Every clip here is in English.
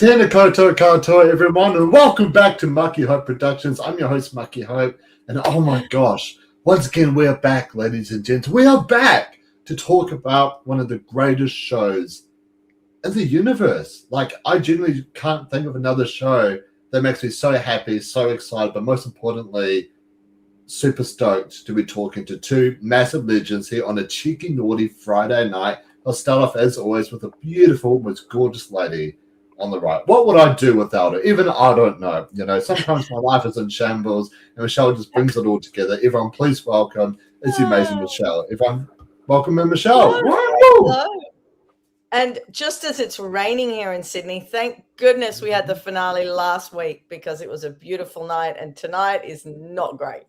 Tēnā koutou katoa, everyone, and welcome back to Mucky Hope Productions. I'm your host, Mucky Hope, and oh my gosh, once again, we are back, ladies and gents. We are back to talk about one of the greatest shows in the universe. Like, I genuinely can't think of another show that makes me so happy, so excited, but most importantly, super stoked to be talking to two massive legends here on a cheeky, naughty Friday night. I'll start off, as always, with a beautiful, most gorgeous lady on the right. What would I do without her? Even I don't know. You know, sometimes my life is in shambles, and Michelle just brings it all together. Everyone, please welcome. It's the amazing Michelle. Everyone, welcome in Michelle. Hello. And just as it's raining here in Sydney, thank goodness we had the finale last week because it was a beautiful night, and tonight is not great.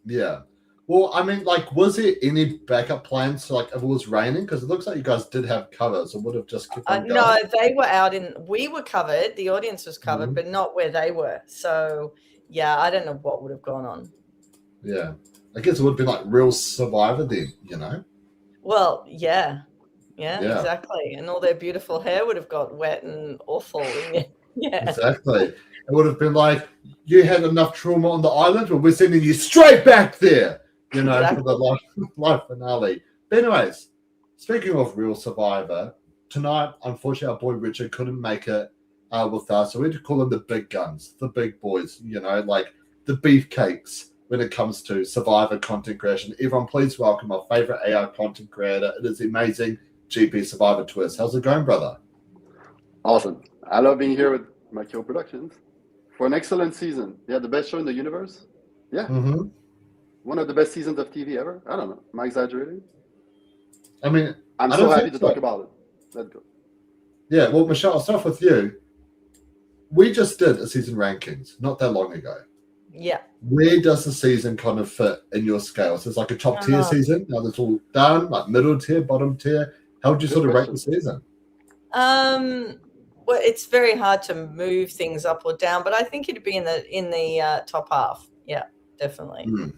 Yeah. Well, I mean, like, was there any backup plans to, like, if it was raining? Because it looks like you guys did have cover, so would have just kept on going. No, they were out we were covered, the audience was covered, but not where they were. So, yeah, I don't know what would have gone on. Yeah. I guess it would have been like real Survivor then, you know? Well, yeah, exactly. And all their beautiful hair would have got wet and awful. Yeah. Exactly. It would have been like, you had enough trauma on the island, but we're sending you straight back there, you know, exactly. For the live finale. But anyways, speaking of real Survivor, tonight, unfortunately, our boy Richard couldn't make it with us, so we had to call them the big guns, the big boys, you know, like the beefcakes when it comes to Survivor content creation. Everyone, please welcome our favorite AI content creator. It is the amazing GP Survivor Twist. How's it going, brother? Awesome. I love being here with Mucky Hope Productions for an excellent season. Yeah, the best show in the universe. Yeah. Mm-hmm. One of the best seasons of TV ever. I don't know. Am I exaggerating? I mean, I'm so happy to talk about it. Let's go. Yeah, well, Michelle, I'll start off with you. We just did a season rankings not that long ago. Yeah. Where does the season kind of fit in your scale? So it's like a top tier season. Now that's all done, like middle tier, bottom tier. How would you sort of rate the season? Well, it's very hard to move things up or down, but I think it'd be in the top half. Yeah, definitely. Mm.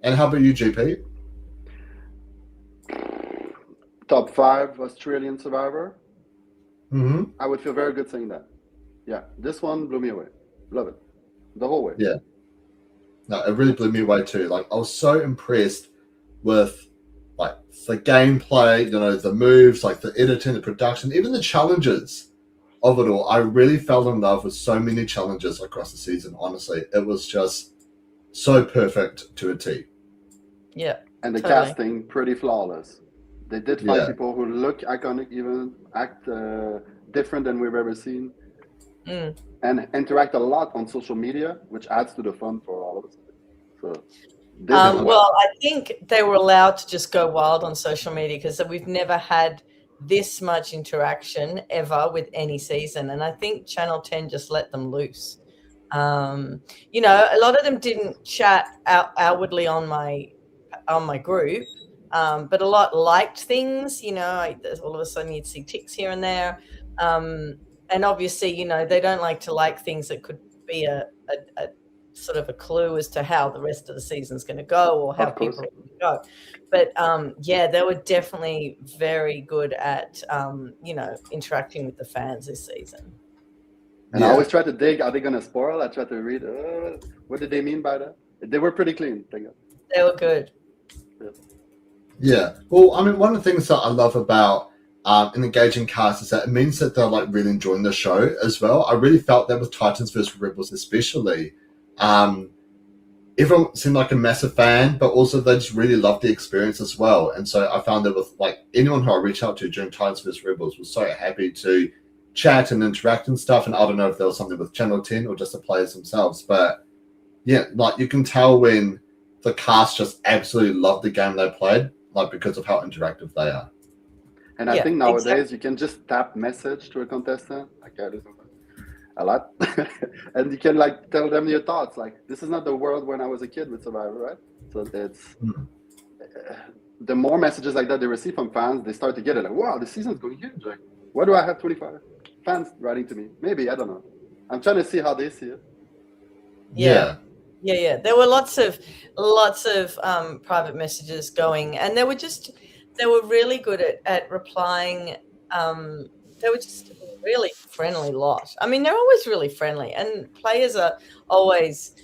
And how about you, GP? Top 5 Australian Survivor. Mm-hmm. I would feel very good saying that. Yeah, this one blew me away. Love it. The whole way. Yeah. No, it really blew me away too. Like, I was so impressed with like the gameplay, you know, the moves, like the editing, the production, even the challenges of it all. I really fell in love with so many challenges across the season. Honestly, it was just so perfect to a T. Yeah. And the casting, pretty flawless. They did find people who look iconic, even act different than we've ever seen. And interact a lot on social media, which adds to the fun for all of us. So, well, I think they were allowed to just go wild on social media because we've never had this much interaction ever with any season, and I think Channel 10 just let them loose. You know, a lot of them didn't chat outwardly on my group, but a lot liked things. You know, all of a sudden you'd see ticks here and there. And obviously, you know, they don't like to like things that could be a sort of a clue as to how the rest of the season's going to go or how people are going to go. But, yeah, they were definitely very good at, you know, interacting with the fans this season. And I always try to dig, are they going to spoil? I try to read, what did they mean by that? They were pretty clean. They were good. Yeah. Well, I mean, one of the things that I love about an engaging cast is that it means that they're like really enjoying the show as well. I really felt that with Titans vs Rebels especially. Everyone seemed like a massive fan, but also they just really loved the experience as well. And so I found that with like anyone who I reached out to during Titans vs Rebels was so happy to chat and interact and stuff. And I don't know if there was something with Channel 10 or just the players themselves, but yeah, like you can tell when the cast just absolutely loved the game they played, like because of how interactive they are. And I think nowadays you can just tap message to a contestant. Like I do a lot. And you can like tell them your thoughts. Like, this is not the world when I was a kid with Survivor, right? So it's the more messages like that they receive from fans, they start to get it. Like, wow, the season's going huge. Like, why do I have 25 fans writing to me? Maybe, I don't know. I'm trying to see how they see it. Yeah. There were lots of private messages going, and they were really good at replying they were just a really friendly lot. I mean, they're always really friendly, and players are always.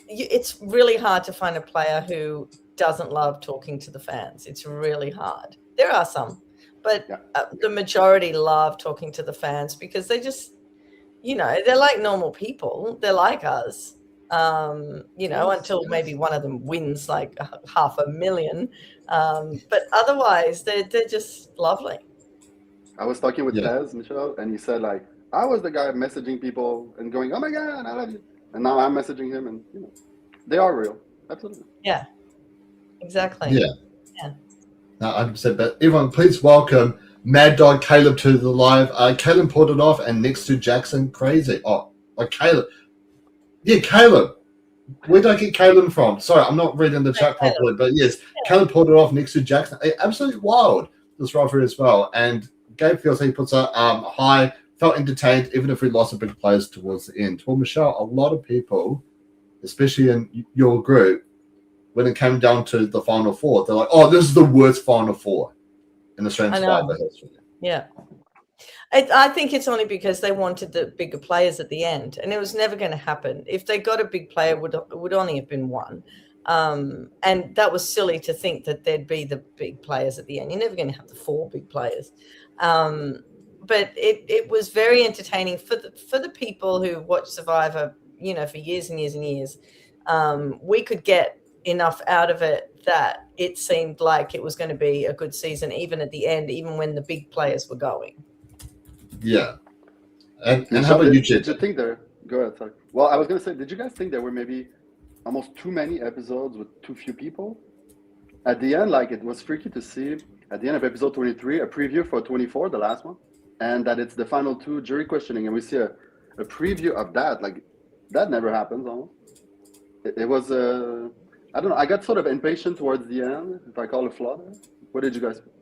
It's really hard to find a player who doesn't love talking to the fans. It's really hard. There are some, but the majority love talking to the fans because they just, they're like normal people. They're like us, until maybe one of them wins like $500,000. But otherwise, they're just lovely. I was talking with Tez, Michelle, and he said, like, I was the guy messaging people and going, oh my God, I love you. And now I'm messaging him, and they are real. Absolutely. Yeah, exactly. Yeah. No, 100%. But everyone, please welcome Mad Dog Caleb to the live. Caleb pulled it off, and next to Jackson, crazy. Oh, like Caleb. Yeah, Caleb. Where did I get Caleb from? Sorry, I'm not reading the chat properly, but yes, Caleb pulled it off next to Jackson. Absolutely wild, this rivalry as well. And Gabe feels he puts a high, felt entertained, even if we lost a big players towards the end. Well, Michelle, a lot of people, especially in your group, when it came down to the Final Four, they're like, oh, this is the worst Final Four in Australian Survivor history. Yeah. I think it's only because they wanted the bigger players at the end, and it was never going to happen. If they got a big player, it would only have been one. And that was silly to think that there'd be the big players at the end. You're never going to have the 4 big players. But it was very entertaining for the people who watch Survivor, for years and years and years. We could get enough out of it that it seemed like it was going to be a good season, even at the end, even when the big players were going. Yeah. And how about you, Jed? Did you think there? Go ahead, sorry. Well, I was going to say, did you guys think there were maybe almost too many episodes with too few people? At the end, like, it was freaky to see at the end of episode 23, a preview for 24, the last one, and that it's the final 2 jury questioning, and we see a preview of that. Like, that never happens, almost. It was, I don't know, I got sort of impatient towards the end, if I call it flaw. What did you guys think?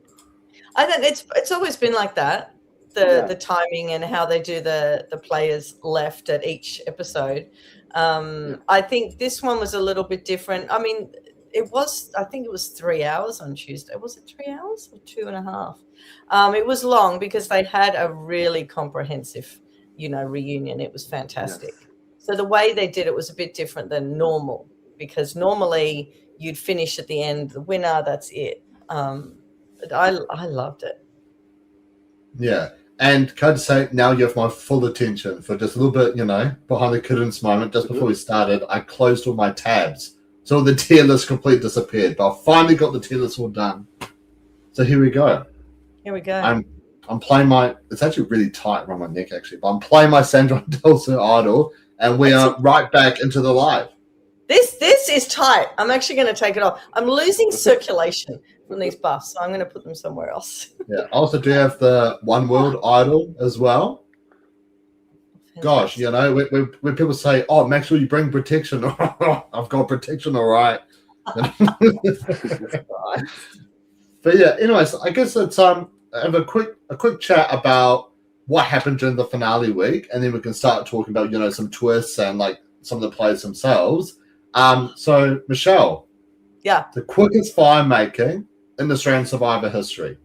I think it's always been like that. The timing and how they do the players left at each episode. I think this one was a little bit different. I mean, I think it was 3 hours on Tuesday. Was it 3 hours or 2.5? It was long because they had a really comprehensive, reunion. It was fantastic. Yes. So the way they did it was a bit different than normal, because normally you'd finish at the end, the winner, that's it. But I loved it. Yeah. And can I just say, now you have my full attention for just a little bit, behind the curtains moment. Just before we started, I closed all my tabs. So the tier list completely disappeared. But I finally got the tier list all done. So here we go. I'm playing it's actually really tight around my neck, actually. But I'm playing my Sandra Delson idol, and we are right back into the live. This is tight. I'm actually going to take it off. I'm losing circulation from these buffs, so I'm going to put them somewhere else. Yeah. I also do have the One World idol as well. Gosh, when people say, "Oh, make sure you bring protection," I've got protection, all right. But yeah, anyways, I guess let's have a quick chat about what happened during the finale week, and then we can start talking about some twists and like some of the players themselves. So Michelle, the quickest fire making in Australian Survivor history.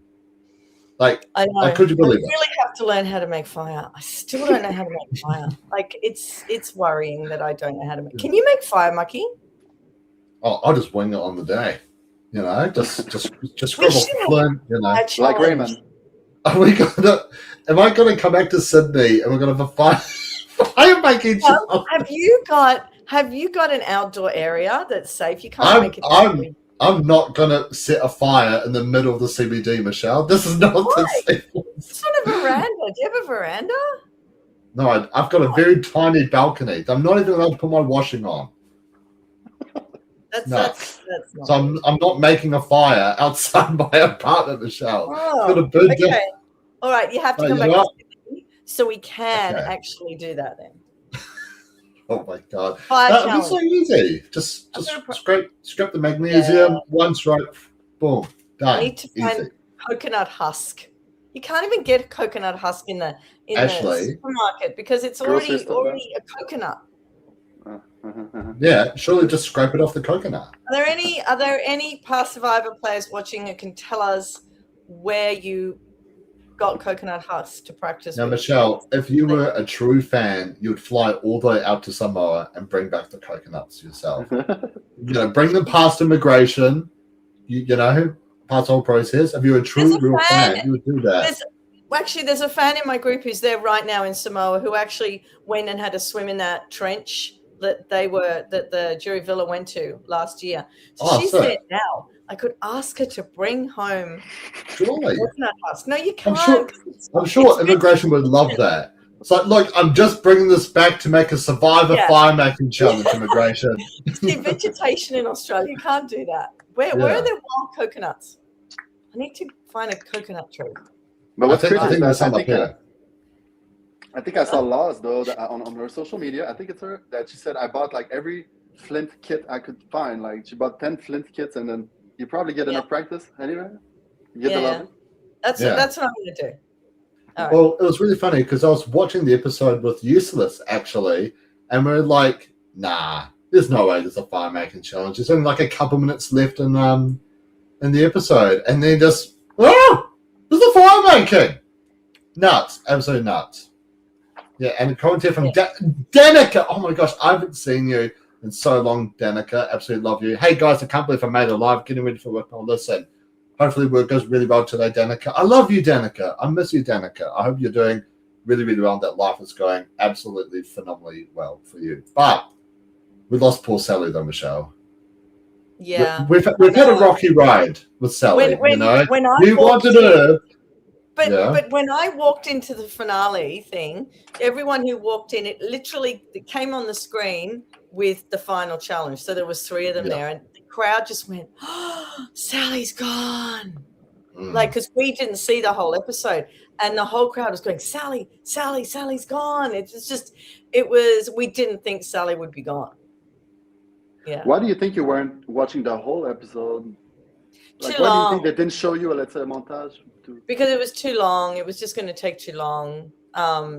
Like, I know. Like, could you believe it? I really have to learn how to make fire. I still don't know how to make fire. Like, it's worrying that I don't know how to make. Can you make fire, Mucky? Oh, I'll just wing it on the day. Just scribble, learn. Like Raymond. Am I gonna come back to Sydney and we're gonna have a fire making job? Have you got an outdoor area that's safe? You can't make it. I'm not gonna set a fire in the middle of the CBD, Michelle. This is not the safe. It's not a veranda. Do you have a veranda? No, I've got a very tiny balcony. I'm not even allowed to put my washing on. That's not. So I'm not making a fire outside my apartment, Michelle. Oh, okay. All right, you have to come back to Sydney so we can actually do that then. Oh my God! It's so easy. Just scrape the magnesium, one stroke, boom, done. I need to find coconut husk. You can't even get a coconut husk in the supermarket because it's already a coconut. Yeah, surely just scrape it off the coconut. Are there any past Survivor players watching who can tell us where you got coconut husks to practice Now, with. Michelle, if you were a true fan, you would fly all the way out to Samoa and bring back the coconuts yourself. Bring them past immigration, you know, past the whole process. If you're a true, real fan, you would do that. There's a fan in my group who's there right now in Samoa who actually went and had a swim in that trench that the Jerry Villa went to last year. So she's there now. I could ask her to bring home coconut husks. No, you can't. I'm sure immigration would love that. It's like, look, I'm just bringing this back to make a survivor fire making challenge. Immigration. See, vegetation in Australia, you can't do that. Where are there wild coconuts? I need to find a coconut tree. But what's crazy is I think I saw Laws though that on her social media. I think it's her that she said I bought like every flint kit I could find. Like she bought 10 flint kits, and then you probably get enough practice anyway. You get the level. That's what I'm going to do. Right. Well, it was really funny because I was watching the episode with Useless actually, and we're like, nah, there's no way there's a fire making challenge. There's only like a couple minutes left in the episode, and then just there's a fire making. Nuts, absolutely nuts. Yeah, and a commentary from Danica. Oh my gosh, I haven't seen you in so long, Danica. Absolutely love you. Hey guys, I can't believe I made it live. Getting ready for work. I'll listen. Hopefully work goes really well today, Danica. I love you, Danica. I miss you, Danica. I hope you're doing really, really well. That life is going absolutely phenomenally well for you. But we lost poor Sally though, Michelle. Yeah, we've had a rocky ride with Sally. When you wanted her. But when I walked into the finale thing, everyone who walked in, it literally came on the screen with the final challenge. So there was 3 of them there, and the crowd just went, "Oh, Sally's gone!" Like, because we didn't see the whole episode, and the whole crowd was going, "Sally, Sally, Sally's gone!" We didn't think Sally would be gone. Yeah. Why do you think you weren't watching the whole episode? Like, too long. Why do you think they didn't show you, let's say, a montage? Because it was too long. It was just going to take too long.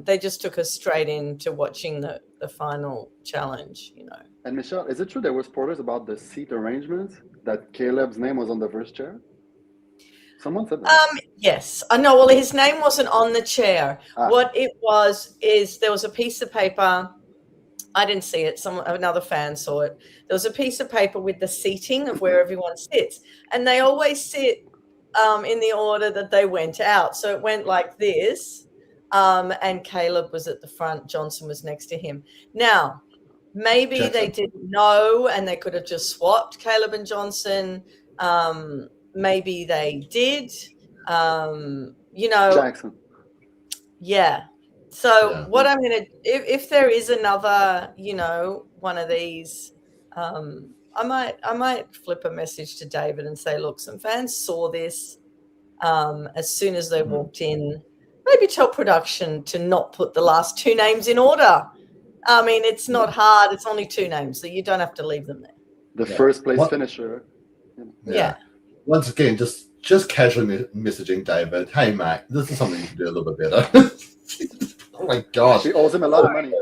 They just took us straight into watching the final challenge, you know. And Michelle, is it true there were spoilers about the seat arrangements, that Caleb's name was on the first chair? Someone said that. Yes. I know. Well, his name wasn't on the chair. What it was is there was a piece of paper. I didn't see it. Another fan saw it. There was a piece of paper with the seating of where everyone sits, and they always sit in the order that they went out. So it went like this, and Caleb was at the front. Johnson was next to him. Now, maybe they didn't know, and they could have just swapped Caleb and Johnson. Maybe they did. Jackson. Yeah. So what I'm going to, if there is another, one of these, I might flip a message to David and say, look, some fans saw this as soon as they walked in. Maybe tell production to not put the last 2 names in order. I mean, it's not hard. It's only 2 names, so you don't have to leave them there. The first place finisher. Yeah. Once again, just casually messaging David. Hey, mate, this is something you can do a little bit better. Oh my gosh. He owes him a lot of money.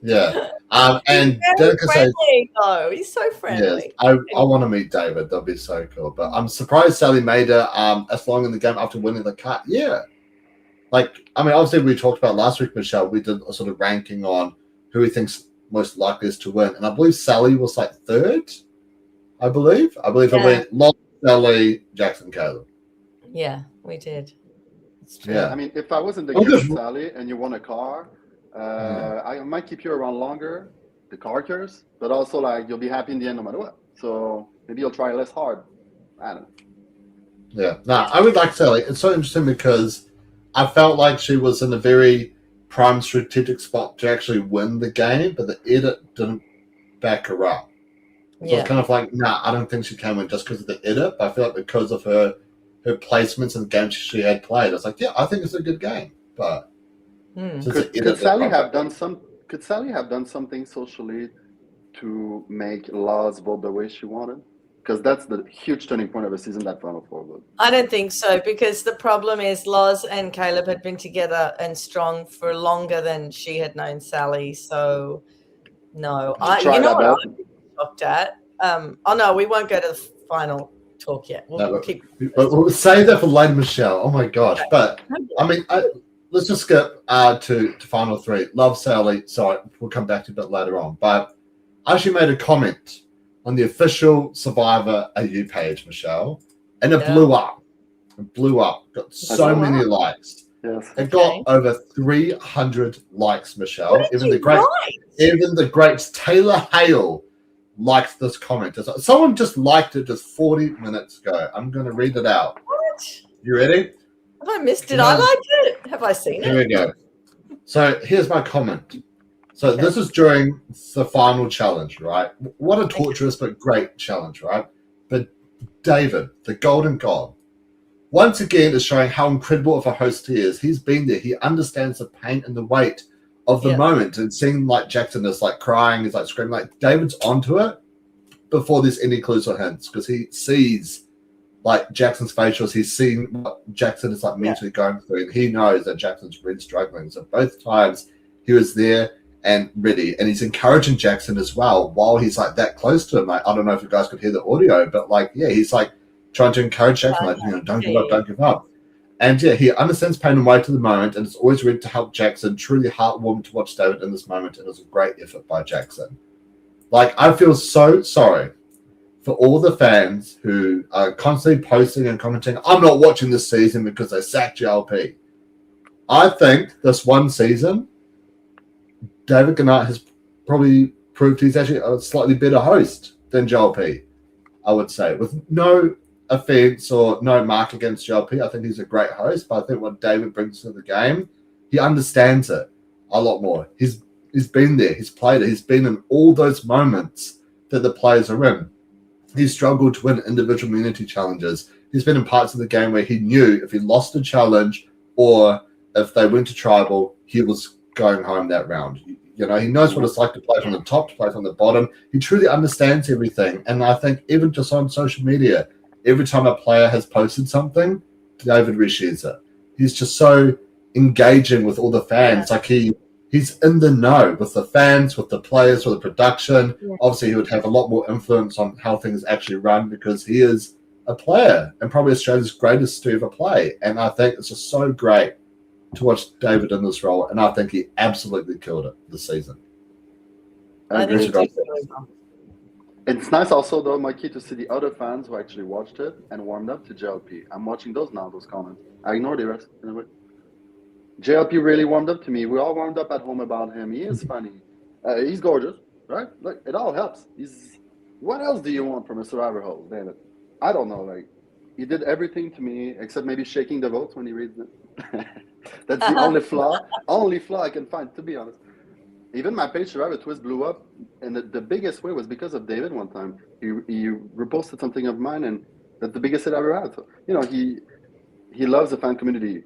Yeah. And he's friendly, though. He's so friendly. Yes, I want to meet David. That'd be so cool. But I'm surprised Sally made it as long in the game after winning the cut. Yeah. Like, I mean, obviously we talked about last week, Michelle. We did a sort of ranking on who we think's most likely is to win. And I believe Sally was like 3rd. I believe it went Long, Sally, Jackson, Caleb. Yeah, we did. Yeah. I mean, if I was in the game with Sally and you won a car, I might keep you around longer, the car cares, but also like you'll be happy in the end no matter what. So maybe you'll try less hard. I don't know. Yeah. No, I would like Sally. It's so interesting because I felt like she was in a very prime strategic spot to actually win the game, but the edit didn't back her up. So it's kind of like, I don't think she can win just because of the edit, but I feel like because of her placements in the games she had played, I was like, I think it's a good game. But could Sally have done something socially to make Laws vote the way she wanted? Because that's the huge turning point of the season, that Final Four vote. I don't think so, because the problem is Loz and Caleb had been together and strong for longer than she had known Sally. So no, what I'd be shocked at. No, we won't go to the final talk yet. We'll keep. We'll save that for later, Michelle. Oh my gosh! Okay. But I mean, let's just skip to final three. Love Sally. Sorry, we'll come back to it a bit later on. But I actually made a comment on the official Survivor AU page, Michelle, and it blew up. It blew up. Got so many likes. Yes. It got over 300 likes, Michelle. What did you write? Even the great Taylor Hale liked this comment. Someone just liked it just 40 minutes ago. I'm going to read it out. What? You ready? Have I missed it? I liked it. Have I seen it? Here we go. So here's my comment. So this is during the final challenge, right? What a torturous but great challenge, right? But David, the Golden God, once again is showing how incredible of a host he is. He's been there. He understands the pain and the weight of the moment, and seeing like Jackson is like crying, he's like screaming, like David's onto it before there's any clues or hints, because he sees like Jackson's facials. He's seen what Jackson is like mentally going through, and he knows that Jackson's really struggling. So both times he was there and ready, and he's encouraging Jackson as well while he's like that close to him. Like, I don't know if you guys could hear the audio, but like, he's like trying to encourage Jackson, like, don't give up, don't give up. And he understands pain and weight of the moment, and is always ready to help Jackson. Truly heartwarming to watch David in this moment, and it was a great effort by Jackson. Like, I feel so sorry for all the fans who are constantly posting and commenting, I'm not watching this season because they sacked JLP. I think this one season, David Gannett has probably proved he's actually a slightly better host than JLP, I would say. With no offense or no mark against JLP, I think he's a great host, but I think what David brings to the game, he understands it a lot more. He's been there, he's played it, he's been in all those moments that the players are in. He's struggled to win individual immunity challenges. He's been in parts of the game where he knew if he lost a challenge or if they went to tribal, he was going home that round. You know, he knows what it's like to play from the top, to play from the bottom. He truly understands everything. And I think even just on social media, every time a player has posted something, David reshares it. He's just so engaging with all the fans. Like he's in the know with the fans, with the players, with the production. Obviously, he would have a lot more influence on how things actually run because he is a player and probably Australia's greatest to ever play. And I think it's just so great to watch David in this role. And I think he absolutely killed it this season. I think he did really well. It's nice also, though, Mucky, to see the other fans who actually watched it and warmed up to JLP. I'm watching those now, those comments. I ignore the rest. Anyway. JLP really warmed up to me. We all warmed up at home about him. He is funny. He's gorgeous, right? Like, it all helps. What else do you want from a Survivor host, David? I don't know. Like, he did everything to me except maybe shaking the votes when he reads it. That's the only flaw I can find, to be honest. Even my page Survivor Twist blew up, and the biggest way was because of David one time. He reposted something of mine, and that's the biggest hit I ever had. So, you know, he loves the fan community,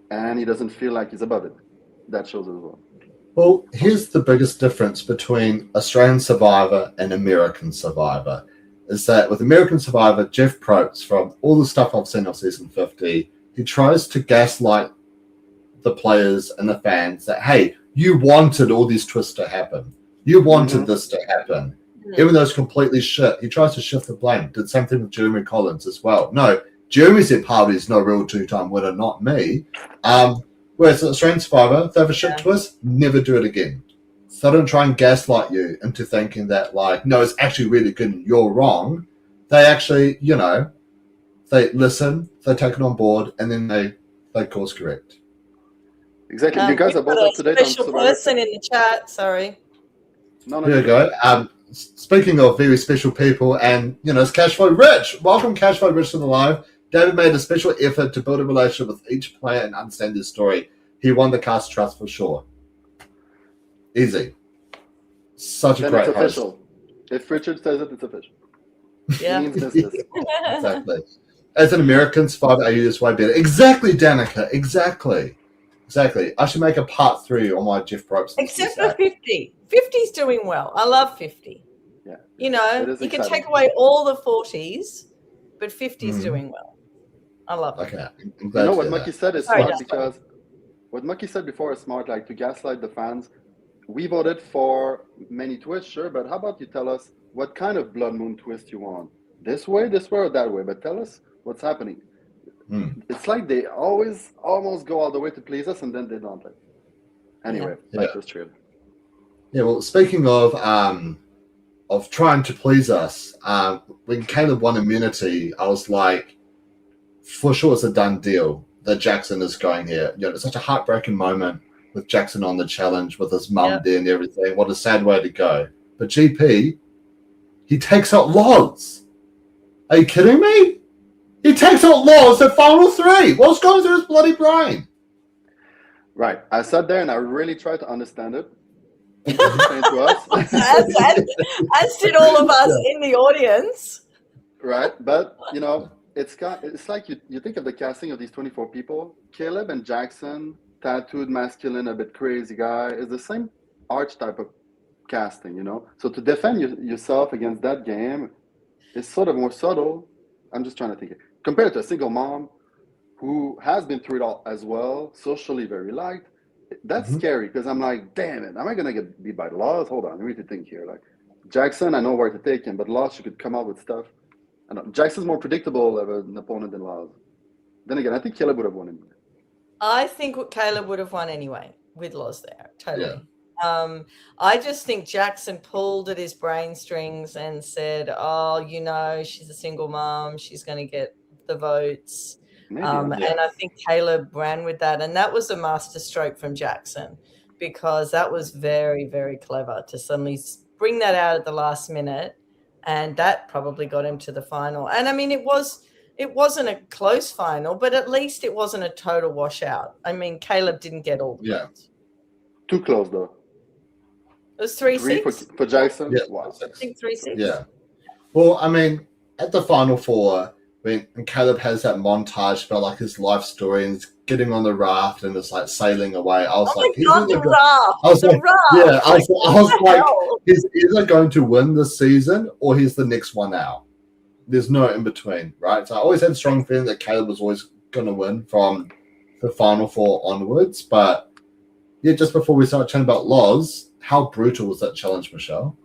and he doesn't feel like he's above it. That shows as well. Well, here's the biggest difference between Australian Survivor and American Survivor, is that with American Survivor, Jeff Probst, from all the stuff I've seen of season 50, he tries to gaslight the players and the fans that, hey, you wanted all these twists to happen. You wanted this to happen. Even though it's completely shit, he tries to shift the blame. Did the same thing with Jeremy Collins as well. No, Jeremy said Harvey's no real two-time winner, not me. Whereas the Australian Survivor, if they have a shit twist, never do it again. So they don't try and gaslight you into thinking that, like, no, it's actually really good and you're wrong. They actually, you know, they listen, they take it on board, and then they course correct. Exactly. You guys are both up to date on special Survivor. person in the chat. Sorry. No, There you go. Speaking of very special people, and you know, it's Cashflow Rich. Welcome, Cashflow Rich, to the live. David made a special effort to build a relationship with each player and understand their story. He won the cast trust for sure. Easy. Such a then great it's host. official. If Richard says it, it's official. Yeah. It means business. Exactly. As an American, Survivor AU is way better. Exactly, Danica. Exactly. I should make a part 3 on my Jeff Probst. Except for 50. 50's doing well. I love 50. Yeah. You know, you can take away all the 40s, but 50's doing well. I love it. Okay. You know what Mucky said is smart Justin. because what Mucky said before is smart, like to gaslight the fans. We voted for many twists, sure, but how about you tell us what kind of blood moon twist you want? this way, or that way, but tell us what's happening. It's like they always almost go all the way to please us, and then they don't. Anyway, back to Australia. Yeah, well, speaking of trying to please us, when Caleb won immunity, I was like, for sure it's a done deal that Jackson is going here. You know, it's such a heartbreaking moment with Jackson on the challenge with his mum there and everything. What a sad way to go. But GP, he takes out Loz. Are you kidding me? He takes out Loz at final 3. What's going through his bloody brain? Right. I sat there and I really tried to understand it. To us. as did all of us in the audience. Right. But, you know, it's like you think of the casting of these 24 people. Caleb and Jackson, tattooed, masculine, a bit crazy guy, is the same archetype of casting, you know? So to defend yourself against that game is sort of more subtle. I'm just trying to think. Compared to a single mom who has been through it all as well, socially very liked, that's scary because I'm like, damn it, am I going to get beat by Loz? Hold on, I need to think here. Like, Jackson, I know where to take him, but Loz, she could come out with stuff. I know Jackson's more predictable of an opponent than Loz. Then again, I think Caleb would have won anyway. I think Caleb would have won anyway with Loz there, totally. Yeah. I just think Jackson pulled at his brain strings and said, oh, you know, she's a single mom. She's going to get the votes. And I think Caleb ran with that. And that was a master stroke from Jackson because that was very, very clever to suddenly bring that out at the last minute. And that probably got him to the final. And I mean, it wasn't a close final, but at least it wasn't a total washout. I mean, Caleb didn't get all the votes. Too close, though. It was 3-6 for Jackson. Yeah, wow. I think 3-6. Yeah. Well, I mean, at the final 4, when Caleb has that montage about like his life story and he's getting on the raft and it's like sailing away, I was like, he's either going to win this season or he's the next one out. There's no in between, right? So I always had a strong feeling that Caleb was always going to win from the final 4 onwards. But yeah, just before we start chatting about Loz, how brutal was that challenge, Michelle?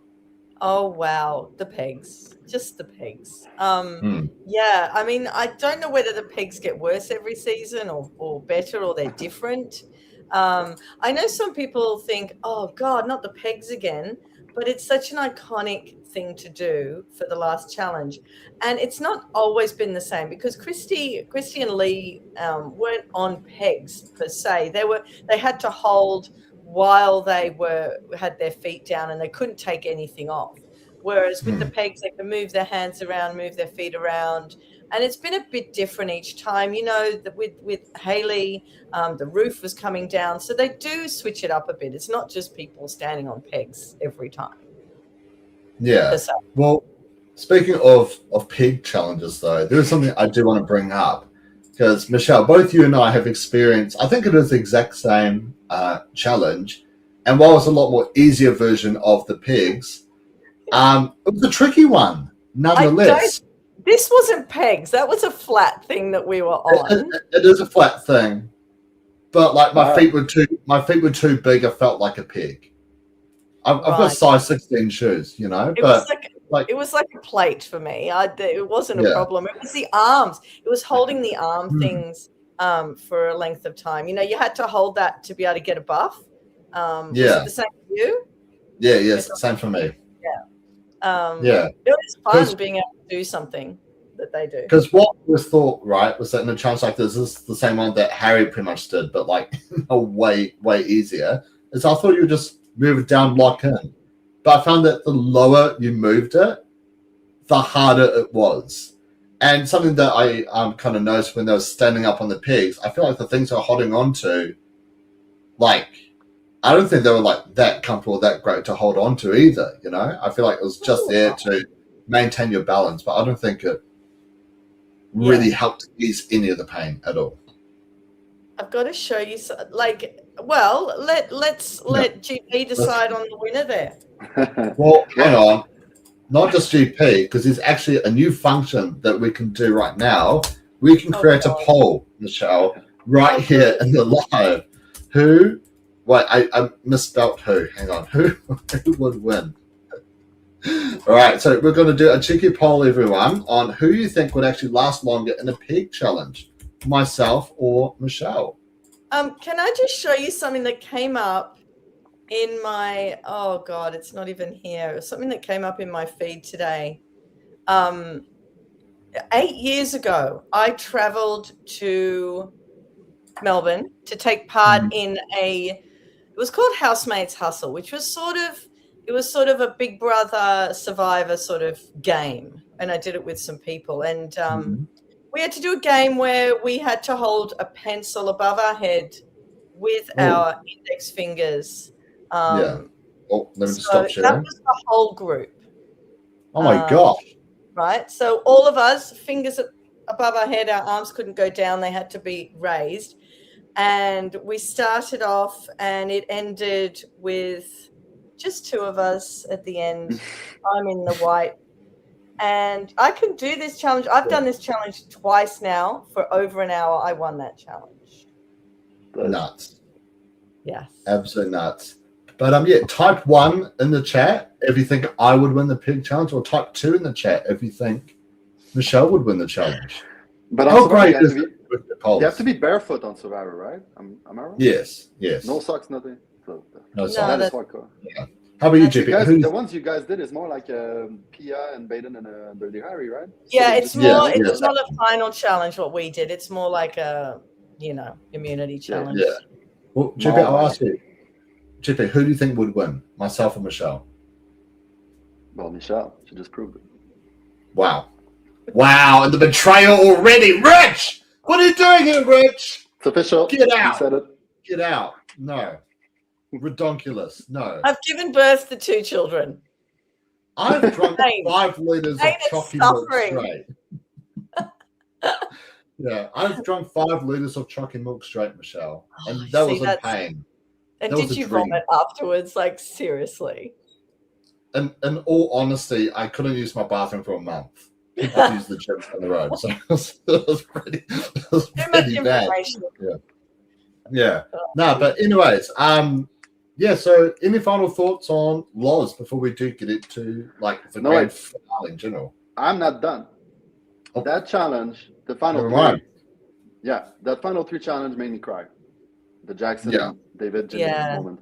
Oh, wow. The pegs. Just the pegs. Yeah, I mean, I don't know whether the pegs get worse every season or better or they're different. I know some people think, oh, God, not the pegs again. But it's such an iconic thing to do for the last challenge. And it's not always been the same because Christy and Lee weren't on pegs per se. They had to hold while they had their feet down and they couldn't take anything off. Whereas with the pegs, they can move their hands around, move their feet around. And it's been a bit different each time. You know, with Hayley, the roof was coming down. So they do switch it up a bit. It's not just people standing on pegs every time. Yeah. Well, speaking of peg challenges, though, there is something I do want to bring up. Because, Michelle, both you and I have experienced, I think it is the exact same challenge. And while it's a lot more easier version of the pegs, it was a tricky one, nonetheless. This wasn't pegs. That was a flat thing that we were on. It is a flat thing, but like my feet were too big. I felt like a peg. I've got size 16 shoes, you know. It was like a plate for me. It wasn't a problem. It was the arms. It was holding the arm things for a length of time. You know, you had to hold that to be able to get a buff. Was it the same for you? Yeah, yes, same for me. It was fun being able to do something that they do. Because what was thought, right, was that in a challenge like this is the same one that Harry pretty much did, but like way easier. Is I thought you would just move it down, lock in. But I found that the lower you moved it, the harder it was. And something that I kind of noticed when they were standing up on the pegs, I feel like the things they're holding on to, like, I don't think they were like that comfortable, that great to hold on to either, you know? I feel like it was just there to maintain your balance, but I don't think it really helped ease any of the pain at all. I've got to show you, let's let GP decide on the winner there. Well, hang on. Not just GP, because there's actually a new function that we can do right now. We can create a poll, Michelle, here in the live. I misspelt who. Hang on. Who would win? All right, so we're going to do a cheeky poll, everyone, on who you think would actually last longer in a pig challenge, myself or Michelle. Can I just show you something that came up in my, oh God, it's not even here. It was something that came up in my feed today. 8 years ago, I traveled to Melbourne to take part in it was called Housemates Hustle, which was sort of a Big Brother Survivor sort of game. And I did it with some people. And we had to do a game where we had to hold a pencil above our head with our index fingers. Let me just stop sharing. That was the whole group. Oh my gosh. Right? So all of us, fingers above our head, our arms couldn't go down. They had to be raised. And we started off and it ended with just two of us at the end. I'm in the white. And I can do this challenge. I've done this challenge twice now for over an hour. I won that challenge. Nuts. Yes. Absolutely nuts. But type 1 in the chat if you think I would win the pig challenge, or type 2 in the chat if you think Michelle would win the challenge. But how great is it? You have to be barefoot on Survivor, right? Am I right? Yes. No socks, nothing. So, no socks. That is hardcore. Yeah. How about you, JP? The ones you guys did is more like Pia and Baden and Dirty Harry, right? Yeah, it's more. It's not a final challenge. What we did, it's more like a immunity challenge. Yeah. Well, JP, I'll ask you. JP, who do you think would win, myself or Michelle? Well, Michelle. She just proved it. Wow, and the betrayal already, Rich. What are you doing here, Rich? It's official. Get out. You said it. Get out. No. Redonkulous. No. I've given birth to 2 children. I've drunk 5 liters of chalky milk straight. Yeah, I've drunk 5 liters of chalky milk straight, Michelle. And that was in pain. And did you vomit afterwards? Like, seriously? And in all honesty, I couldn't use my bathroom for a month. I used the gym on the road. So it was pretty bad. Yeah. No, but anyways, so any final thoughts on Loz before we do get into the grand finale in general? I'm not done. That challenge, the final that final 3 challenge made me cry. The Jackson, David, Jimmy moment.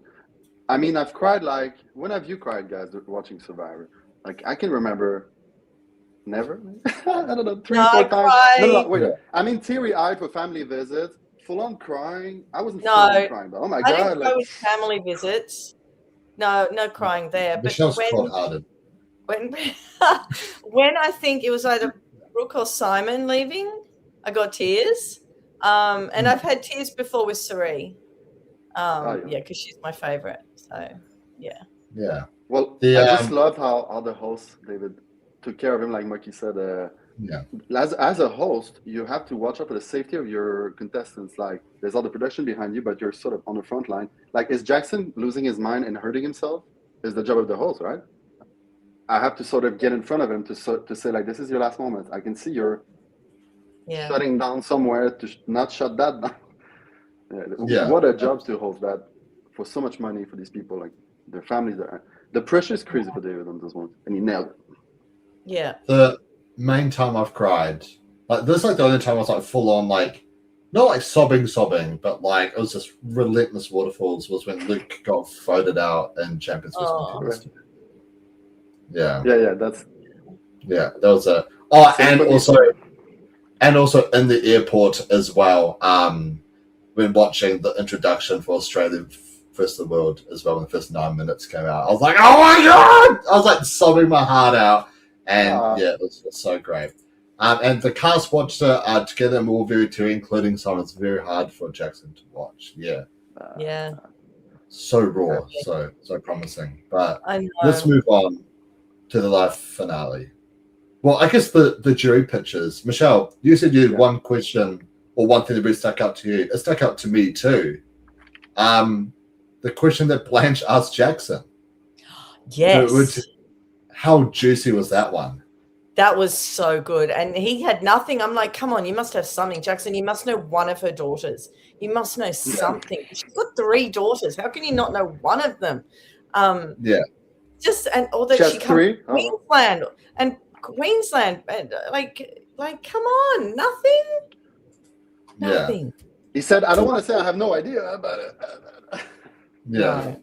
I mean, I've cried when have you cried, guys, watching Survivor? I can remember never. I don't know, 3 or 4 times. No, wait. I mean, teary-eyed for family visits. Full-on crying. I wasn't full-on crying, but oh my God. I didn't go with family visits. No crying there. But Michelle's cold-hearted. When I think it was either Brooke or Simon leaving, I got tears. And I've had tears before with Sari. Because she's my favorite. So, yeah. Yeah. Well, I just love how the host, David, took care of him, like Mucky said. As a host, you have to watch out for the safety of your contestants. There's all the production behind you, but you're sort of on the front line. Is Jackson losing his mind and hurting himself? Is the job of the host, right? I have to sort of get in front of him to say, this is your last moment. I can see you're shutting down somewhere to not shut that down. What a job to host that for so much money for these people. Their families are. The pressure is crazy for David on this one, and he nailed it. Yeah. The main time I've cried, this is the only time I was full on not sobbing, but it was just relentless waterfalls was when Luke got voted out in Champions vs. Contenders. Yeah. That was a and also in the airport as well. When watching the introduction for Australia vs. the World as well, when the first 9 minutes came out, I was like, oh my God! I was sobbing my heart out. And it was so great. And the cast watched it together and we were very teary, including someone. It's very hard for Jackson to watch. Yeah. So raw, so promising. But let's move on to the live finale. Well, I guess the jury pictures. Michelle, you said you had one question or one thing that really stuck out to you. It stuck out to me too. The question that Blanche asked Jackson. Yes. How juicy was that one? That was so good. And he had nothing. I'm like, come on, you must have something. Jackson, you must know one of her daughters. You must know something. She's got 3 daughters. How can you not know one of them? just and or that Just she comes three? from Queensland and like come on, nothing. He said, I don't want to say I have no idea about it. Yeah.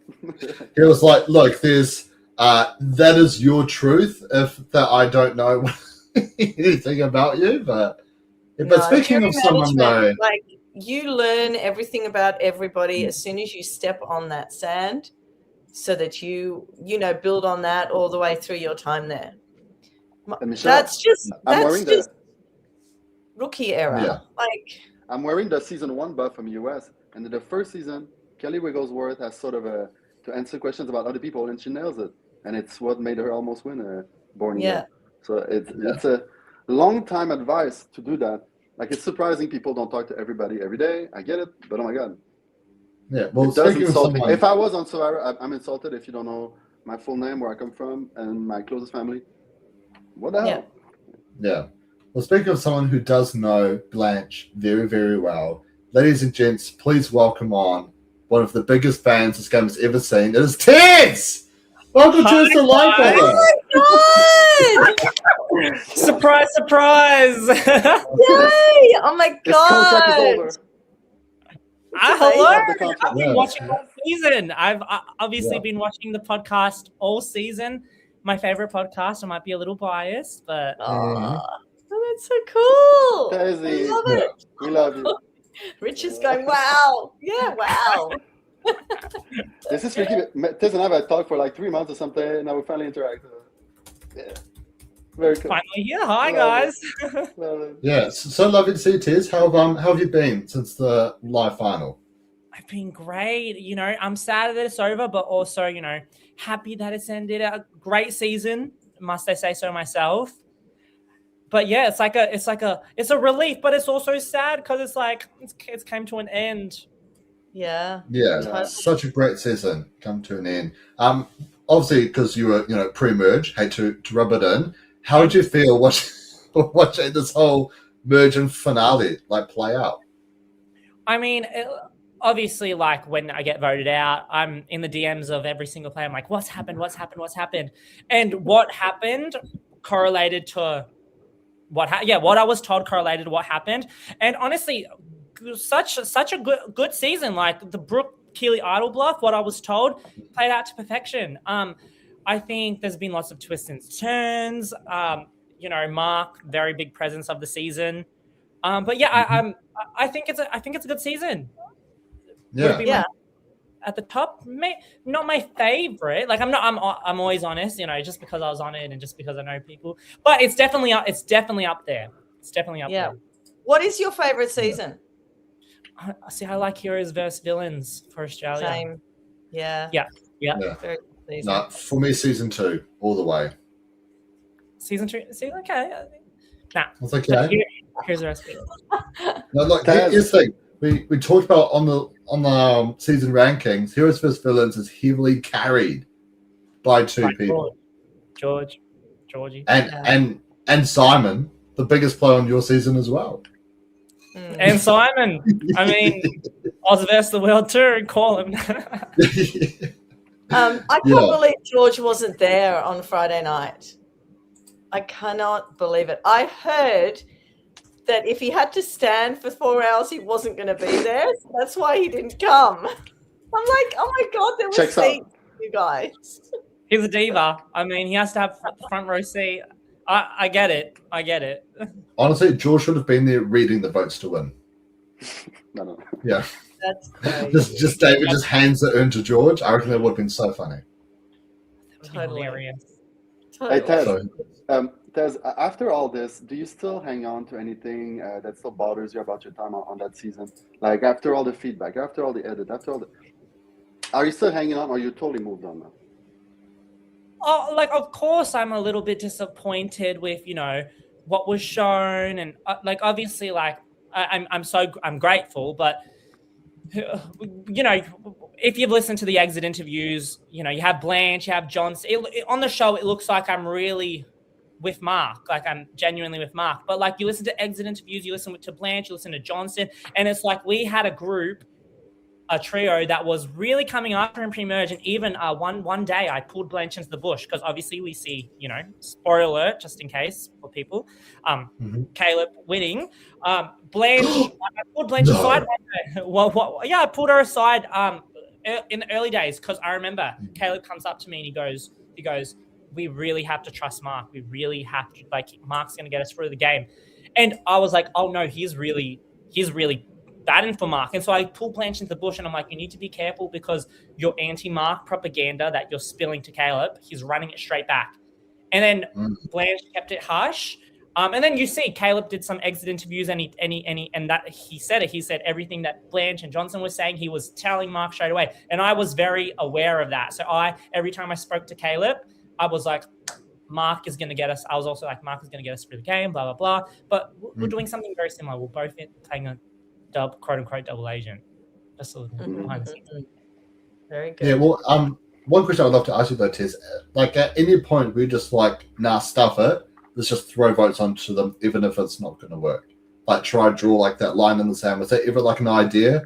He was like, look, there's that is your truth if that I don't know anything about you, but speaking of someone though, like you learn everything about everybody as soon as you step on that sand, so that you build on that all the way through your time there. That's just rookie era. Yeah. Like I'm wearing the season 1 buff from US, and in the first season, Kelly Wigglesworth has sort of to answer questions about other people, and she nails it, and it's what made her almost win Born Again. So it's a long time advice to do that. Like, it's surprising people don't talk to everybody every day. I get it, but oh my god. Yeah, well, it does insult me. If I was on Survivor, I'm insulted if you don't know my full name, where I come from, and my closest family. What the hell? Yeah. Well, speaking of someone who does know Blanche very, very well, ladies and gents, please welcome on one of the biggest fans this game has ever seen. It is Tez! Welcome to the live. Oh my god! Surprise, surprise! Yay! Oh my god! This contract is over. Hello! I've been watching all season. I've obviously been watching the podcast all season. My favorite podcast. I might be a little biased, but oh, that's so cool. Tezzy. I love it. We love you. Rich is going, wow. Yeah, wow. This is freaky. Tez and I have talked for like 3 months or something, and now we finally interact. Yeah. Very cool. Finally here. Hi, guys. Yeah, so lovely to see you, Tez. How have you been since the live final? I've been great. I'm sad that it's over, but also, happy that it's ended. A great season, must I say so myself. But yeah, it's a relief, but it's also sad because it's like it's came to an end. Yeah. Yeah, such a great season come to an end. Obviously because you were pre-merge, hate to rub it in. How did you feel watching this whole merge and finale play out? I mean, obviously, when I get voted out, I'm in the DMs of every single player. I'm like, what's happened? And what happened correlated to what I was told correlated to what happened. And honestly, such a good season. Like the Brooke Keeley Idol bluff, what I was told played out to perfection. I think there's been lots of twists and turns. Mark, very big presence of the season. But yeah, I think it's a good season. Yeah. At the top, not my favorite. Like I'm always honest, just because I was on it and just because I know people. But it's definitely up there. It's definitely up there. What is your favorite season? I like heroes versus villains for Australia. Same. Yeah. Very no, for me, season 2 all the way. Season 2, okay. Nah, that's okay. Here's the rest of it. No, look, here's the thing. We talked about on the season rankings. Heroes vs Villains is heavily carried by two people, Georgie, and Simon, the biggest player on your season as well. And Simon, I mean, Oz vs the world too. Call him. I can't believe George wasn't there on Friday night. I cannot believe it. I heard that if he had to stand for 4 hours, he wasn't going to be there. So that's why he didn't come. I'm like, oh my god, there was seats, you guys. He's a diva. I mean, he has to have front row seat. I get it. Honestly, George should have been there reading the votes to win. No. Yeah. That's crazy. just David just hands it in to George. I reckon that would have been so funny. Totally. Hilarious. Hey, Tez, after all this, do you still hang on to anything that still bothers you about your time on that season? Like after all the feedback, after all the edit, are you still hanging on, or are you totally moved on now? Oh, of course, I'm a little bit disappointed with what was shown, and obviously, I'm grateful, but if you've listened to the exit interviews, you have Blanche, you have Johnson. On the show, it looks like I'm really with Mark, like I'm genuinely with Mark. But you listen to exit interviews, you listen to Blanche, you listen to Johnson, and it's like we had a group a trio that was really coming after him pre-merge. And even one day I pulled Blanche into the bush because obviously we see, spoiler alert, just in case for people, Caleb winning. Blanche, I pulled Blanche aside one day. I pulled her aside in the early days because I remember Caleb comes up to me and he goes, we really have to trust Mark. We really have to, Mark's going to get us through the game. And I was like, oh no, he's really batting for Mark. And so I pulled Blanche into the bush and I'm like, you need to be careful because your anti-Mark propaganda that you're spilling to Caleb, he's running it straight back. And then Blanche kept it hush. And then you see Caleb did some exit interviews and he said it. He said everything that Blanche and Johnson was saying, he was telling Mark straight away. And I was very aware of that. So every time I spoke to Caleb, I was like, Mark is going to get us. I was also like, Mark is going to get us through the game, blah, blah, blah. But we're doing something very similar. We're both playing a quote unquote double agent. Just a little behind the scenes. Very good. Yeah, well, one question I'd love to ask you though, Tez, at any point we just stuff it, let's just throw votes onto them, even if it's not going to work. Try draw that line in the sand. Was that ever an idea?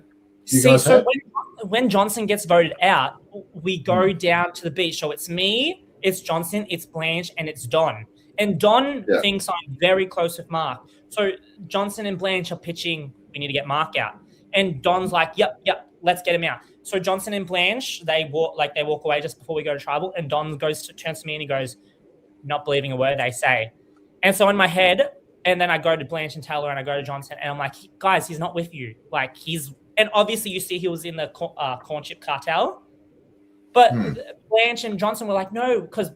When Johnson gets voted out, we go down to the beach. So it's me, it's Johnson, it's Blanche, and it's Don. And Don thinks I'm very close with Mark. So Johnson and Blanche are pitching, we need to get Mark out. And Don's like, yep, let's get him out. So Johnson and Blanche, they walk away just before we go to tribal. And Don turns to me and he goes, not believing a word they say. And so in my head, and then I go to Blanche and tell her and I go to Johnson and I'm like, guys, he's not with you. And obviously you see he was in the corn chip cartel. But Blanche and Johnson were like, no, because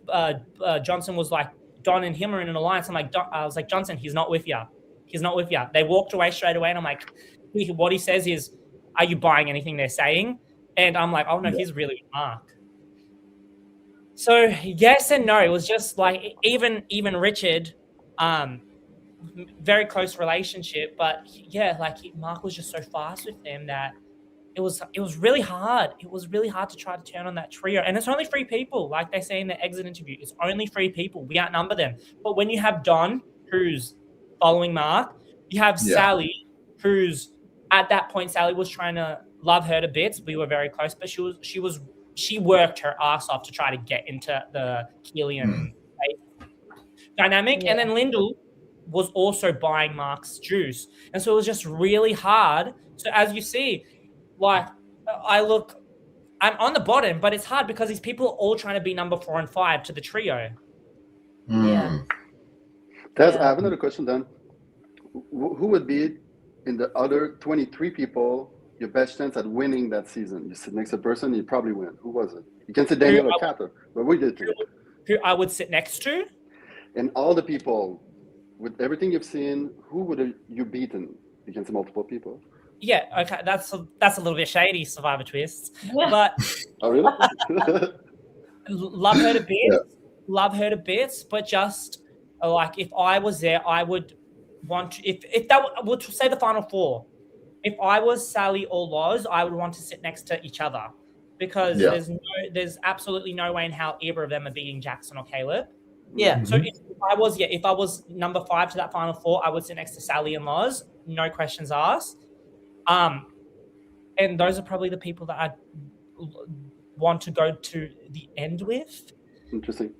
Johnson was like, Don and him are in an alliance. I was like, Johnson, he's not with you. He's not with you. They walked away straight away. And I'm like, what he says is, are you buying anything they're saying? And I'm like, oh no, he's really with Mark. So yes and no. It was just even Richard, very close relationship. But Mark was just so fast with them that it was really hard. It was really hard to try to turn on that trio. And it's only 3 people, like they say in the exit interview. It's only 3 people. We outnumber them. But when you have Don, who's following Mark, you have Sally, who's at that point, Sally was trying to love her to bits. We were very close, but she worked her ass off to try to get into the Keelian dynamic. Yeah. And then Lyndall was also buying Mark's juice. And so it was just really hard. So as you see, I'm on the bottom, but it's hard because these people are all trying to be number 4 and 5 to the trio. Yeah. Tez, I have another question then. Who would be in the other 23 people your best chance at winning that season? You sit next to a person, you probably win. Who was it? You can say Daniel or Kata, but we did too. Who I would sit next to? And all the people, with everything you've seen, who would you beaten? You can say multiple people. Yeah, okay, that's a little bit shady, Survivor Twists. But oh really? Love her to bits, but just if I was there, I would want to, if that would say the final 4. If I was Sally or Loz, I would want to sit next to each other because there's absolutely no way in hell either of them are beating Jackson or Caleb. Yeah. So if I was number 5 to that final 4, I would sit next to Sally and Loz, no questions asked. And those are probably the people that I'd want to go to the end with. Interesting.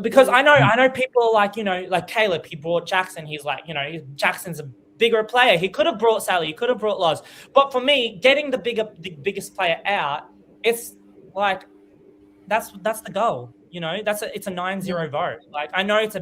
Because I know people are like Caleb, he brought Jackson. He's Jackson's a bigger player. He could have brought Sally, he could have brought Loz. But for me, getting the biggest player out, it's that's the goal. It's a 9-0 vote. I know it's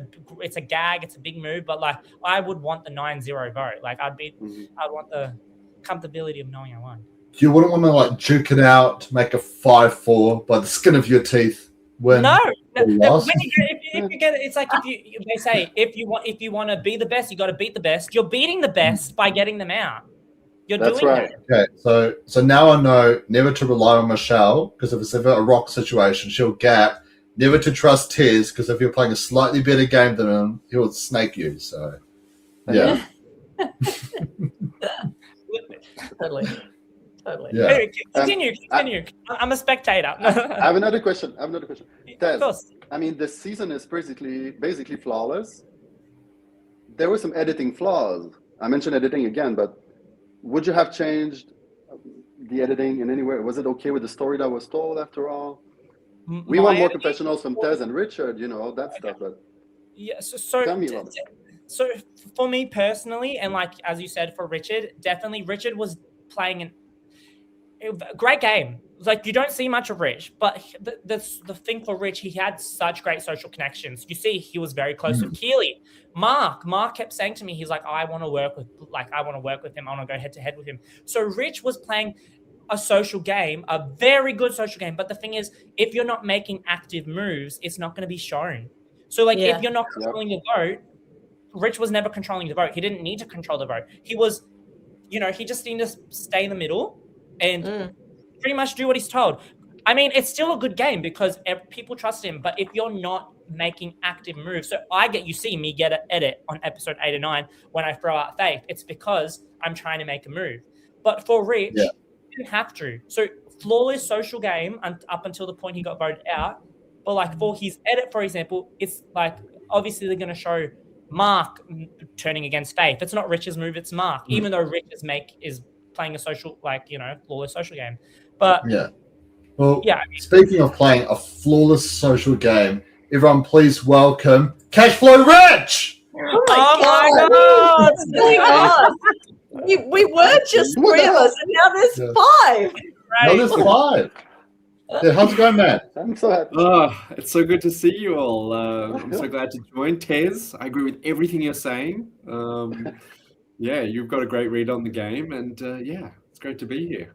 a gag, it's a big move, but I would want the 9-0 vote. I'd want the comfortability of knowing I won. You wouldn't want to juke it out, make a 5-4 by the skin of your teeth. No. When you get it's like they say if you want to be the best, you got to beat the best. You're beating the best by getting them out. That's doing right. that. Okay, so now I know never to rely on Michelle because if it's ever a rock situation, she'll gap. Never to trust Tez because if you're playing a slightly better game than him, he'll snake you. So, yeah. Totally. Yeah. Anyway, continue. I'm a spectator. I have another question. Tez, of course. I mean, the season is basically flawless. There were some editing flaws. I mentioned editing again, but would you have changed the editing in any way? Was it okay with the story that was told after all? We want more confessionals from Tez and Richard, that stuff. But yeah, so tell me about it. So for me personally, and like as you said, for Richard, definitely Richard was playing a great game. Like you don't see much of Rich, but the thing for Rich, he had such great social connections. You see, he was very close with Keely. Mark kept saying to me, he's like, I want to work with him. I want to go head to head with him. So Rich was playing a social game, a very good social game. But the thing is, if you're not making active moves, it's not going to be shown. So like if you're not controlling the vote, Rich was never controlling the vote. He didn't need to control the vote. He was, he just needed to stay in the middle and pretty much do what he's told. I mean, it's still a good game because people trust him. But if you're not making active moves, so you see me get an edit on episode 8 and 9 when I throw out Faith. It's because I'm trying to make a move. But for Rich, he didn't have to. So flawless social game up until the point he got voted out. But like for his edit, for example, it's like obviously they're going to show Mark turning against Faith. It's not Rich's move, it's Mark. Even though Rich is playing a social, flawless social game. But speaking of playing a flawless social game, everyone please welcome Cashflow Rich! Oh my God! What's going on? We were just 3 of us, and now there's 5. Right. Now there's 5. Yeah, how's it going, man? I'm so happy. It's so good to see you all. I'm so glad to join. Tez, I agree with everything you're saying. You've got a great read on the game, and it's great to be here.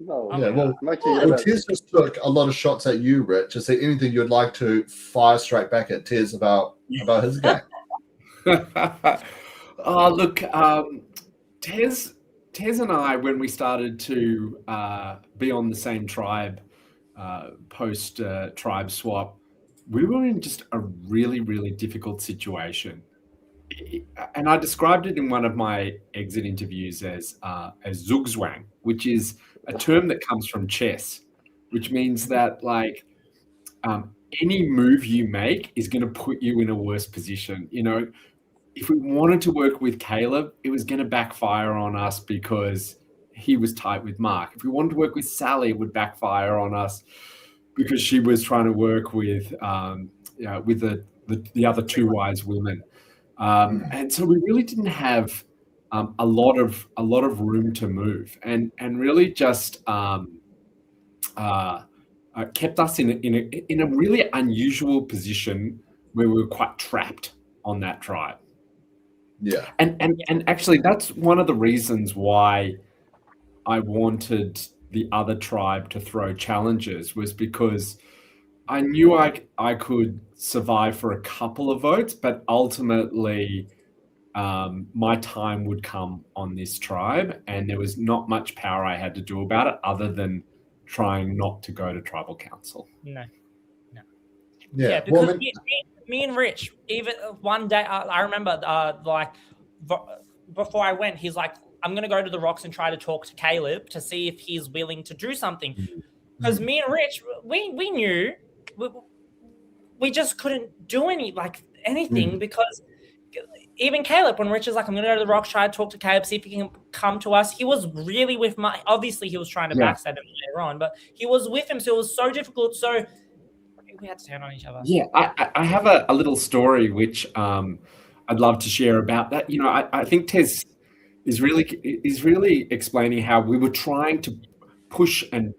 Tez just took a lot of shots at you, Rich. Is there anything you'd like to fire straight back at Tez about his game? Look, Tez and I, when we started to be on the same tribe, post tribe swap, we were in just a really, really difficult situation. And I described it in one of my exit interviews as zugzwang, which is a term that comes from chess, which means that any move you make is going to put you in a worse position. If we wanted to work with Caleb, it was going to backfire on us because he was tight with Mark. If we wanted to work with Sally, it would backfire on us because she was trying to work with the other 2 wise women. And so we really didn't have a lot of room to move, and really just kept us in a really unusual position where we were quite trapped on that tribe. Yeah, and actually that's one of the reasons why I wanted the other tribe to throw challenges, was because I knew I could survive for a couple of votes, but ultimately my time would come on this tribe, and there was not much power I had to do about it other than trying not to go to tribal council. No. Yeah, because me and Rich, even one day, I remember before I went, he's like, I'm going to go to the rocks and try to talk to Caleb to see if he's willing to do something. Because me and Rich, we knew we just couldn't do anything because even Caleb, when Rich is like, I'm going to go to the rocks, try to talk to Caleb, see if he can come to us. He was really with obviously he was trying to backstab him later on, but he was with him. So it was so difficult. So we had to turn on each other. Yeah, I have a little story which I'd love to share about that. I think Tez is really explaining how we were trying to push and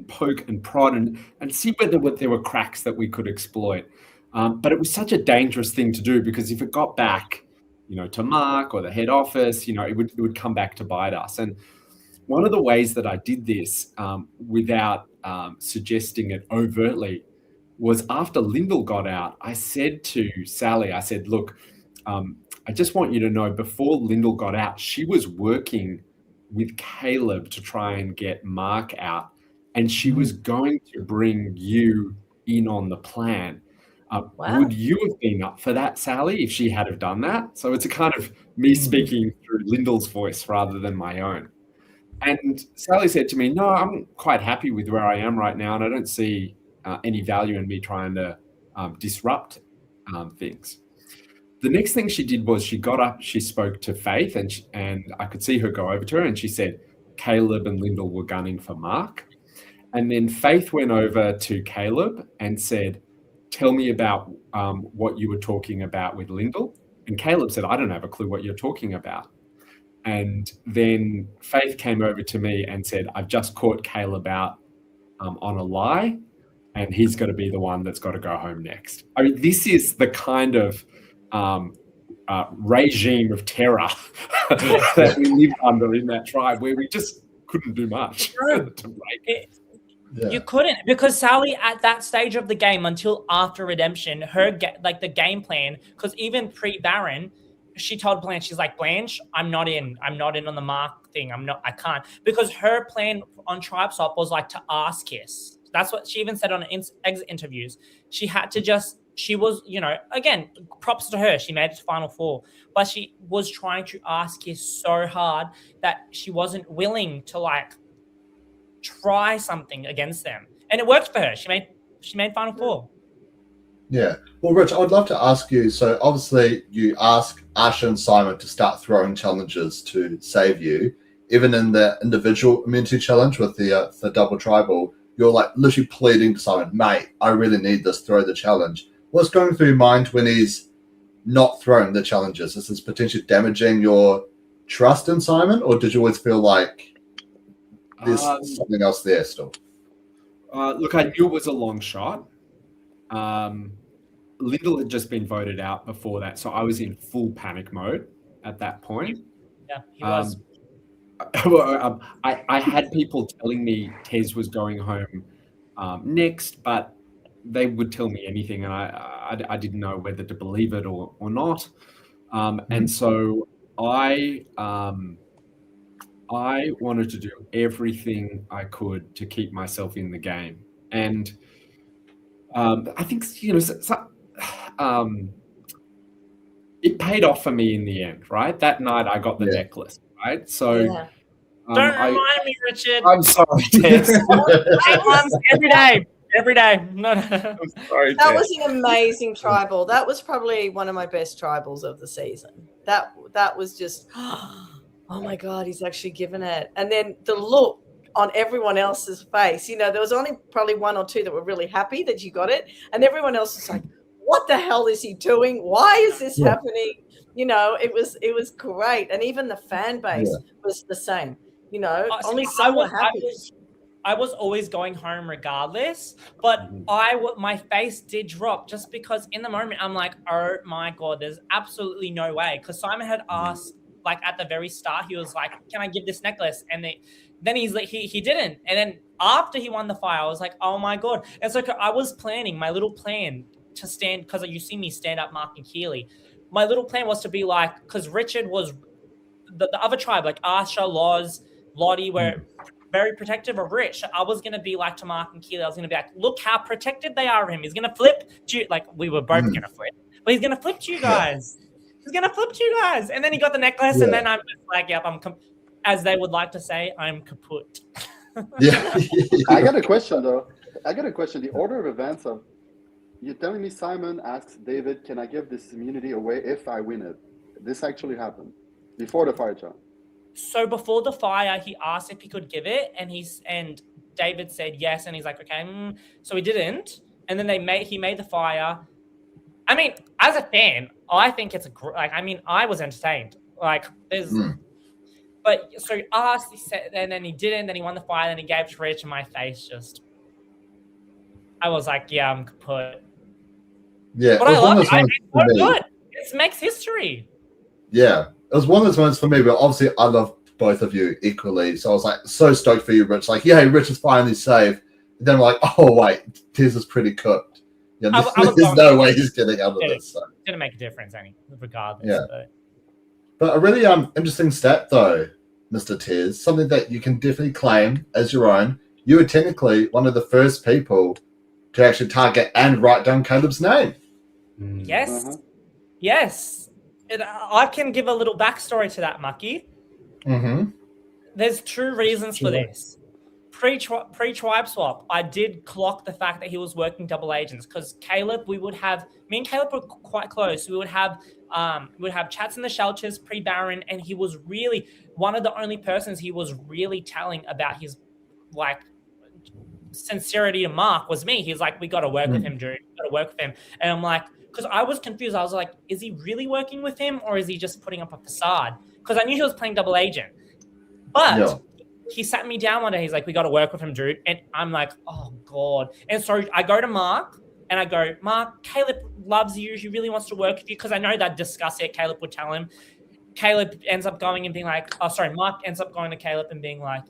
poke and prod and see whether there were cracks that we could exploit. But it was such a dangerous thing to do, because if it got back, to Mark or the head office, it would come back to bite us. And one of the ways that I did this without suggesting it overtly was after Lyndall got out, I said to Sally, look, I just want you to know, before Lyndall got out, she was working with Caleb to try and get Mark out, and she was going to bring you in on the plan. Wow. Would you have been up for that, Sally, if she had have done that? So it's a kind of me speaking through Lyndall's voice rather than my own. And Sally said to me, no, I'm quite happy with where I am right now, and I don't see any value in me trying to disrupt things. The next thing she did was she got up, she spoke to Faith, and I could see her go over to her, and she said, Caleb and Lyndall were gunning for Mark. And then Faith went over to Caleb and said, tell me about what you were talking about with Lyndall. And Caleb said, I don't have a clue what you're talking about. And then Faith came over to me and said, I've just caught Caleb out on a lie, and he's got to be the one that's got to go home next. I mean, this is the kind of regime of terror that we live under in that tribe, where we just couldn't do much to break it. Yeah. You couldn't, because Sally at that stage of the game until after redemption, her the game plan, because even pre-Baron, she told Blanche, she's like, Blanche, I'm not in on the Mark thing. I can't, because her plan on Tribe Swap was like to ass kiss. That's what she even said on exit interviews. She had to she was, again, props to her. She made it to Final Four, but she was trying to ass kiss so hard that she wasn't willing to try something against them, and it worked for her. She made Final Four. Yeah. Well, Rich, I would love to ask you. So obviously, you ask Asha and Simon to start throwing challenges to save you. Even in the individual immunity challenge with the double tribal, you're literally pleading to Simon, mate, I really need this. Throw the challenge. What's going through your mind when he's not throwing the challenges? Is this potentially damaging your trust in Simon, or did you always feel like there's something else there still? Look, I knew it was a long shot. Lyndall had just been voted out before that, so I was in full panic mode at that point. Yeah, he was. I had people telling me Tez was going home next, but they would tell me anything, and I didn't know whether to believe it or not. And so I wanted to do everything I could to keep myself in the game. And I think, it paid off for me in the end, right? That night I got the necklace, right? So don't remind me, Richard. I'm sorry, Tess. every day. No. I'm sorry, that was an amazing tribal. That was probably one of my best tribals of the season. That was just, oh my God, he's actually given it. And then the look on everyone else's face, there was only probably one or two that were really happy that you got it. And everyone else was like, what the hell is he doing? Why is this happening? It was great. And even the fan base was the same, only some were happy. I was always going home regardless, but my face did drop just because in the moment I'm like, oh my God, there's absolutely no way. Because Simon had asked, at the very start, he was like, can I give this necklace? And then he's like, he didn't. And then after he won the fight, I was like, oh my God. And so I was planning my little plan to stand, because you see me stand up Mark and Keely. My little plan was to be because Richard was the other tribe, Asha, Loz, Lottie, were very protective of Rich. I was going to be to Mark and Keely. I was going to be look how protected they are of him. He's going to flip to you. We were both going to flip, but he's going to flip to you guys. He's going to flip to you guys. And then he got the necklace, and then I'm just yep, as they would like to say, I'm kaput. Yeah. I got a question, though. The order of events of, you're telling me Simon asks David, can I give this immunity away if I win it? This actually happened before the fire trial. So before the fire, he asked if he could give it, and David said yes, and he's like, okay. So he didn't, and then he made the fire. I mean, as a fan, I think it's I was entertained. But so he asked, he said, and then he didn't. Then he won the fire, and he gave to Rich, and my face just, I was like, yeah, I'm kaput. Yeah, but I love it. It's good. It makes history. Yeah. It was one of those moments for me, but obviously I love both of you equally. So I was so stoked for you, Rich. Rich is finally safe. And then I'm like, oh, wait, Tez is pretty cooked. There's no way he's getting out of this. So. It didn't make a difference, regardless. Yeah. But a really interesting stat, though, Mr. Tez, something that you can definitely claim as your own. You were technically one of the first people to actually target and write down Caleb's name. Yes. Yes. I can give a little backstory to that, Mucky. Mm-hmm. There's two reasons for this. Pre-tribe swap, I did clock the fact that he was working double agents because Caleb, me and Caleb were quite close. We would have chats in the shelters pre-Baron, and he was really one of the only persons he was really telling about his like sincerity to Mark was me. He's like, we got to work with him, dude. We got to work with him. And I'm like, because I was confused. I was like, is he really working with him or is he just putting up a facade? Because I knew he was playing double agent. But he sat me down one day. He's like, we got to work with him, dude. And I'm like, oh, God. And so I go to Mark and I go, Mark, Caleb loves you. He really wants to work with you. Because I know that discuss it. Caleb would tell him. Caleb ends up going and being like, Mark ends up going to Caleb and being like,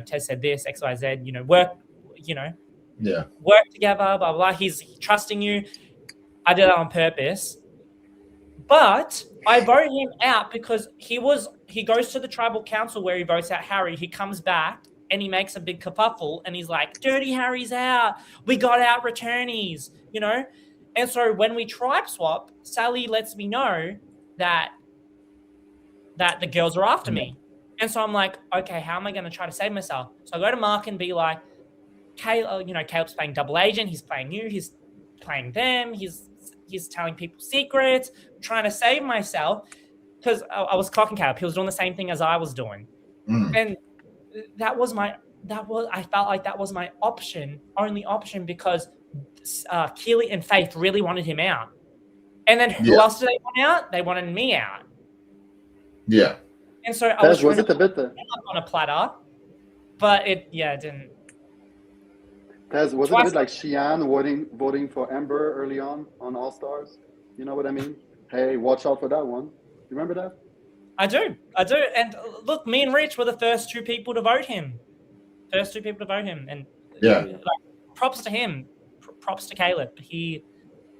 Tez said this, X, Y, Z, work, work together, blah, blah, blah. He's trusting you. I did that on purpose. But I voted him out because he goes to the tribal council where he votes out Harry. He comes back and he makes a big kerfuffle and he's like, Dirty Harry's out. We got out returnees, And so when we tribe swap, Sally lets me know that the girls are after me. And so I'm like, okay, how am I going to try to save myself? So I go to Mark and be like, Caleb's playing double agent. He's playing you. He's playing them. He's telling people secrets, trying to save myself because I was clocking Caleb. He was doing the same thing as I was doing. And I felt like that was my only option because Keely and Faith really wanted him out. And then who else did they want out? They wanted me out. Yeah. And so I was it a bit on a platter, but it didn't. Tez, was it a bit like Xian voting for Ember early on All Stars? You know what I mean? Hey, watch out for that one. You remember that? I do. And look, me and Rich were the first two people to vote him. And props to him. Props to Caleb. He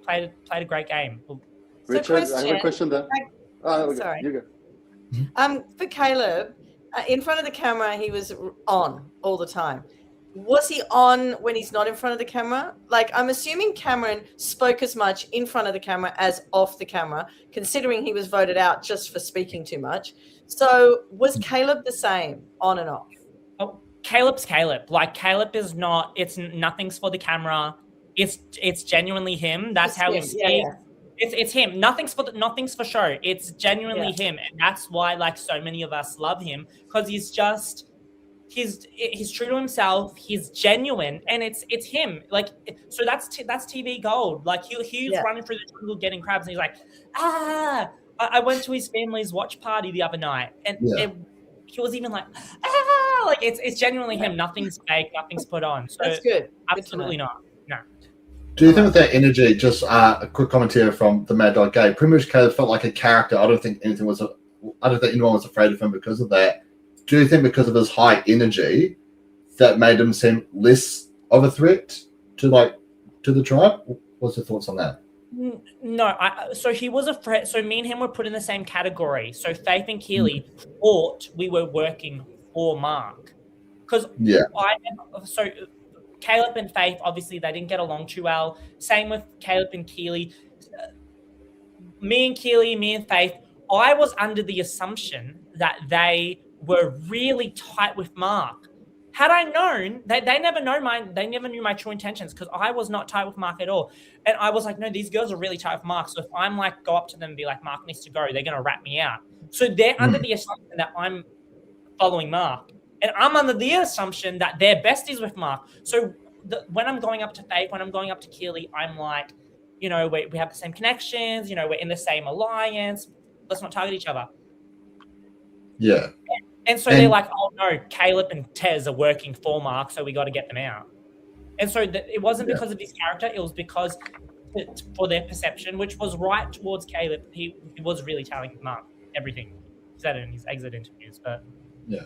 played a great game. Richard, I have a question there. Sorry. You go. For Caleb, in front of the camera, he was on all the time. Was he on when he's not in front of the camera? Like, I'm assuming Cameron spoke as much in front of the camera as off the camera, considering he was voted out just for speaking too much. So was Caleb the same on and off? Oh, Caleb's Caleb. Like, Caleb is not, nothing's for the camera. It's genuinely him. That's how he speaks. Yeah. It's him. Nothing's for show. It's genuinely him. And that's why, like, so many of us love him because he's true to himself. He's genuine, and it's him. Like, so that's TV gold. Like he's running through the jungle getting crabs, and he's like, I went to his family's watch party the other night, and he was even like, like it's genuinely him. Nothing's fake. Nothing's put on. So that's good. Absolutely not. No. Do you think with that energy, just a quick commentary from the Mad Dog Gay, pretty much Caleb felt like a character. I don't think anyone was afraid of him because of that. Do you think because of his high energy that made him seem less of a threat to the tribe? What's your thoughts on that? No, so he was a threat. So me and him were put in the same category. So Faith and Keely thought we were working for Mark. Because so Caleb and Faith, obviously, they didn't get along too well. Same with Caleb and Keely. Me and Faith, I was under the assumption that they were really tight with Mark. Had I known, they never knew my true intentions because I was not tight with Mark at all. And I was like, no, these girls are really tight with Mark. So if I'm like, go up to them and be like, Mark needs to go, they're going to rat me out. So they're under the assumption that I'm following Mark. And I'm under the assumption that they're besties with Mark. So when I'm going up to Faith, when I'm going up to Keely, I'm like, we have the same connections, we're in the same alliance. Let's not target each other. Yeah. And so they're like, oh no, Caleb and Tez are working for Mark, so we got to get them out. And so it wasn't because of his character, it was because for their perception, which was right towards Caleb. He was really telling Mark everything. He said it in his exit interviews, but yeah.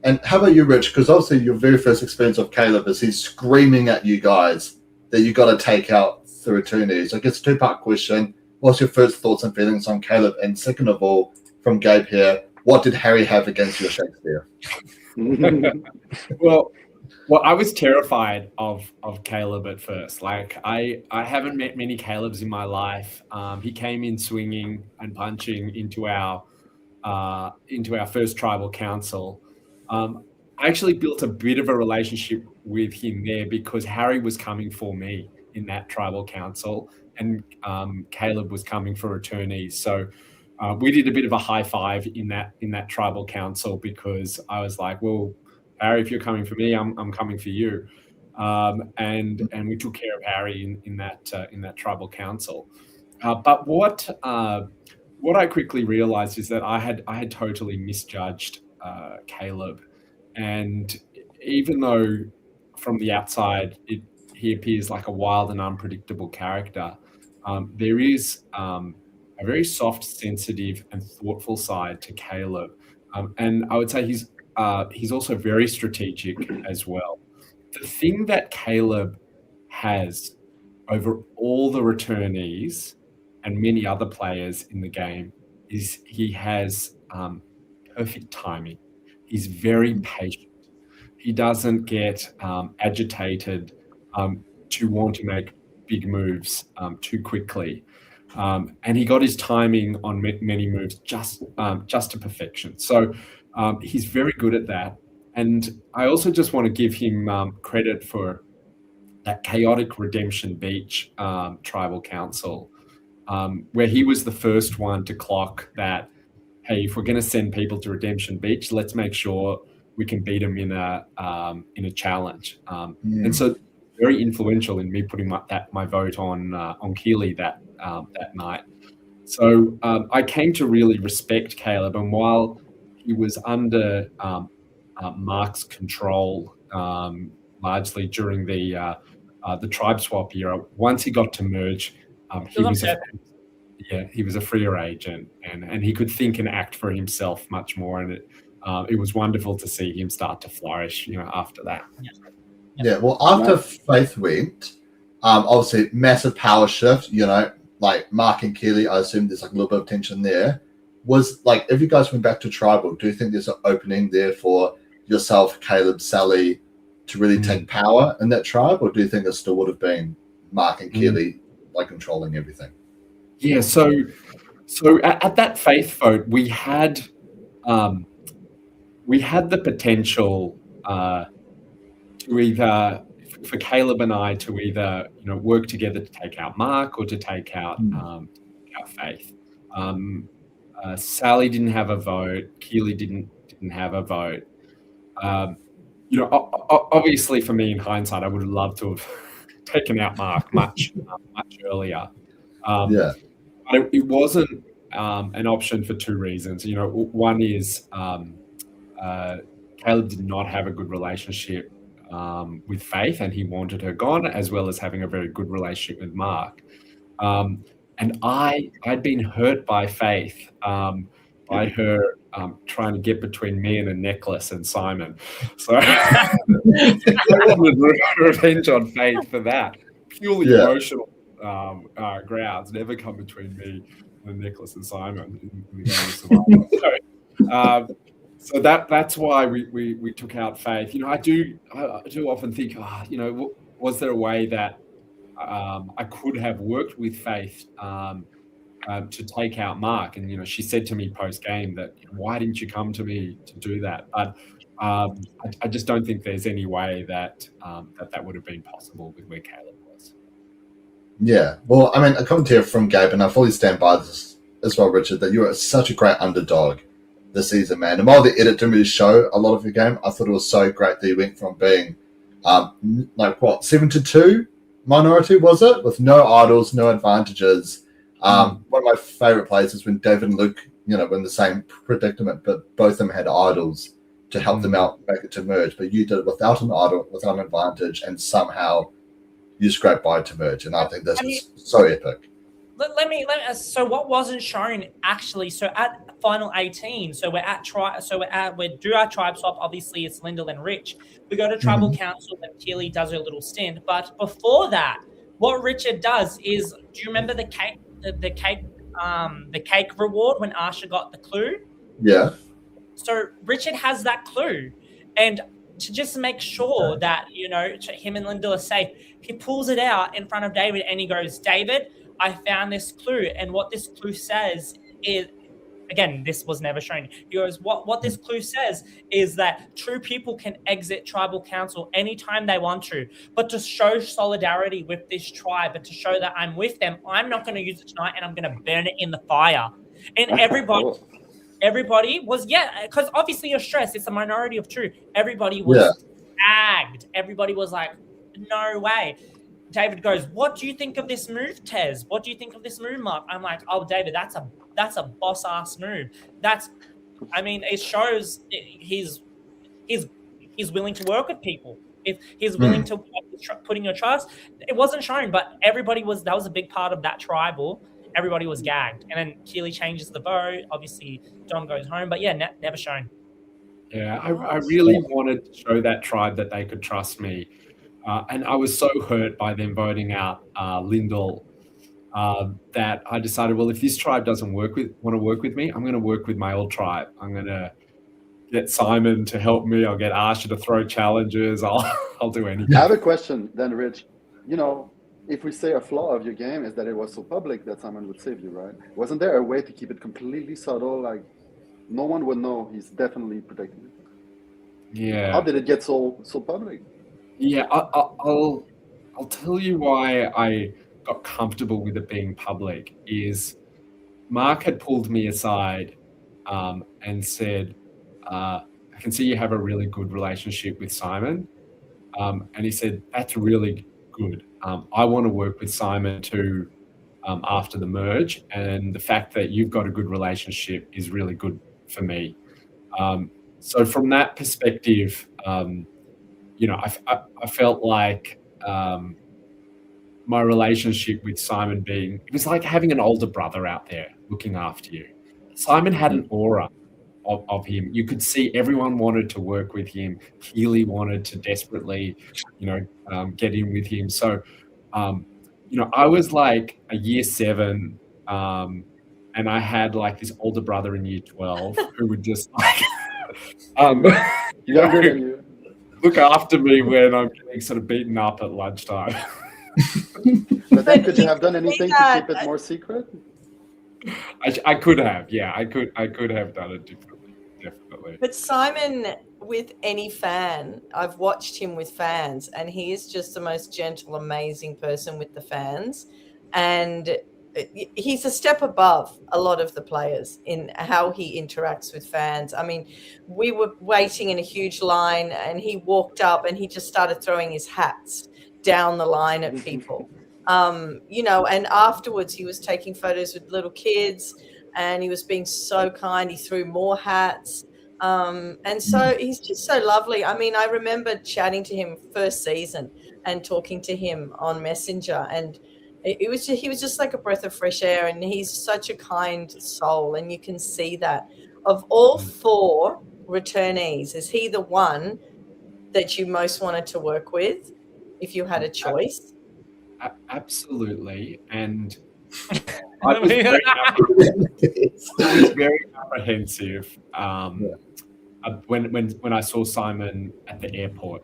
And how about you, Rich? Because obviously your very first experience of Caleb is he's screaming at you guys that you got to take out the returnees. I guess a two-part question. What's your first thoughts and feelings on Caleb? And second of all, from Gabe here, what did Harry have against your Shakespeare? Well, I was terrified of Caleb at first. Like, I haven't met many Calebs in my life. He came in swinging and punching into our first tribal council. I actually built a bit of a relationship with him there because Harry was coming for me in that tribal council, and Caleb was coming for returnees. So we did a bit of a high five in that tribal council because I was like, well, Harry, if you're coming for me, I'm coming for you. And we took care of Harry in that tribal council. But what I quickly realized is that I had totally misjudged Caleb, and even though from the outside he appears like a wild and unpredictable character, there is a very soft, sensitive, and thoughtful side to Caleb, and I would say he's also very strategic as well. The thing that Caleb has over all the returnees and many other players in the game is he has perfect timing. He's very patient. He doesn't get agitated to want to make big moves too quickly. And he got his timing on many moves just to perfection. So he's very good at that. And I also just want to give him credit for that chaotic Redemption Beach tribal council, where he was the first one to clock that, hey, if we're going to send people to Redemption Beach, let's make sure we can beat them in a challenge. And so very influential in me putting my vote on Keely that night. So I came to really respect Caleb, and while he was under Mark's control largely during the tribe swap era, once he got to merge, he was a freer agent, and he could think and act for himself much more, and it was wonderful to see him start to flourish, after that. Yeah, well, after Faith went, obviously massive power shift, like Mark and Keely, I assume there's like a little bit of tension there. Was like, if you guys went back to tribal, do you think there's an opening there for yourself, Caleb, Sally, to really take power in that tribe, or do you think it still would have been Mark and Keely like controlling everything? Yeah, so at that Faith vote, we had the potential to either, for Caleb and I, to either work together to take out Mark or to take out Faith. Sally didn't have a vote. Keely didn't have a vote. Obviously, for me, in hindsight, I would have loved to have taken out Mark much earlier. But it wasn't an option for two reasons. One is Caleb did not have a good relationship with Faith, and he wanted her gone, as well as having a very good relationship with Mark. And I'd been hurt by Faith, by her trying to get between me and a necklace and Simon. So I wanted revenge on Faith for that. Purely emotional grounds never come between me and a necklace and Simon in the game of Survivor. So that's why we took out Faith. I do often think, was there a way that I could have worked with Faith to take out Mark? And she said to me post game that, why didn't you come to me to do that? But I just don't think there's any way that would have been possible with where Caleb was. Yeah, well, I mean, a comment here from Gabe, and I fully stand by this as well, Richard, that you are such a great underdog this season, man. And while the edit didn't really show a lot of your game, I thought it was so great that you went from being 7-2 minority, was it, with no idols, no advantages. One of my favorite plays is when David and Luke, were in the same predicament, but both of them had idols to help them out, make it to merge. But you did it without an idol, without an advantage, and somehow you scraped by to merge. And I think that's just so epic. Let me. So what wasn't shown actually? So at final 18, so we do our tribe swap. Obviously, it's Lyndall and Rich. We go to tribal council, and Keely does her little stint. But before that, what Richard does is, do you remember the cake? The cake reward when Asha got the clue? Yeah. So Richard has that clue, and to just make sure that him and Lyndall are safe, he pulls it out in front of David and he goes, "David, I found this clue, and what this clue says is again, this was never shown. He goes, what this clue says is that true people can exit tribal council anytime they want to, but to show solidarity with this tribe and to show that I'm with them, I'm not going to use it tonight and I'm going to burn it in the fire. And everybody was, because obviously you're stressed. It's a minority of two. Everybody was gagged. Everybody was like, no way. David goes, what do you think of this move, Tez? What do you think of this move, Mark? I'm like, oh, David, that's a boss-ass move. It shows he's willing to work with people. If he's willing to put in your trust. It wasn't shown, but that was a big part of that tribal. Everybody was gagged. And then Keely changes the vote. Obviously, Dom goes home. But never shown. Yeah, I really wanted to show that tribe that they could trust me. And I was so hurt by them voting out Lyndall that I decided, well, if this tribe doesn't want to work with me, I'm going to work with my old tribe. I'm going to get Simon to help me. I'll get Asha to throw challenges. I'll do anything. I have a question then, Rich. If we say a flaw of your game is that it was so public that Simon would save you, right? Wasn't there a way to keep it completely subtle, like no one would know he's definitely protecting you? Yeah. How did it get so public? Yeah, I'll tell you why I got comfortable with it being public is Mark had pulled me aside and said, I can see you have a really good relationship with Simon. And he said, that's really good. I want to work with Simon too after the merge. And the fact that you've got a good relationship is really good for me. So from that perspective, I felt like my relationship with Simon it was like having an older brother out there looking after you. Simon had an aura of him. You could see everyone wanted to work with him. Keely wanted to desperately, get in with him. So, I was like a year 7, and I had like this older brother in year 12 who would just like, Younger than you. Look after me when I'm getting sort of beaten up at lunchtime. But then could you have done anything to keep it more secret? I could have, yeah. I could have done it differently, definitely. But Simon, with any fan, I've watched him with fans, and he is just the most gentle, amazing person with the fans. And he's a step above a lot of the players in how he interacts with fans. I mean, we were waiting in a huge line and he walked up and he just started throwing his hats down the line at people. And afterwards he was taking photos with little kids and he was being so kind. He threw more hats. And so he's just so lovely. I mean, I remember chatting to him first season and talking to him on Messenger, and he was just like a breath of fresh air, and he's such a kind soul, and you can see that. Of all 4 returnees, is he the one that you most wanted to work with if you had a choice? Absolutely. And I was very apprehensive when I saw Simon at the airport,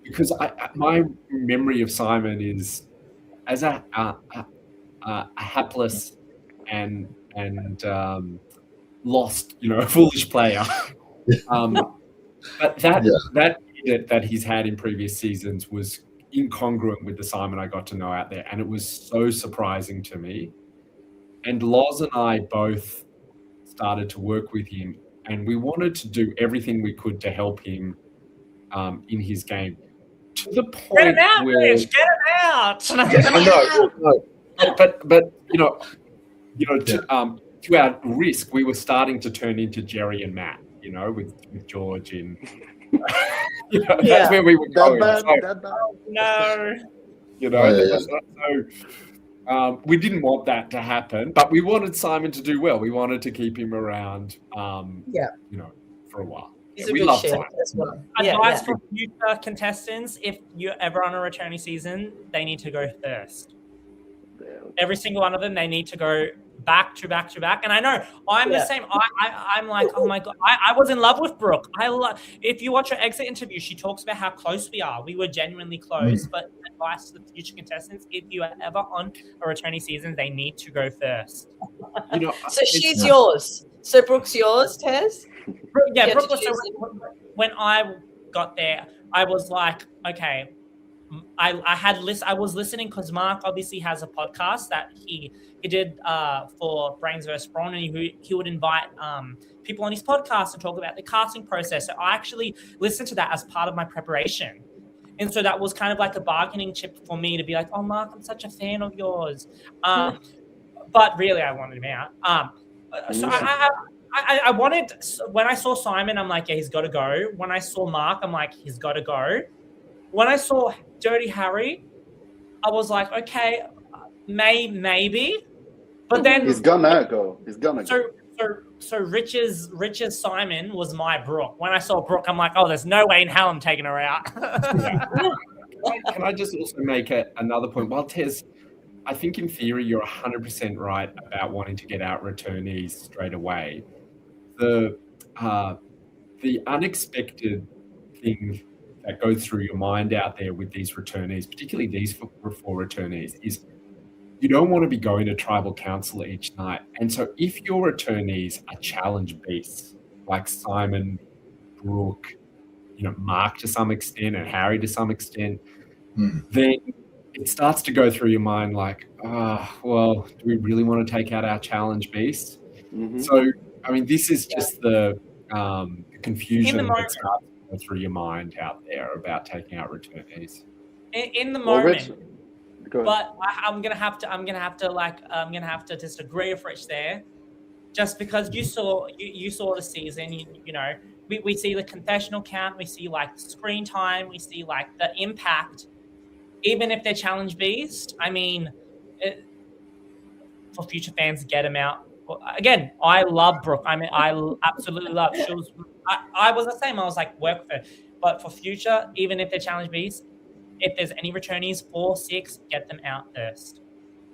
because my memory of Simon is as a hapless and lost, foolish player. But that he's had in previous seasons was incongruent with the Simon I got to know out there, and it was so surprising to me. And Loz and I both started to work with him, and we wanted to do everything we could to help him in his game. To the point get him out, where Rich, get him out. I know, but to our risk, we were starting to turn into Jerry and Matt, with George in. That's where we were going. No. So we didn't want that to happen, but we wanted Simon to do well. We wanted to keep him around, for a while. We love Simon. Advice for future contestants: if you're ever on a returning season, they need to go first. Every single one of them, they need to go back to back to back. And I know I'm the same. I'm like, oh my God, I was in love with Brooke. If you watch her exit interview, she talks about how close we are. We were genuinely close. But advice to the future contestants, if you are ever on a returnee season, they need to go first. So she's yours. So Brooke's yours, Tez? Yeah, Brooke was. So when I got there, I was like, okay. I was listening because Mark obviously has a podcast that he did for Brains vs. Brawn, and he would invite people on his podcast and talk about the casting process. So I actually listened to that as part of my preparation. And so that was kind of like a bargaining chip for me to be like, oh, Mark, I'm such a fan of yours. But really, I wanted him out. So I wanted, when I saw Simon, I'm like, yeah, he's got to go. When I saw Mark, I'm like, he's got to go. When I saw Dirty Harry, I was like, okay, maybe. But then he's gonna go. So Rich's Simon was my Brooke. When I saw Brooke, I'm like, oh, there's no way in hell I'm taking her out. Can I just also make another point? Well, Tez, I think in theory you're 100% right about wanting to get out returnees straight away. The unexpected thing that goes through your mind out there with these returnees, particularly these four returnees, is you don't want to be going to tribal council each night. And so if your returnees are challenge beasts, like Simon, Brooke, Mark to some extent, and Harry to some extent, then it starts to go through your mind like, well, do we really want to take out our challenge beast? So, I mean, this is just the confusion that starts through your mind out there about taking out returnees in the moment. But I'm gonna have to just agree with Rich there, just because you saw the season. We see the confessional count, we see like screen time, we see like the impact. Even if they're challenge beast, I mean, for future fans, get them out. Again, I love Brooke. I mean, I absolutely love. I was the same. I was like, work with her. But for future, even if they're challenge beasts, if there's any returnees, 4, 6, get them out first.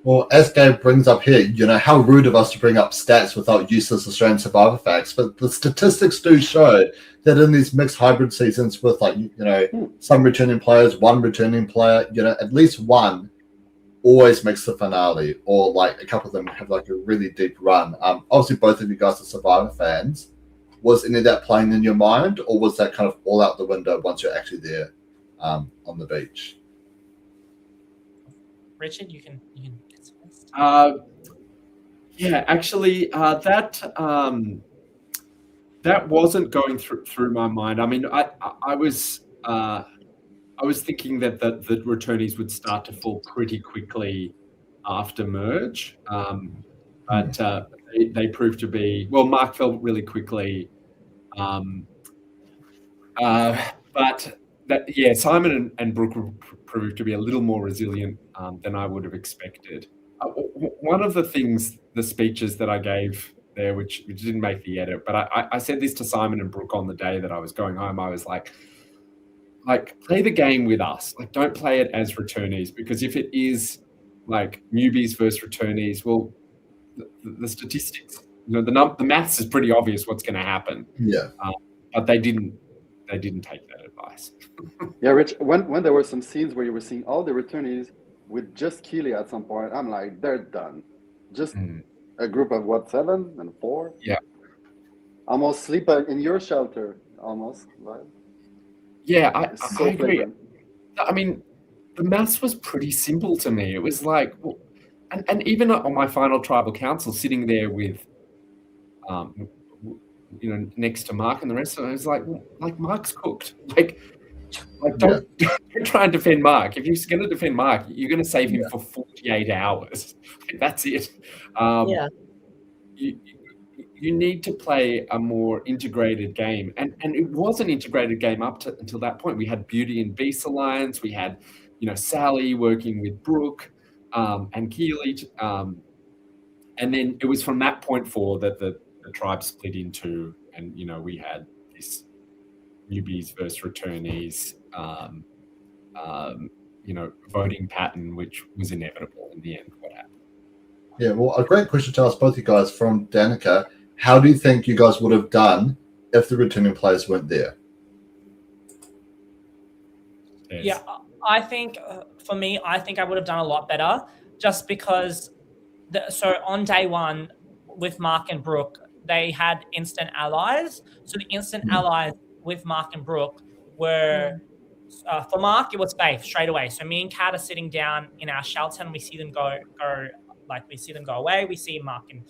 Well, as Gabe brings up here, how rude of us to bring up stats without useless Australian Survivor facts, but the statistics do show that in these mixed hybrid seasons with some returning players, one returning player, at least one always makes the finale, or like a couple of them have like a really deep run. Obviously both of you guys are Survivor fans. Was any of that playing in your mind, or was that kind of all out the window once you're actually there on the beach? Richard, you can answer first. Yeah, actually, that wasn't going through my mind. I mean, I was thinking that the returnees would start to fall pretty quickly after merge, but they proved to be, well, Mark fell really quickly, but Simon and Brooke proved to be a little more resilient than I would have expected. One of the speeches that I gave there, which didn't make the edit, but I said this to Simon and Brooke on the day that I was going home. I was like, play the game with us. Like, don't play it as returnees, because if it is like newbies versus returnees, well, the statistics, the maths is pretty obvious what's going to happen. Yeah. But they didn't take that advice. Yeah, Rich, when there were some scenes where you were seeing all the returnees with just Keely at some point, I'm like, they're done. Just a group of 7 and 4? Yeah. Almost sleep in your shelter, almost, right? Yeah, I agree. I mean, the maths was pretty simple to me. It was like, and even on my final tribal council, sitting there with, next to Mark and the rest of it, I was like Mark's cooked. Like don't try and defend Mark. If you're going to defend Mark, you're going to save him for 48 hours. That's it. You need to play a more integrated game. And it was an integrated game until that point. We had Beauty and Beast Alliance. We had, Sally working with Brooke and Keely. And then it was from that point forward that the tribe split into, and, we had this newbies versus returnees voting pattern, which was inevitable in the end. What happened? Yeah, well, a great question to ask both you guys from Danica. How do you think you guys would have done if the returning players weren't there? Yes. Yeah, I think for me, I think I would have done a lot better just because. So on day one with Mark and Brooke, they had instant allies. So the instant allies with Mark and Brooke were, for Mark, it was Faith straight away. So me and Kat are sitting down in our shelter and we see them go we see them go away. We see Mark and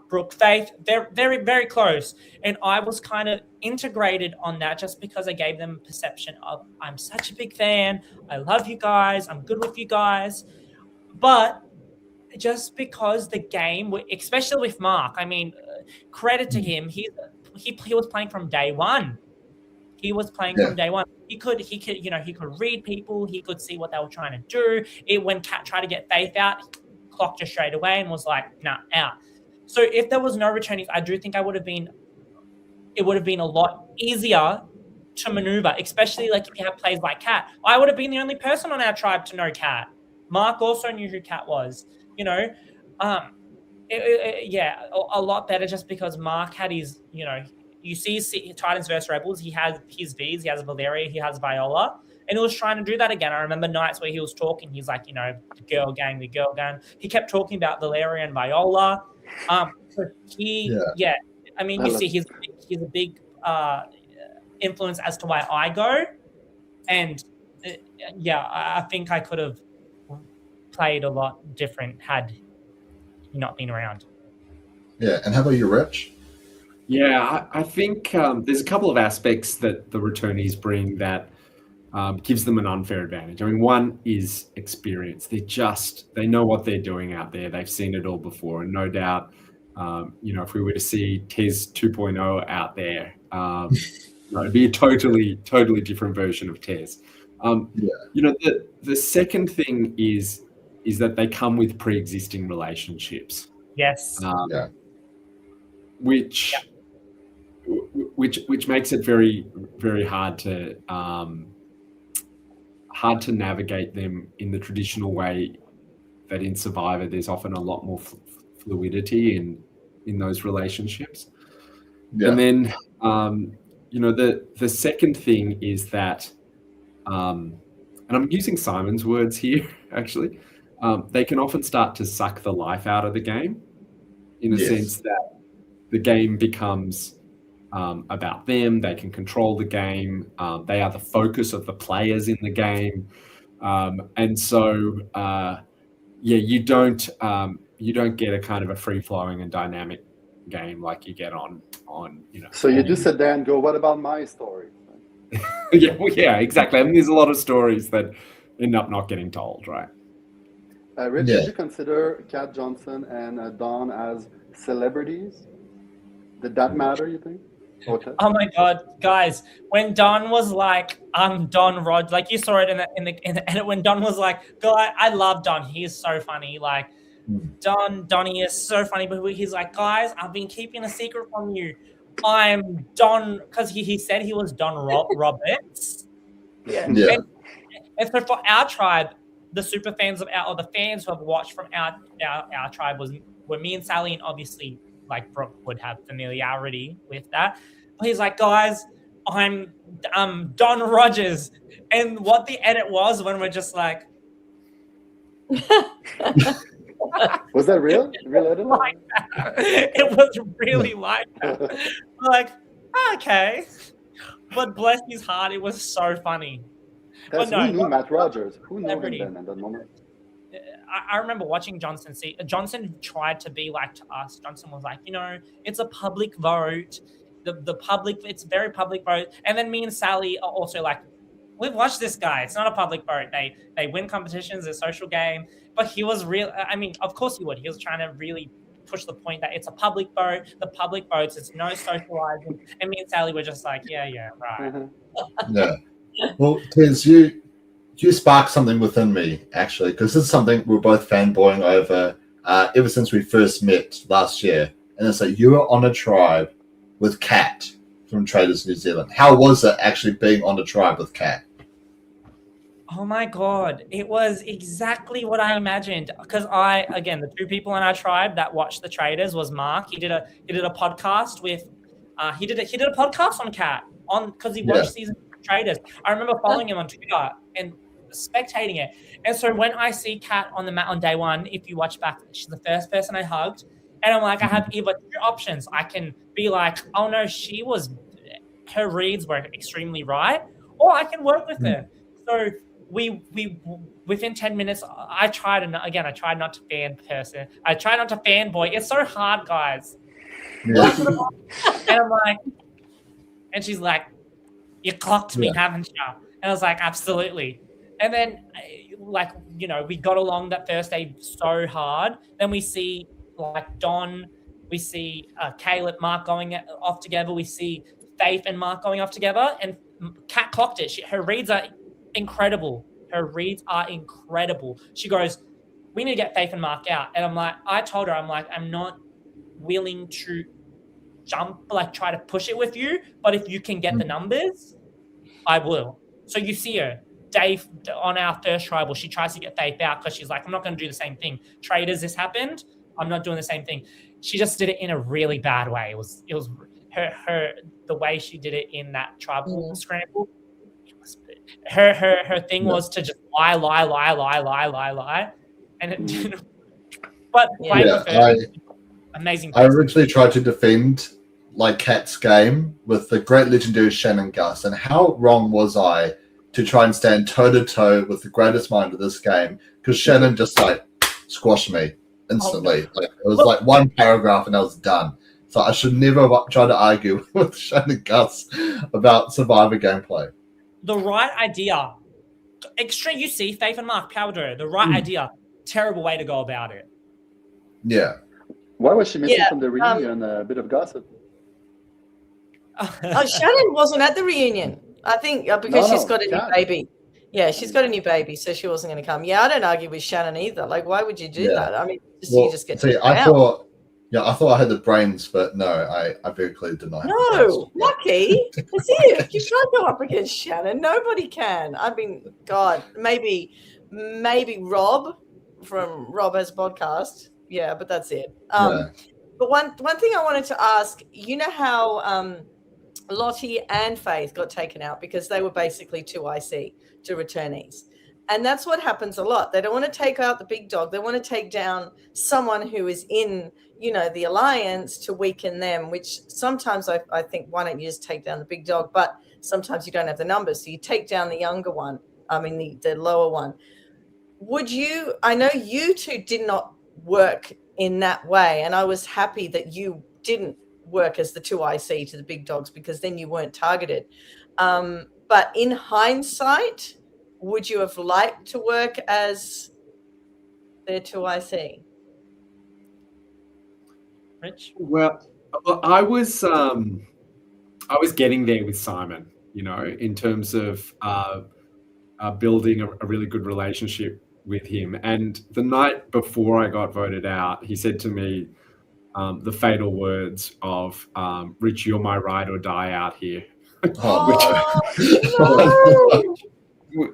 Brooke, Faith. They're very, very close. And I was kind of integrated on that just because I gave them a perception of, I'm such a big fan. I love you guys. I'm good with you guys. But just because the game, especially with Mark, I mean, credit to him. He was playing from day one. He was playing from day one. He could read people. He could see what they were trying to do. When Kat tried to get Faith out, clocked her straight away and was like, nah, out. So if there was no returnees, I do think it would have been a lot easier to maneuver, especially like if you have players like Kat. I would have been the only person on our tribe to know Kat. Mark also knew who Kat was. A lot better just because Mark had his, you see Titans versus Rebels, he has his V's, he has Valeria, he has Viola, and he was trying to do that again. I remember nights where he was talking, he's like, the girl gang. He kept talking about Valeria and Viola. I mean, you see he's a big influence as to why I go. And I think I could have played a lot different had he not been around. Yeah, and how about you, Rich? Yeah, I think there's a couple of aspects that the returnees bring that gives them an unfair advantage. I mean, one is experience. They know what they're doing out there. They've seen it all before, and no doubt, if we were to see Tez 2.0 out there, it'd be a totally different version of Tez. The second thing is that they come with pre-existing relationships. Yes. Which makes it very, very hard to navigate them in the traditional way that in Survivor there's often a lot more fluidity in those relationships. And then the second thing is that and I'm using Simon's words here actually, they can often start to suck the life out of the game in a sense that the game becomes about them. They can control the game. They are the focus of the players in the game. And so, you don't get a kind of a free-flowing and dynamic game like you get on. So you just sit there and go, what about my story? Yeah, exactly. I mean, there's a lot of stories that end up not getting told, right? Rich, did you consider Kat Johnson and Don as celebrities? Did that matter, you think? Oh my God, guys! When Don was like, Don Rod, like you saw it in the edit when Don was like, "Guy, I love Don. He is so funny." Like, Donnie is so funny, but he's like, "Guys, I've been keeping a secret from you. I'm Don," because he said he was Don Roberts. And so for our tribe, the super fans or the fans who have watched from our tribe were me and Sally, and obviously like Brooke would have familiarity with that. But he's like, guys, I'm Don Rogers. And what the edit was when we're just like was that real? Real edit? Like that. It was really like that. Like, okay. But bless his heart, it was so funny. Who knew Matt Rogers? Who knew him then at that moment? I remember watching Johnson. Johnson tried to be like to us. Johnson was like, it's a public vote. The public, it's a very public vote. And then me and Sally are also like, we've watched this guy. It's not a public vote. They win competitions, it's a social game. But he was real. I mean, of course he would. He was trying to really push the point that it's a public vote. The public votes. It's no socializing. And me and Sally were just like, yeah, right. Yeah. Well, Tez, you sparked something within me, actually, because this is something we're both fanboying over ever since we first met last year. And it's like you were on a tribe with Kat from Traders New Zealand. How was it actually being on a tribe with Kat? Oh my God. It was exactly what I imagined. Because again, the two people in our tribe that watched the traders was Mark. He did a podcast with he did a podcast on Cat because he watched season traders. I remember following him on Twitter and spectating it. And so when I see Cat on the mat on day one, if you watch back, she's the first person I hugged. And I'm like, I have either two options. I can be like, oh no, her reads were extremely right, or I can work with her. So we within 10 minutes, I tried not to fanboy. It's so hard, guys. Yeah. And I'm like, and she's like, you clocked me, haven't you? And I was like, absolutely. And then, like, you know, we got along that first day so hard. Then we see like Don, we see Caleb, Mark going off together. We see Faith and Mark going off together, and Kat clocked it. Her reads are incredible. She goes, we need to get Faith and Mark out. And I told her, I'm not willing to try to push it with you, but if you can get the numbers, I will. So you see her, Dave, on our first tribal, she tries to get Faith out because she's like, I'm not going to do the same thing. Traders, this happened. I'm not doing the same thing. She just did it in a really bad way. It was her the way she did it in that tribal scramble. Her thing was to just lie, and it didn't. But amazing. I originally tried to defend like Kat's game with the great legendary Shannon Gus, and how wrong was I to try and stand toe to toe with the greatest mind of this game, because Shannon just like squashed me instantly. Like it was like one paragraph and I was done. So I should never try to argue with Shannon Gus about Survivor gameplay. The right idea, extreme. You see, Faith and Mark, power duo. The right idea, terrible way to go about it. Yeah. Why was she missing from the reunion? A bit of gossip. Shannon wasn't at the reunion. I think because she's got a new baby. Yeah, she's got a new baby, so she wasn't going to come. Yeah, I don't argue with Shannon either. Like, why would you do that? I mean, you just get to I thought I had the brains, but no, I very clearly denied. No, Mucky, it's you. You can't go up against Shannon. Nobody can. I mean, God, maybe Rob from Rob Has a Podcast. Yeah, but that's it. But one thing I wanted to ask, you know how Lottie and Faith got taken out because they were basically 2IC, 2 returnees. And that's what happens a lot. They don't want to take out the big dog. They want to take down someone who is in, the alliance to weaken them, which sometimes I think, why don't you just take down the big dog? But sometimes you don't have the numbers. So you take down the younger one, the lower one. I know you two did not work in that way. And I was happy that you didn't work as the 2IC to the big dogs because then you weren't targeted. But in hindsight, would you have liked to work as their 2IC? Rich? Well, I was getting there with Simon, in terms of building a really good relationship with him. And the night before I got voted out, he said to me the fatal words of, Rich, you're my ride or die out here.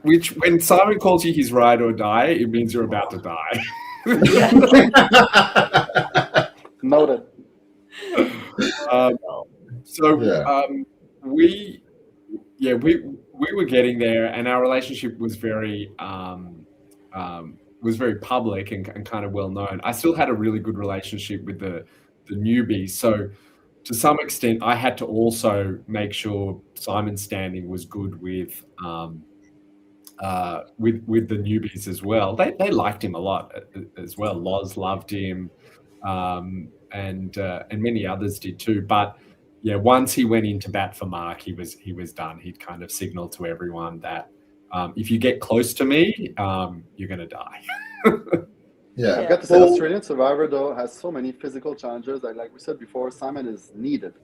Which when Simon calls you his ride or die, it means you're about to die. Noted. We were getting there, and our relationship was very public and kind of well known. I still had a really good relationship with the newbies, so to some extent, I had to also make sure Simon's standing was good with the newbies as well. They liked him a lot as well. Loz loved him, and many others did too. But yeah, once he went into bat for Mark, he was done. He'd kind of signaled to everyone that if you get close to me, you're going to die. Yeah, I've got to say, Australian Survivor though has so many physical challenges. Like we said before, Simon is needed.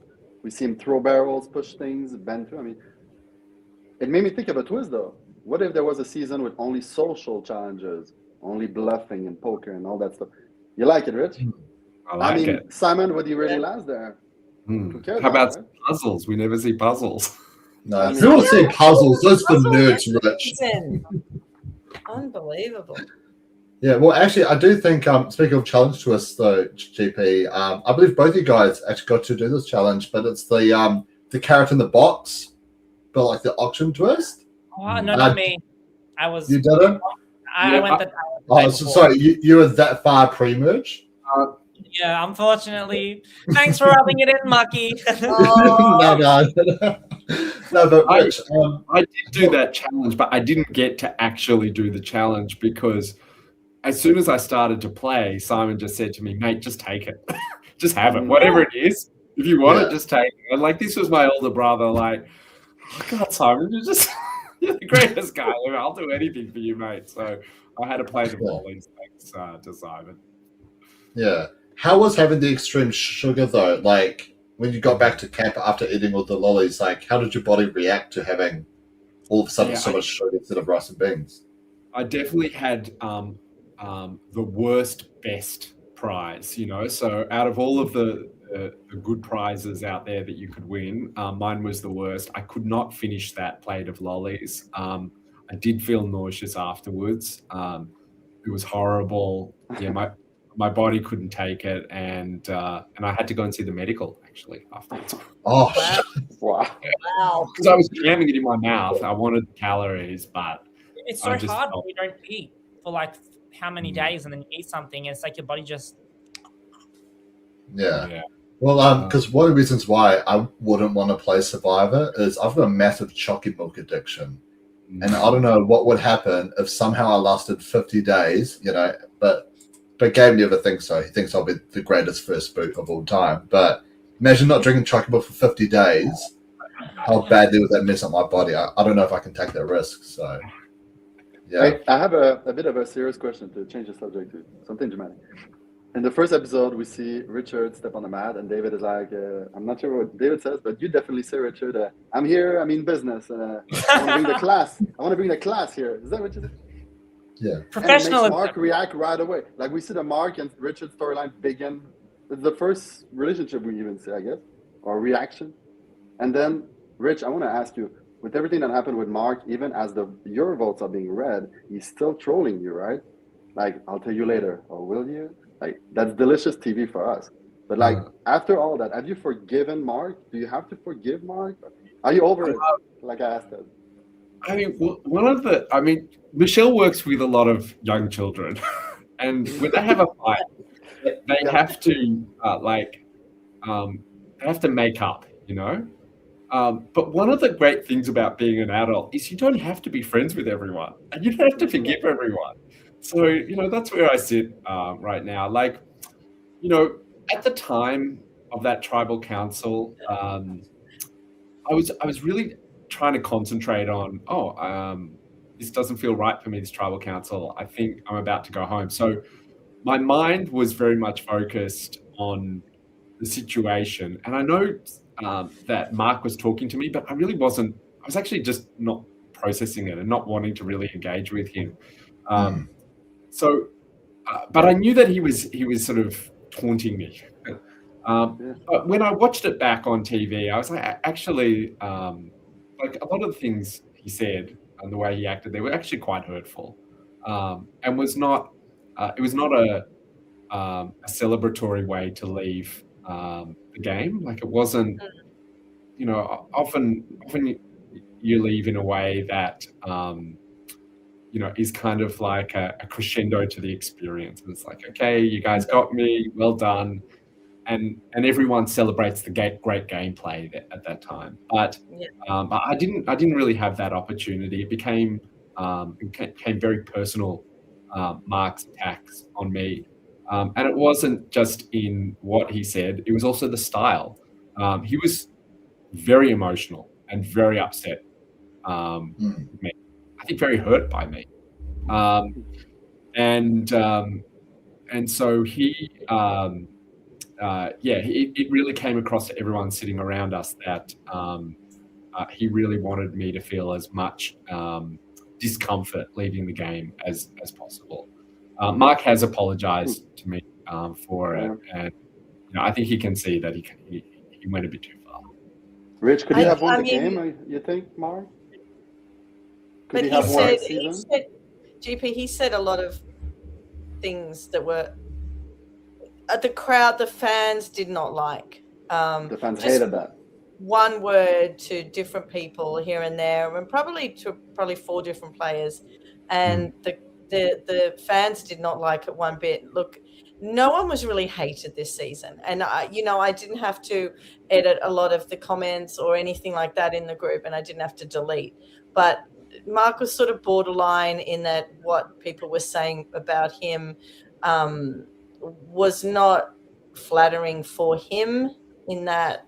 We see him throw barrels, push things, bend through. I mean, it made me think of a twist though. What if there was a season with only social challenges, only bluffing and poker and all that stuff? You like it, Rich? I mean, it. Simon, would he really last there? How about puzzles? We never see puzzles. No, if you want to see puzzles, those for nerds, Rich. Unbelievable. Yeah, well, actually, I do think, speaking of challenge twists, though, GP, I believe both you guys actually got to do this challenge, but it's the carrot in the box, but like the auction twist. Oh, no, not me. I was. You did it? I went the. Oh, so, sorry, you were that far pre-merge? Yeah, unfortunately. Thanks for rubbing it in, Mucky. No, but Rich, I did do that challenge, but I didn't get to actually do the challenge because as soon as I started to play, Simon just said to me, mate, just take it. Just have it. Whatever it is. If you want it, just take it. And like, this was my older brother, like, oh God, Simon, you're the greatest guy ever. I'll do anything for you, mate. So I had to play the lollies, thanks to Simon. Yeah. How was having the extreme sugar, though? Like, when you got back to camp after eating all the lollies, like, how did your body react to having all of a sudden so much sugar instead of rice and beans? I definitely had the worst best prize, you know. So out of all of the good prizes out there that you could win, mine was the worst. I could not finish that plate of lollies. I did feel nauseous afterwards. It was horrible. Yeah, my body couldn't take it, and I had to go and see the medical actually afterwards. Oh, wow! Because I was jamming it in my mouth. I wanted the calories, but it's so hard when you don't eat for like how many days, and then you eat something, and it's like your body just. Yeah. Well, because one of the reasons why I wouldn't want to play Survivor is I've got a massive chocolate milk addiction, and I don't know what would happen if somehow I lasted 50 days. You know, but Gabe never thinks so. He thinks I'll be the greatest first boot of all time. But imagine not drinking chocolate milk for 50 days. How badly would that mess up my body? I don't know if I can take that risk. So, yeah. I have a bit of a serious question to change the subject to something dramatic. In the first episode, we see Richard step on the mat, and David is like, I'm not sure what David says, but you definitely say, Richard, I'm here, I'm in business. I want to bring the class. I want to bring the class here. Is that what you said? Yeah. Professional. And it makes Mark react right away. Like we see the Mark and Richard storyline begin. It's the first relationship we even see, I guess, or reaction. And then, Rich, I want to ask you, with everything that happened with Mark, even as your votes are being read, he's still trolling you, right? Like, I'll tell you later, or will you? Like, that's delicious TV for us. But like, after all that, have you forgiven Mark? Do you have to forgive Mark? Are you over it? Like I asked that. I mean, Michelle works with a lot of young children, and when they have a fight, they have to they have to make up, you know. But one of the great things about being an adult is you don't have to be friends with everyone, and you don't have to forgive everyone. So, you know, that's where I sit right now. Like, you know, at the time of that tribal council, I was really trying to concentrate on, this doesn't feel right for me, this tribal council. I think I'm about to go home. So my mind was very much focused on the situation. And I know that Mark was talking to me, but I really wasn't. I was actually just not processing it and not wanting to really engage with him. So, but I knew that he was sort of taunting me. But when I watched it back on TV, I was like, actually, like a lot of the things he said and the way he acted, they were actually quite hurtful, and was not. It was not a celebratory way to leave the game. Like it wasn't. You know, often you leave in a way that. You know, is kind of like a crescendo to the experience. And it's like, okay, you guys got me, well done. And everyone celebrates the great gameplay at that time. But I didn't really have that opportunity. It became very personal, Mark's attacks on me. And it wasn't just in what he said, it was also the style. He was very emotional and very upset with me. I think very hurt by me, and so he, it really came across to everyone sitting around us that he really wanted me to feel as much discomfort leaving the game as possible. Mark has apologized to me for it, and you know, I think he can see that he went a bit too far. Rich, could you have won the game? You think, Mark? But he said GP, he said a lot of things that were the crowd, the fans did not like. The fans hated that. One word to different people here and there, and probably 4 different players, and the fans did not like it one bit. Look, no one was really hated this season, and I didn't have to edit a lot of the comments or anything like that in the group, and I didn't have to delete. But Mark was sort of borderline in that what people were saying about him was not flattering for him, in that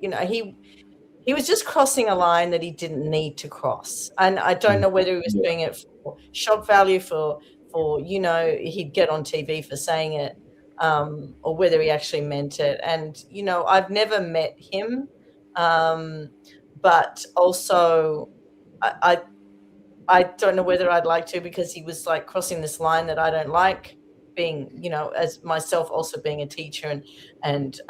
he was just crossing a line that he didn't need to cross. And I don't know whether he was doing it for shock value, for he'd get on TV for saying it, or whether he actually meant it. And I've never met him, but also I don't know whether I'd like to, because he was like crossing this line that I don't like, being as myself also being a teacher, and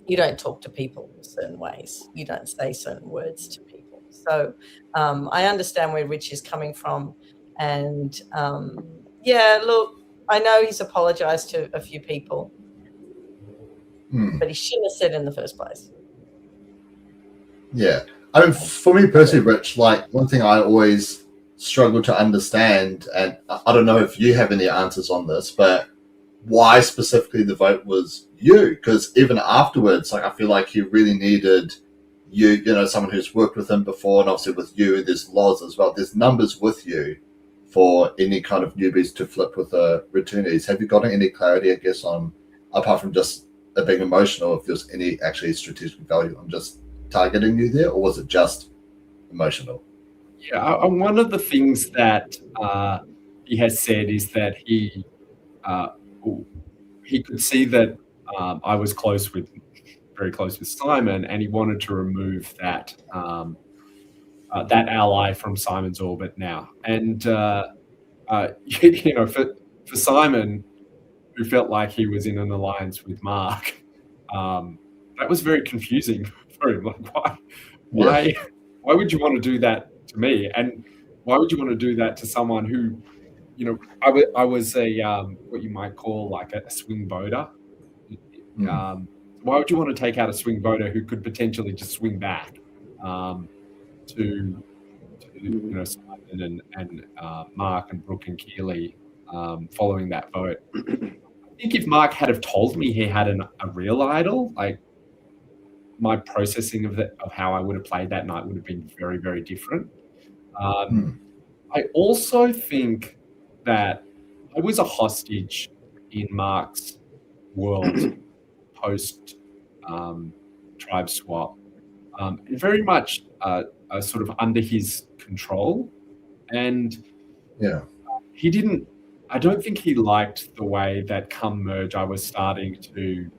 you don't talk to people certain ways. You don't say certain words to people. So I understand where Rich is coming from. And look, I know he's apologized to a few people, but he shouldn't have said it in the first place. Yeah. I mean, for me personally, Rich, like one thing I always struggle to understand, and I don't know if you have any answers on this, but why specifically the vote was you? Because even afterwards, like I feel like he really needed you, someone who's worked with him before, and obviously with you, there's laws as well. There's numbers with you for any kind of newbies to flip with returnees. Have you gotten any clarity, I guess, on, apart from just it being emotional, if there's any actually strategic value on just targeting you there, or was it just emotional? Yeah, one of the things that he has said is that he could see that I was very close with Simon, and he wanted to remove that that ally from Simon's orbit now. And for Simon, who felt like he was in an alliance with Mark, that was very confusing for him. Like, why would you want to do that to me? And why would you want to do that to someone who, I was a what you might call like a swing voter. Why would you want to take out a swing voter who could potentially just swing back to Simon and Mark and Brooke and Keely following that vote? I think if Mark had have told me he had a real idol, like my processing of how I would have played that night would have been very, very different. I also think that I was a hostage in Mark's world post tribe swap, and very much sort of under his control. And he didn't. I don't think he liked the way that come merge I was starting to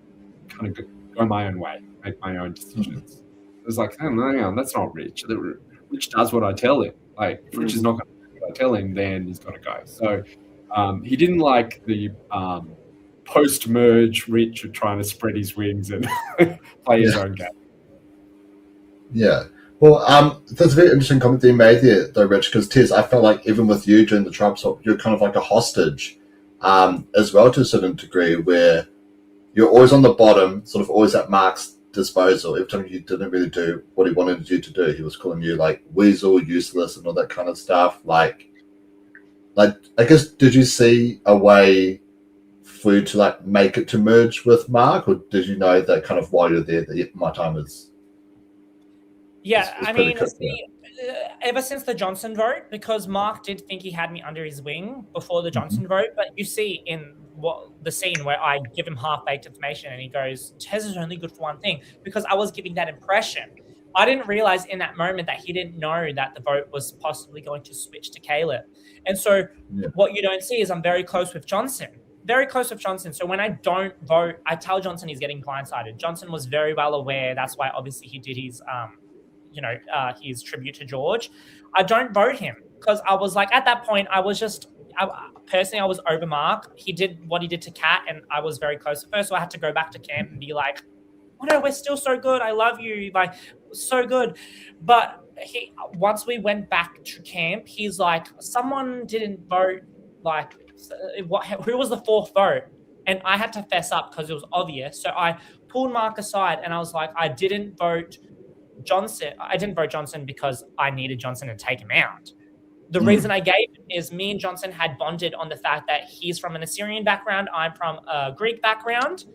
kind of go my own way, make my own decisions. It was like, hang on, that's not Rich. Rich does what I tell him. Like, if Rich is not going to do what I tell him, then he's got to go. So he didn't like the post-merge Rich trying to spread his wings and play his own game. Yeah. Well, that's a very interesting comment that you made there, though, Rich, because Tez, I felt like even with you during the tribe swap, you're kind of like a hostage as well to a certain degree, where you're always on the bottom, sort of always at Mark's disposal. Every time you didn't really do what he wanted you to do, he was calling you like weasel, useless, and all that kind of stuff. Like I guess, did you see a way for you to like make it to merge with Mark, or did you know that kind of while you're there that my time is? Yeah, I mean, ever since the Johnson vote, because Mark did think he had me under his wing before the Johnson vote, but you see in the scene where I give him half-baked information and he goes, Tez is only good for one thing, because I was giving that impression. I didn't realize in that moment that he didn't know that the vote was possibly going to switch to Caleb. And so what you don't see is I'm very close with Johnson. Very close with Johnson. So when I don't vote, I tell Johnson he's getting blindsided. Johnson was very well aware. That's why obviously he did his his tribute to George. I don't vote him because I was like, at that point, I was over Mark. He did what he did to Kat, and I was very close at first. So I had to go back to camp and be like, oh no, we're still so good. I love you. Like, so good. But once we went back to camp, he's like, someone didn't vote. Like, who was the fourth vote? And I had to fess up because it was obvious. So I pulled Mark aside and I was like, I didn't vote Johnson. I didn't vote Johnson because I needed Johnson to take him out. The reason I gave it is me and Johnson had bonded on the fact that he's from an Assyrian background, I'm from a Greek background.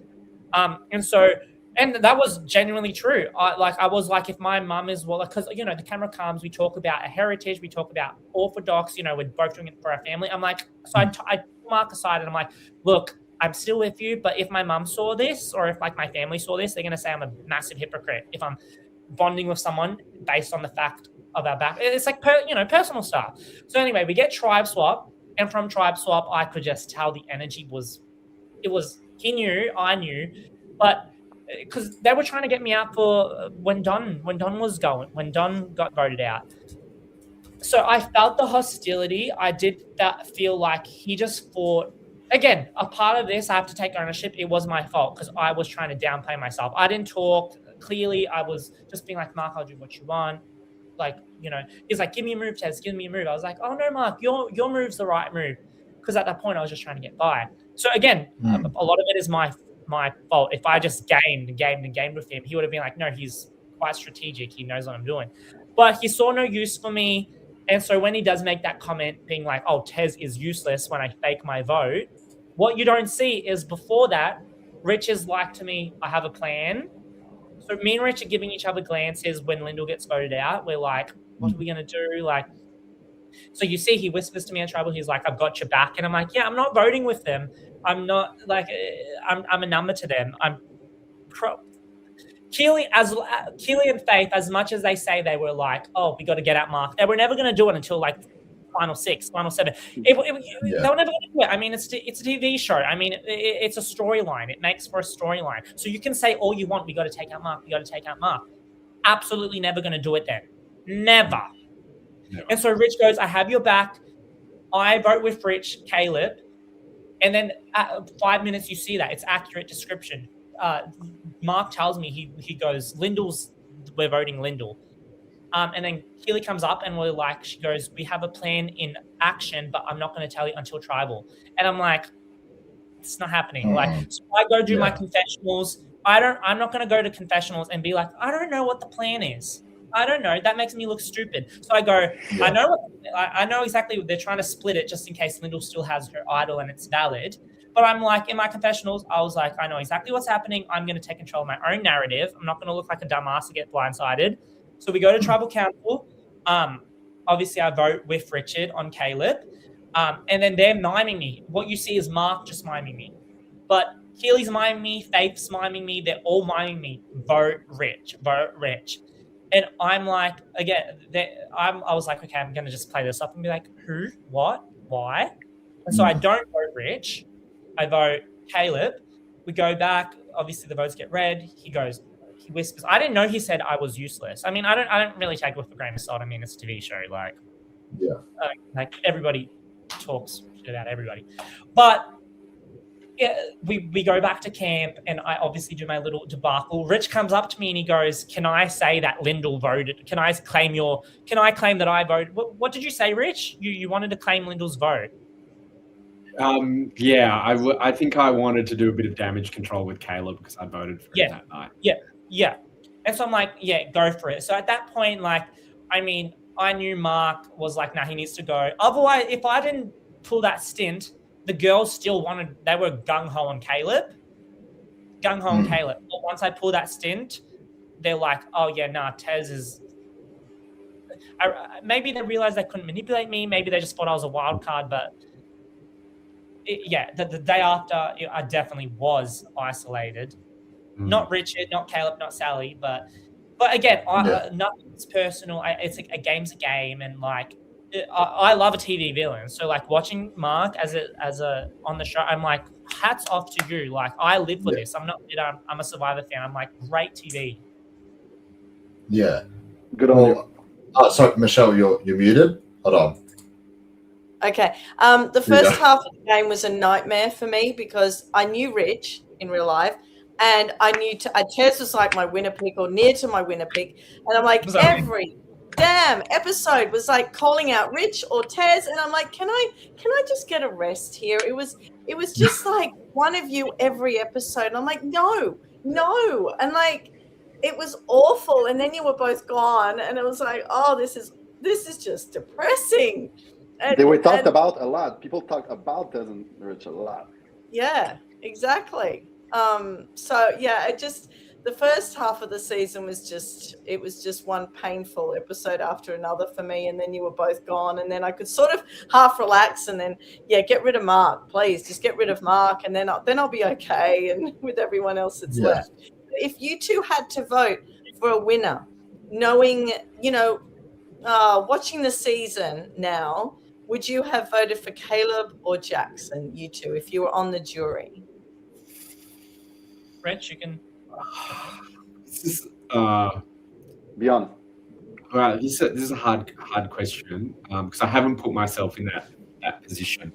And that was genuinely true. I was like, if my mum is, well, because, you know, the camera comes, we talk about a heritage, we talk about Orthodox, you know, we're both doing it for our family. I'm like, so I pull Mark aside and I'm like, look, I'm still with you, but if my mum saw this or if like my family saw this, they're going to say I'm a massive hypocrite if I'm bonding with someone based on the fact of our back. It's like, personal stuff. So anyway, we get tribe swap, and from tribe swap, I could just tell the energy he knew, I knew, but because they were trying to get me out for when Don got voted out. So I felt the hostility. I did feel like he just fought. Again, a part of this, I have to take ownership. It was my fault because I was trying to downplay myself. I didn't talk clearly. I was just being like, Mark, I'll do what you want. Like, you know, he's like, give me a move, Tez, give me a move. I was like, oh no, Mark, your move's the right move. Because at that point I was just trying to get by. So again, a lot of it is my fault. If I just gamed with him, he would have been like, no, he's quite strategic. He knows what I'm doing. But he saw no use for me. And so when he does make that comment being like, oh, Tez is useless when I fake my vote, what you don't see is before that, Rich is like to me, I have a plan. So me and Rich are giving each other glances when Lyndall gets voted out. We're like, what are we going to do? Like, so you see, he whispers to me in tribal. He's like, I've got your back. And I'm like, yeah, I'm not voting with them. I'm not like, I'm a number to them. Keely and Faith, as much as they say they were like, oh, we got to get out Mark, they were never going to do it until like final 6, final 7. They were never going to do it. I mean, it's a TV show. I mean, it's a storyline. It makes for a storyline. So you can say all you want. We got to take out Mark. We got to take out Mark. Absolutely never going to do it then. Never. And so Rich goes, I have your back. I vote with Rich, Caleb. And then at 5 minutes, you see that. It's accurate description. Mark tells me, he goes, we're voting Lyndall. And then Keely comes up and she goes, we have a plan in action, but I'm not going to tell you until tribal. And I'm like, it's not happening. So I go do my confessionals. I'm not going to go to confessionals and be like, I don't know what the plan is. I don't know. That makes me look stupid. So I go, I know exactly. They're trying to split it just in case Lyndall still has her idol and it's valid. But I'm like, in my confessionals, I was like, I know exactly what's happening. I'm going to take control of my own narrative. I'm not going to look like a dumbass to get blindsided. So we go to tribal council. Obviously, I vote with Richard on Caleb. And then they're miming me. What you see is Mark just miming me. But Keely's miming me. Faith's miming me. They're all miming me. Vote Rich. Vote Rich. And I'm like, again, I was like, okay, I'm going to just play this up and be like, who, what, why? And so I don't vote Rich. I vote Caleb. We go back. Obviously, the votes get read. He whispers. I didn't know he said I was useless. I mean, I don't really take it with a grain of salt. I mean, it's a TV show. Like everybody talks shit about everybody. But we go back to camp, and I obviously do my little debacle. Rich comes up to me and he goes, "Can I say that Lyndall voted? Can I claim that I voted?" What did you say, Rich? You wanted to claim Lyndall's vote? I think I wanted to do a bit of damage control with Caleb because I voted for him that night. Yeah. And so I'm like, yeah, go for it. So at that point, like, I mean, I knew Mark was like, nah, he needs to go. Otherwise, if I didn't pull that stint, the girls still they were gung-ho on Caleb. But once I pull that stint, they're like, oh, yeah, nah, Tez is... maybe they realized they couldn't manipulate me. Maybe they just thought I was a wild card. But, the day after, I definitely was isolated. Not Richard, not Caleb, not Sally. But again, nothing's personal. It's a game's a game. And, like, I love a TV villain. So, like, watching Mark as a on the show, I'm like, hats off to you. Like, I live for this. I'm not, I'm a Survivor fan. I'm like, great TV. Yeah. Good on you. Oh, sorry, Michelle, you're muted. Hold on. Okay. The first half of the game was a nightmare for me because I knew Rich in real life, and I knew Tez was like my winner pick or near to my winner pick, and I'm like, damn episode was like calling out Rich or Tez, and I'm like, can I just get a rest here? It was just like one of you every episode, and I'm like, no, and like it was awful. And then you were both gone, and it was like, oh, this is just depressing. And, they were talked about a lot. People talked about Tez and Rich a lot. Yeah, exactly. So yeah, the first half of the season was just one painful episode after another for me, and then you were both gone, and then I could sort of half relax, and then get rid of Mark, please, just get rid of Mark, and then I'll be okay, and with everyone else that's left. If you two had to vote for a winner, knowing watching the season now, would you have voted for Caleb or Jackson, you two, if you were on the jury? Rich, you can. This is Be honest. Well, this is a hard question because I haven't put myself in that position.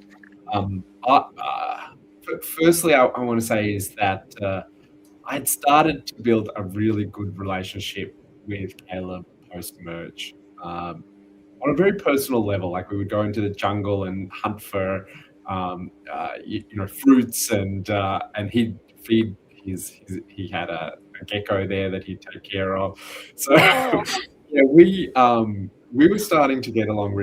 Firstly, I want to say is that I'd started to build a really good relationship with Caleb post-merge. On a very personal level, like we would go into the jungle and hunt for fruits, and he'd feed he had a gecko there that he'd take care of. So we were starting to get along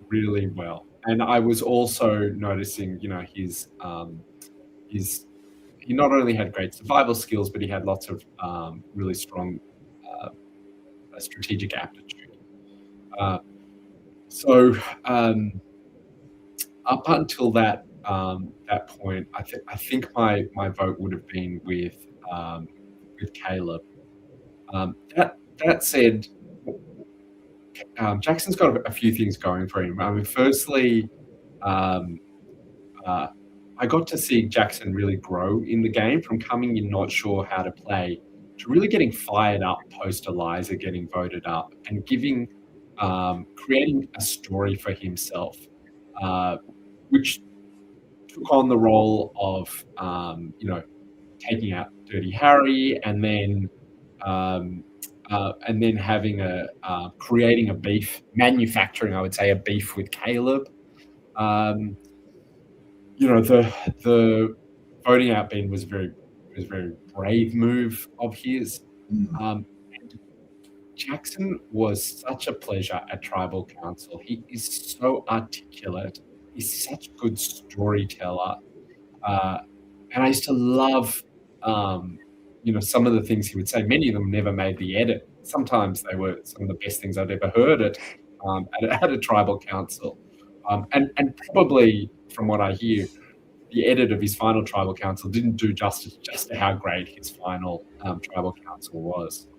really well. And I was also noticing, he not only had great survival skills, but he had lots of really strong strategic aptitude. So up until that point, I think my vote would have been with Caleb. That said, Jackson's got a few things going for him. I mean, firstly, I got to see Jackson really grow in the game from coming in not sure how to play to really getting fired up post Eliza getting voted up and creating a story for himself, which took on the role of taking out Dirty Harry and then having creating a beef, manufacturing, I would say, a beef with Caleb. The voting out Ben was a very brave move of his. And Jackson was such a pleasure at Tribal Council. He is so articulate. He's such a good storyteller. And I used to love, some of the things he would say. Many of them never made the edit. Sometimes they were some of the best things I'd ever heard at a Tribal Council. And probably, from what I hear, the edit of his final Tribal Council didn't do justice just to how great his final Tribal Council was.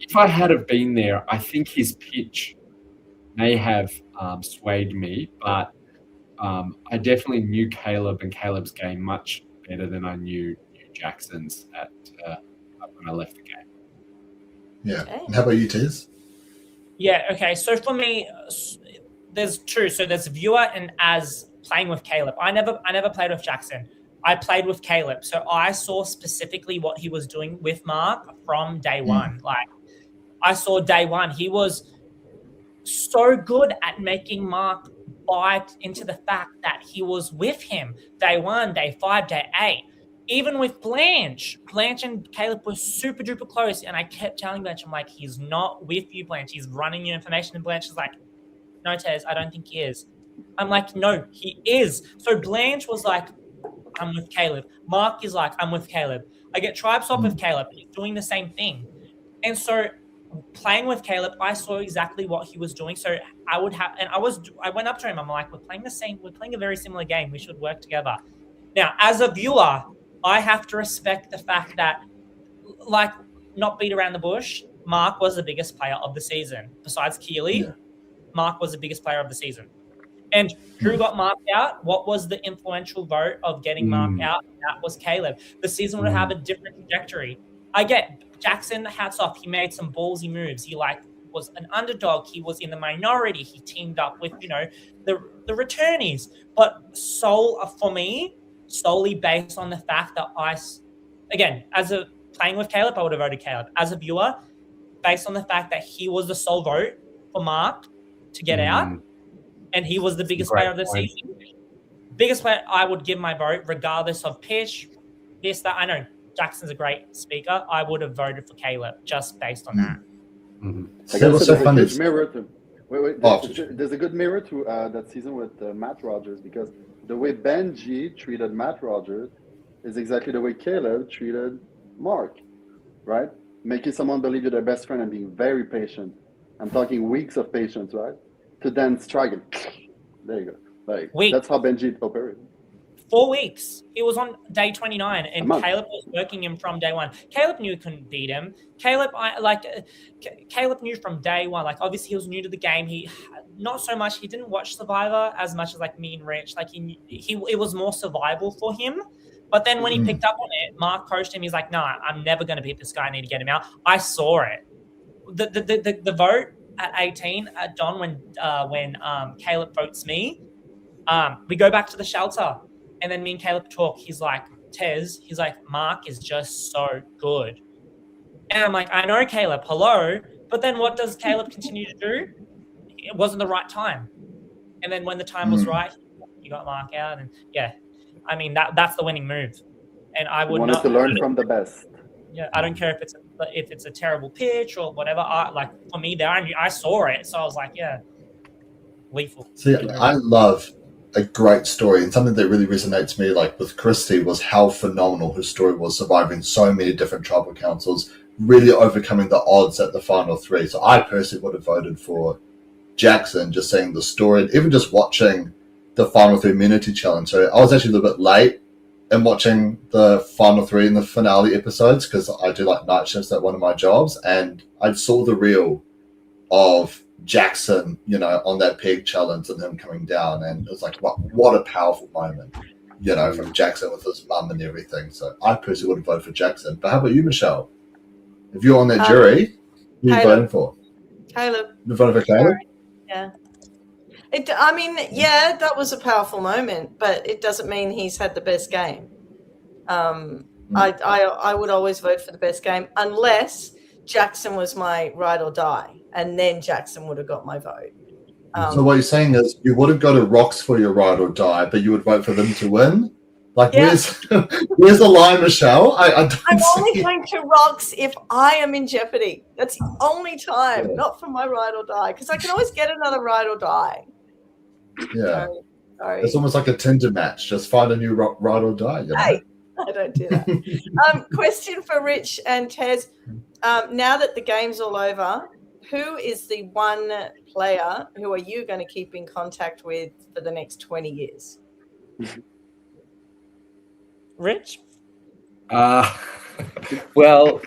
If I had have been there, I think his pitch may have swayed me, but I definitely knew Caleb and Caleb's game much better than I knew Jackson's when I left the game. Yeah. And how about you, Tez? Yeah, okay. So for me, there's two. So there's viewer and as playing with Caleb. I never played with Jackson. I played with Caleb. So I saw specifically what he was doing with Mark from day one. Like I saw day one, he was so good at making Mark bite into the fact that he was with him day 1, day 5, day 8. Even with Blanche and Caleb were super duper close. And I kept telling Blanche, I'm like, he's not with you, Blanche. He's running your information. And Blanche is like, no, Tez, I don't think he is. I'm like, no, he is. So Blanche was like, I'm with Caleb. Mark is like, I'm with Caleb. I get tribe swap with Caleb. He's doing the same thing. And so playing with Caleb, I saw exactly what he was doing. So I went up to him. I'm like, we're playing a very similar game. We should work together. Now, as a viewer, I have to respect the fact that, like, not beat around the bush, Mark was the biggest player of the season. Besides Keely, Mark was the biggest player of the season. And who got Mark out? What was the influential vote of getting Mark out? That was Caleb. The season would have a different trajectory. I get Jackson, hats off. He made some ballsy moves. He was an underdog. He was in the minority. He teamed up with, the returnees. But for me, solely based on the fact that as a playing with Caleb, I would have voted Caleb. As a viewer, based on the fact that he was the sole vote for Mark to get out, and he was the biggest player of the season. Biggest player, I would give my vote, regardless of pitch, this, that. I know Jackson's a great speaker. I would have voted for Caleb just based on that. I guess there's a good mirror to. There's a good mirror to that season with Matt Rogers, because the way Benji treated Matt Rogers is exactly the way Caleb treated Mark, right? Making someone believe you're their best friend and being very patient. I'm talking weeks of patience, right? To then strike it. There you go. Like that's how Benji operated. 4 weeks. He was on day 29, and Caleb was working him from day one. Caleb knew he couldn't beat him. Caleb knew from day one. Like, obviously, he was new to the game. He not so much. He didn't watch Survivor as much as like me and Rich. Like it was more survival for him. But then when he picked up on it, Mark coached him. He's like, "No, I'm never going to beat this guy. I need to get him out." I saw it. The vote at 18, Don, when Caleb votes me, we go back to the shelter. And then me and Caleb talk. He's like, Tez, he's like, Mark is just so good. And I'm like, I know, Caleb, hello. But then what does Caleb continue to do? It wasn't the right time. And then when the time was right, you got Mark out. And yeah, I mean, that's the winning move. And I would wanted to learn from the best. Yeah, I don't care if it's a terrible pitch or whatever. For me, I saw it. So I was like, yeah, lethal. See, I love a great story, and something that really resonates me, like with Christy, was how phenomenal her story was, surviving so many different tribal councils, really overcoming the odds at the final three. So I personally would have voted for Jackson, just seeing the story, and even just watching the final three immunity challenge. So I was actually a little bit late in watching the final three and the finale episodes, because I do like night shifts at one of my jobs, and I saw the reel of Jackson, on that peg challenge and him coming down, and it was like, what a powerful moment, from Jackson with his mum and everything. So I personally would have voted for Jackson. But how about you, Michelle? If you're on that jury, who are you voting for? Caleb. You voting for Caleb? Yeah. That was a powerful moment, but it doesn't mean he's had the best game. I would always vote for the best game, unless Jackson was my ride or die, and then Jackson would have got my vote. So what you're saying is you wouldn't go to Rocks for your ride or die, but you would vote for them to win? Like, where's the line, Michelle? I'm only going to Rocks if I am in jeopardy. That's the only time, not for my ride or die, because I can always get another ride or die. Yeah. Sorry. It's almost like a Tinder match. Just find a new ride or die. Hey, I don't do that. Question for Rich and Tez. Now that the game's all over, who is the one player who are you going to keep in contact with for the next 20 years? Rich? Well,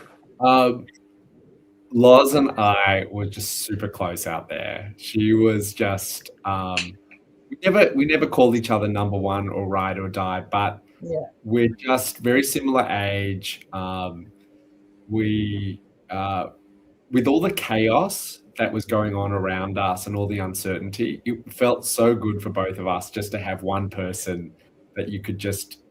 Loz and I were just super close out there. She was just we never called each other number one or ride or die, but we're just very similar age. With all the chaos that was going on around us and all the uncertainty, it felt so good for both of us just to have one person that you could just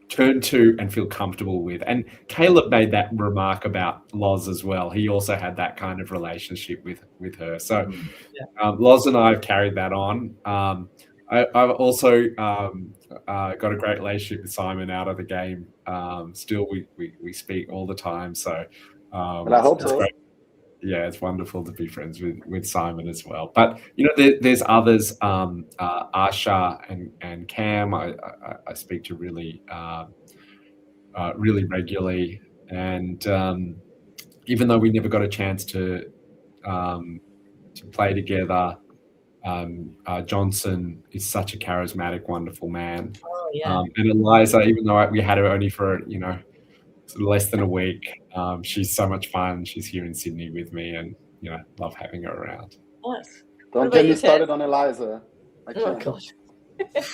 turn to and feel comfortable with. And Caleb made that remark about Loz as well. He also had that kind of relationship with her. So Loz and I have carried that on. I've also got a great relationship with Simon out of the game. Still, we speak all the time. So, and I hope so. Great. Yeah, it's wonderful to be friends with Simon as well. But there's others. Asha and Cam, I speak to really regularly. And even though we never got a chance to play together, Johnson is such a charismatic, wonderful man. Oh, yeah. And Eliza, even though we had her only for sort of less than a week, she's so much fun. She's here in Sydney with me, and love having her around. Nice. Don't get me started on Eliza. Oh gosh.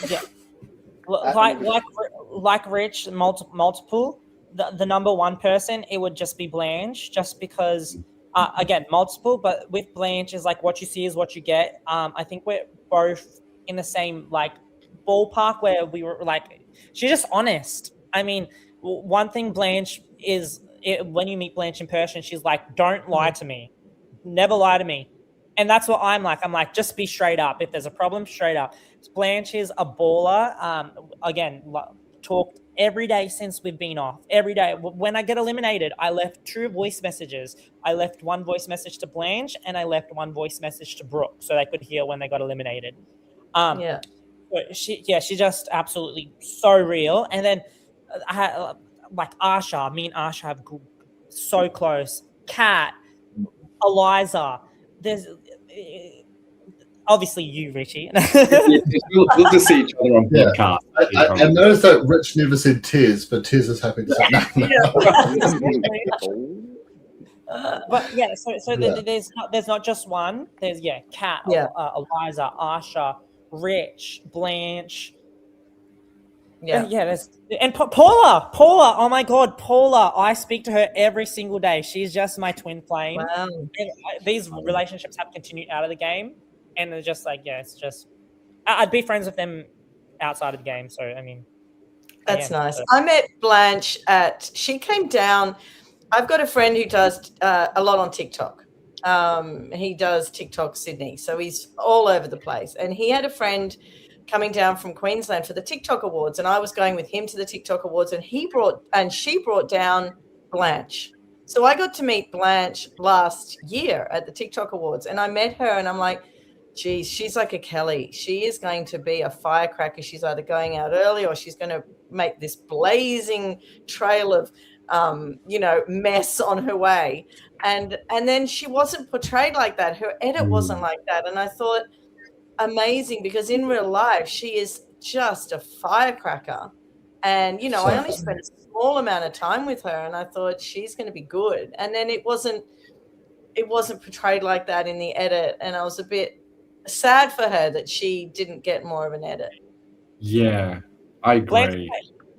Yeah. Like Rich, multiple. The number one person, it would just be Blanche, just because. Again, multiple, but with Blanche is like what you see is what you get. I think we're both in the same ballpark where we were she's just honest. I mean, one thing Blanche is, when you meet Blanche in person, she's like, don't lie to me. Never lie to me. And that's what I'm like. I'm like, just be straight up. If there's a problem, straight up. Blanche is a baller. Again, talked every day since we've been off. Every day. When I get eliminated, I left 2 voice messages. I left 1 voice message to Blanche, and I left 1 voice message to Brooke, so they could hear when they got eliminated. Yeah. She's just absolutely so real. And then I had, like, Asha. Me and Asha have so close. Kat, Eliza. There's obviously you, Richie. We'll just see each other on podcast. I noticed that Rich never said Tez, but Tez is happy to say But yeah, so there's not just one. There's Kat, Eliza, Asha, Rich, Blanche. And Paula. Oh my God, Paula! I speak to her every single day. She's just my twin flame. Wow. And these relationships have continued out of the game, and they're just like, it's just I'd be friends with them outside of the game. So I mean, that's nice. I met Blanche she came down. I've got a friend who does a lot on TikTok. He does TikTok Sydney, so he's all over the place. And he had a friend coming down from Queensland for the TikTok Awards, and I was going with him to the TikTok Awards, and she brought down Blanche. So I got to meet Blanche last year at the TikTok Awards, and I met her, and I'm like, geez, she's like a Kelly. She is going to be a firecracker. She's either going out early or she's going to make this blazing trail of mess on her way. And then she wasn't portrayed like that. Her edit wasn't like that. And I thought, amazing, because in real life she is just a firecracker, and I only spent a small amount of time with her, and I thought she's going to be good. And then it wasn't portrayed like that in the edit, and I was a bit sad for her that she didn't get more of an edit. Yeah, I agree.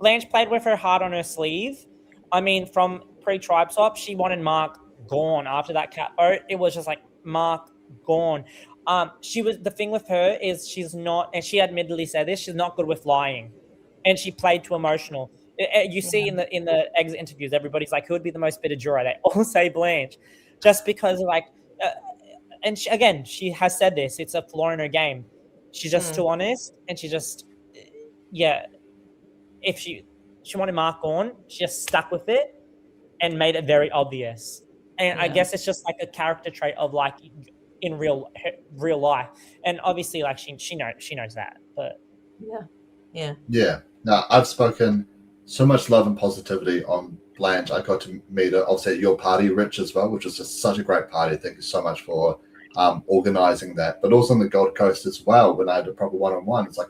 Blanche played with her heart on her sleeve. I mean, from pre-Tribe Swap, she wanted Mark gone. After that cat vote, it was just like, Mark gone. The thing with her is she's not, and she admittedly said this, she's not good with lying, and she played too emotional. You see in the exit interviews, everybody's like, who would be the most bitter juror? They all say Blanche, just because and she has said this, it's a flaw in her game. She's just too honest, and she just, if she wanted Mark on, she just stuck with it and made it very obvious. And I guess it's just like a character trait of like, in real life, and obviously like she knows that, but no, I've spoken so much love and positivity on Blanche. I got to meet her obviously at your party, Rich, as well, which was just such a great party. Thank you so much for organizing that, but also on the Gold Coast as well, when I had a proper one-on-one. It's like,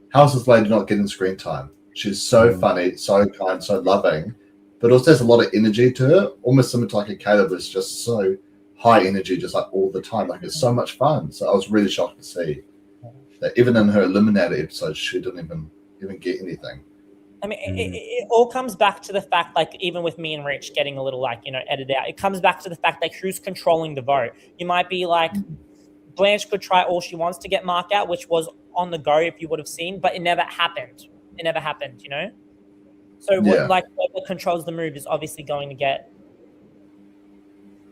how's this lady not getting screen time? She's so funny, so kind, so loving, but also has a lot of energy to her, almost similar to like a Caleb, is just so high energy, just like all the time. Like, it's so much fun. So I was really shocked to see that even in her eliminated episode, she didn't even get anything. I mean, it all comes back to the fact, like, even with me and Rich getting a little, like, edited out, it comes back to the fact, like, who's controlling the vote. You might be like, Blanche could try all she wants to get Mark out, which was on the go if you would have seen, but it never happened. So whoever controls the move is obviously going to get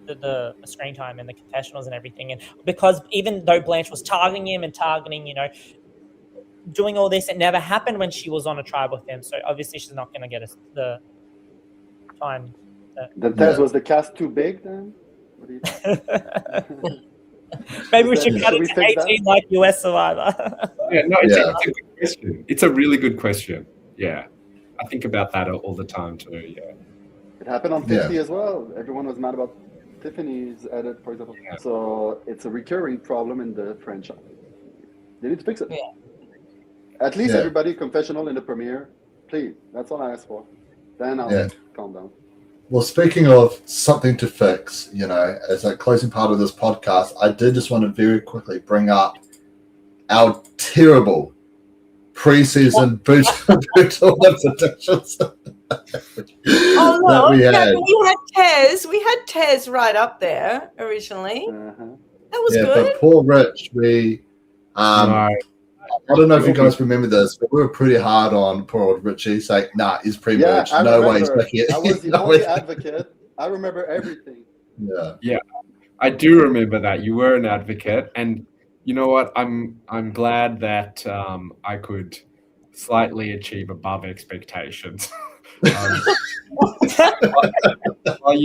the screen time and the confessionals and everything. And because even though Blanche was targeting him and doing all this, it never happened when she was on a tribe with him. So obviously she's not going to get the time. The Tez, was the cast too big then? What do you think? Maybe we should cut it to 18 like US Survivor. It's a good question. It's a really good question. Yeah. I think about that all the time too. Yeah. It happened on 50 as well. Everyone was mad about Tiffany's edit, for example. Yeah. So it's a recurring problem in the franchise. They need to fix it. Yeah. At least everybody confessional in the premiere, please. That's all I ask for. Then I'll calm down. Well, speaking of something to fix, as a closing part of this podcast, I did just want to very quickly bring up our terrible pre-season boost predictions. We had Tez right up there originally. That was good. But poor Rich, we I don't know if you guys remember this, but we were pretty hard on poor old Richie, saying, "Nah, he's pre-merged. I no way he's remember. back here." I was the only advocate. I remember everything. Yeah. I do remember that you were an advocate, and you know what? I'm glad that I could slightly achieve above expectations. And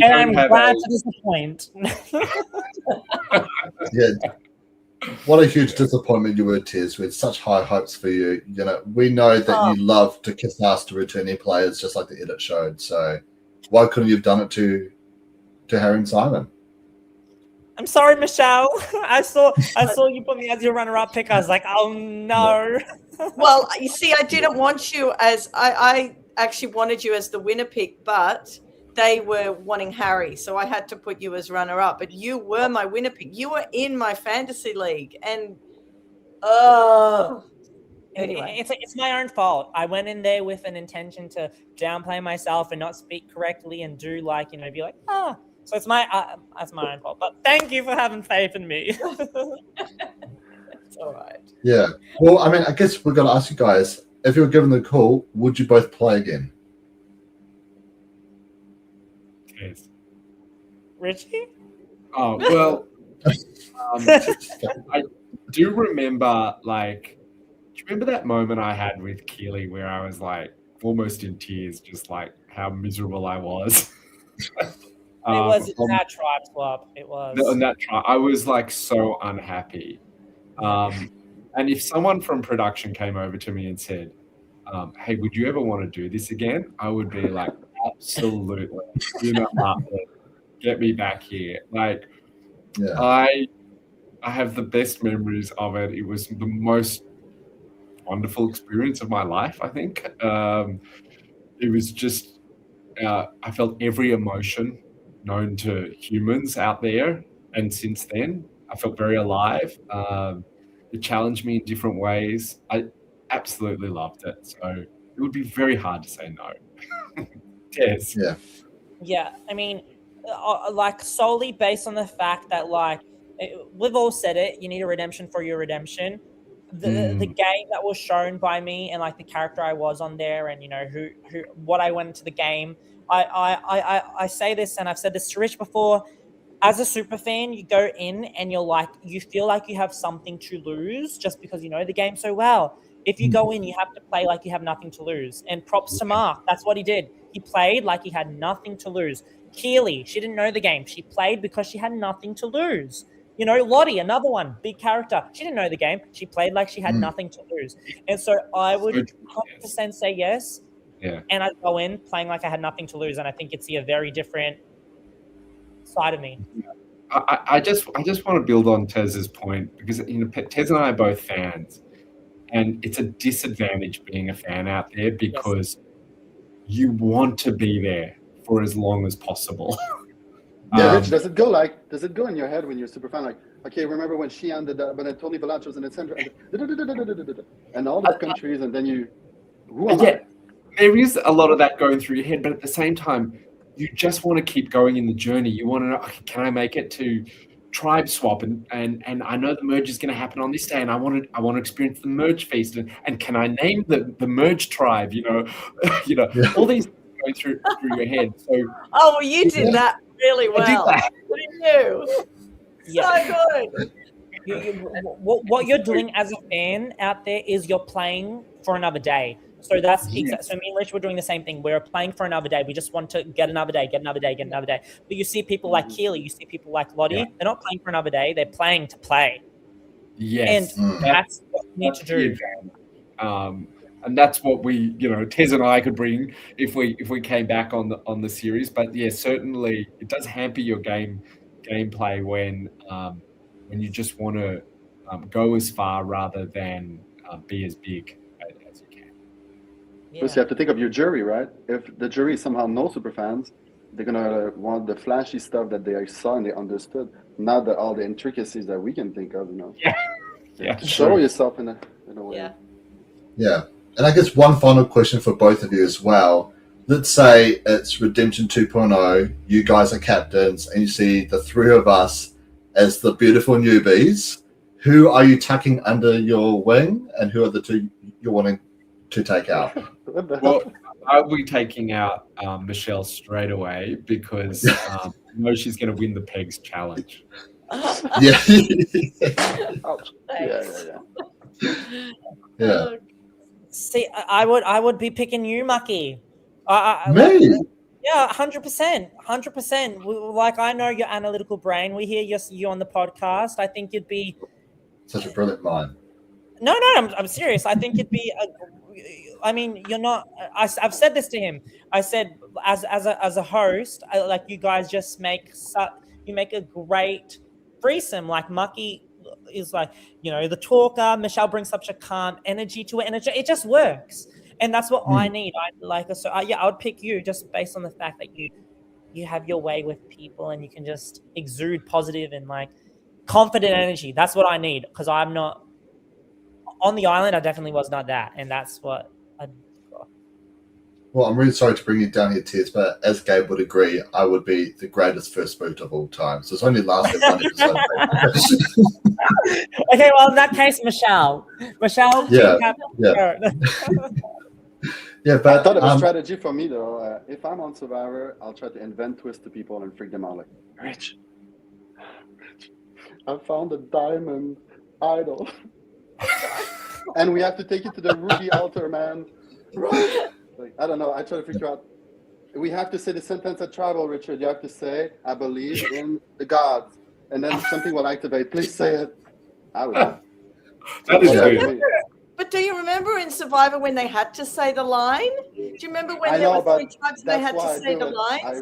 I'm glad to disappoint. Yeah. What a huge disappointment you were, Tez. We had such high hopes for you. You know, we know that you love to kiss ass to returning players, just like the edit showed. So, why couldn't you have done it to Harry and Simon? I'm sorry, Michelle. I saw you put me as your runner-up pick. I was like, oh no. Well, you see, I didn't want you as I actually wanted you as the winner pick, but they were wanting Harry, so I had to put you as runner-up. But you were my winner pick. You were in my fantasy league, and anyway, it's my own fault. I went in there with an intention to downplay myself and not speak correctly and do be like. So it's that's my own fault. But thank you for having faith in me. It's all right. Yeah. Well, I mean, I guess we're going to ask you guys, if you were given the call, would you both play again? Yes. Richie? Oh, well, I do remember, do you remember that moment I had with Keely where I was almost in tears, just how miserable I was? It was that tribe swap. It was. On that tribe. I was so unhappy. And if someone from production came over to me and said, hey, would you ever want to do this again? I would be like, absolutely. Get me back here. I have the best memories of it. It was the most wonderful experience of my life, I think. It was just, I felt every emotion known to humans out there. And since then, I felt very alive. It challenged me in different ways. I absolutely loved it. So it would be very hard to say no. Yes. Yeah. Yeah. I mean, solely based on the fact that we've all said it, you need a redemption for your redemption. The game that was shown by me and the character I was on there, and what I went into the game. I say this, and I've said this to Rich before. As a super fan, you go in and you feel like you have something to lose just because you know the game so well. If you go in, you have to play like you have nothing to lose. And props to Mark, that's what he did. He played like he had nothing to lose. Keely, she didn't know the game. She played because she had nothing to lose. Lottie, another one, big character. She didn't know the game. She played like she had nothing to lose. And so I would 100% say yes. Yeah. And I'd go in playing like I had nothing to lose. And I think it's a very different side of me. I just want to build on Tez's point, because Tez and I are both fans, and it's a disadvantage being a fan out there because you want to be there for as long as possible. Yeah, Rich, does it go in your head when you're a super fan? Okay, remember when she ended up, when Tony Velacho was in the center, and all the countries, and then there is a lot of that going through your head, but at the same time, you just want to keep going in the journey. You want to know, okay, can I make it to tribe swap? And I know the merge is going to happen on this day, and I want to experience the merge feast. And can I name the merge tribe? All these things going through your head. So you did that really well. I did that. What did you do? Yeah. So good. What you're doing as a fan out there is you're playing for another day. So that's so me and Rich were doing the same thing. We're playing for another day. We just want to get another day. But you see people like Keely, you see people like Lottie. Yeah. They're not playing for another day. They're playing to play. Yes, and that's what we need to do. And that's what we, Tez and I could bring if we came back on the series. But yeah, certainly it does hamper your gameplay when you just want to go as far rather than be as big as you can. Yeah. Plus, you have to think of your jury, right? If the jury is somehow no super fans, they're gonna want the flashy stuff that they saw and they understood, not all the intricacies that we can think of. Yeah. Show yourself in a way. Yeah. Yeah. And I guess one final question for both of you as well. Let's say it's Redemption 2.0, you guys are captains, and you see the three of us as the beautiful newbies. who are you tucking under your wing, and who are the two you're wanting to take out? Well, I'll be taking out Michelle straight away because I know she's going to win the Pegs challenge. Yeah. Yeah. See, I would be picking you, Mucky. Me? Yeah, 100%. Like, I know your analytical brain. We hear you on the podcast. I think you'd be Such a brilliant mind. No, I'm serious. I think it'd be I mean, you're not. I've said this to him. I said, as a host, like, you guys just make a great threesome. Like, Mucky is like, the talker. Michelle brings such a calm energy to it, and it just works. And that's what I need. I would pick you just based on the fact that you have your way with people, and you can just exude positive and like confident energy. That's what I need, because I'm not on the island. I definitely was not that, and that's what I. Well, I'm really sorry to bring you down here, Tez, but as Gabe would agree, I would be the greatest first boot of all time. So it's only lasted one episode. Okay, well, in that case, Michelle. Yeah. Yeah, but I thought of a strategy for me though. If I'm on Survivor, I'll try to invent twists to people and freak them out. Like, Rich, I found a diamond idol, and we have to take it to the ruby altar, man. Right? Like, I don't know. I try to figure out. We have to say the sentence at tribal, Richard. You have to say, "I believe in the gods," and then something will activate. Please say it. I would. That is good. But do you remember in Survivor when they had to say the line? Do you remember when there were 3 times they had to say the lines?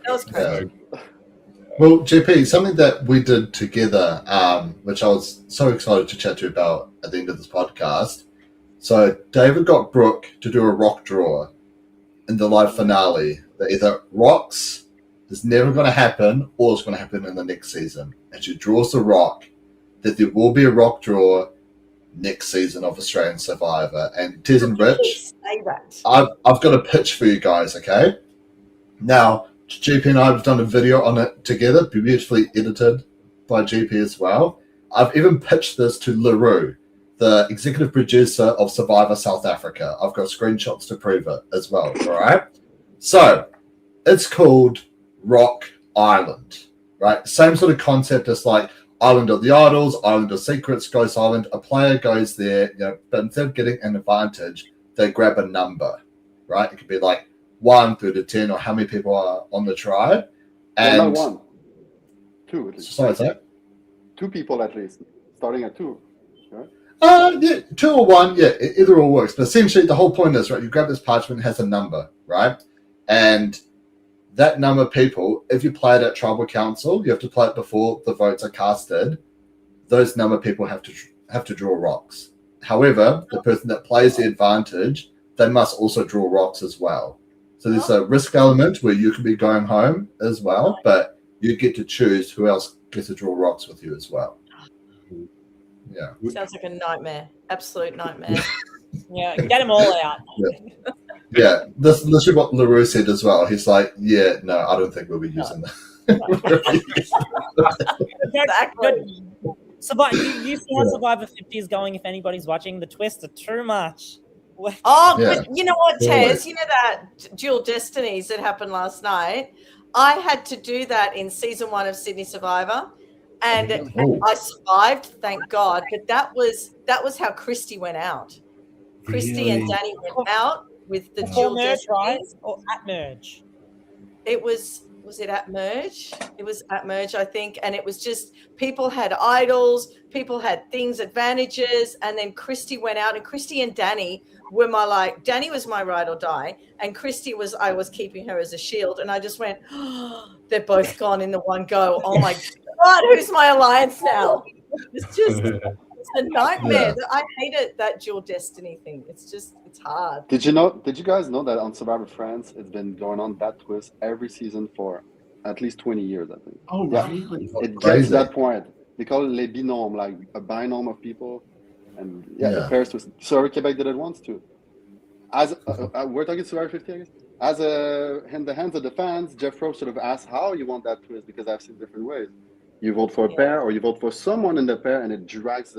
That was crazy. Well, JP, something that we did together, which I was so excited to chat to you about at the end of this podcast. So David got Brooke to do a rock draw in the live finale that either rocks is never going to happen or it's going to happen in the next season. And she draws the rock that there will be a rock draw next season of Australian Survivor. And Tez and Rich, I've got a pitch for you guys, okay? Now, GP and I have done a video on it together, beautifully edited by GP as well. I've even pitched this to LaRue, the executive producer of Survivor South Africa. I've got screenshots to prove it as well, all right? So, it's called Rock Island, right? Same sort of concept as like Island of the Idols, Island of Secrets, Ghost Island. A player goes there, but instead of getting an advantage, they grab a number, right? It could be like 1 through to 10, or how many people are on the tribe. And no, 1. 2 at least. Sorry, is that? 2 people at least, starting at 2. Right? Yeah, 2 or 1, yeah, either or works. But essentially, the whole point is, right, you grab this parchment, it has a number, right? And that number of people, if you play it at Tribal Council, you have to play it before the votes are casted. Those number of people have to draw rocks. However, the person that plays the advantage, they must also draw rocks as well. So there's a risk element where you could be going home as well, but you get to choose who else gets to draw rocks with you as well. Yeah. Sounds like a nightmare. Absolute nightmare. Yeah, get them all out. Yeah, this is literally what LaRue said as well. He's like, yeah, no, I don't think we'll be using that. Exactly. You see how Survivor 50 is going if anybody's watching. The twists are too much. Oh, yeah. But you know what, Tez? You know that Dual Destinies that happened last night? I had to do that in season 1 of Sydney Survivor, and I survived, thank God. But that was how Christy went out. Christy and Danny went out with the Dual Destinies, right? Or at merge? It was it at merge? It was at merge, I think. And it was just people had idols, people had things, advantages, and then Christy went out, and Christy and Danny were Danny was my ride or die, and Christy I was keeping her as a shield, and I just went, oh, they're both gone in the one go. Oh my God, who's my alliance now? It's a nightmare. Yeah. I hate it, that dual destiny thing. It's hard. Did you guys know that on Survivor France, it's been going on that twist every season for at least 20 years, I think. Oh, yeah. Really? It gets to that point. They call it les binômes, like a binom of people. And the pairs twist. Survivor Quebec did it once too. As we're talking Survivor 50, I guess. As in the hands of the fans, Jeff Rowe sort of asked how you want that twist, because I've seen different ways. You vote for a pair, or you vote for someone in the pair, and it drags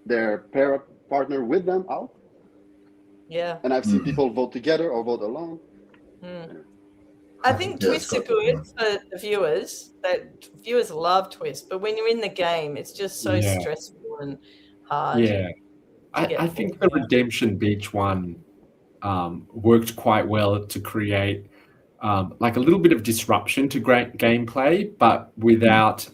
their pair partner with them out. Yeah. And I've seen people vote together or vote alone. I think twists are good for the viewers. That viewers love twists, but when you're in the game, it's just so stressful and hard. Yeah, I think the Redemption Beach one worked quite well to create like a little bit of disruption to great gameplay, but without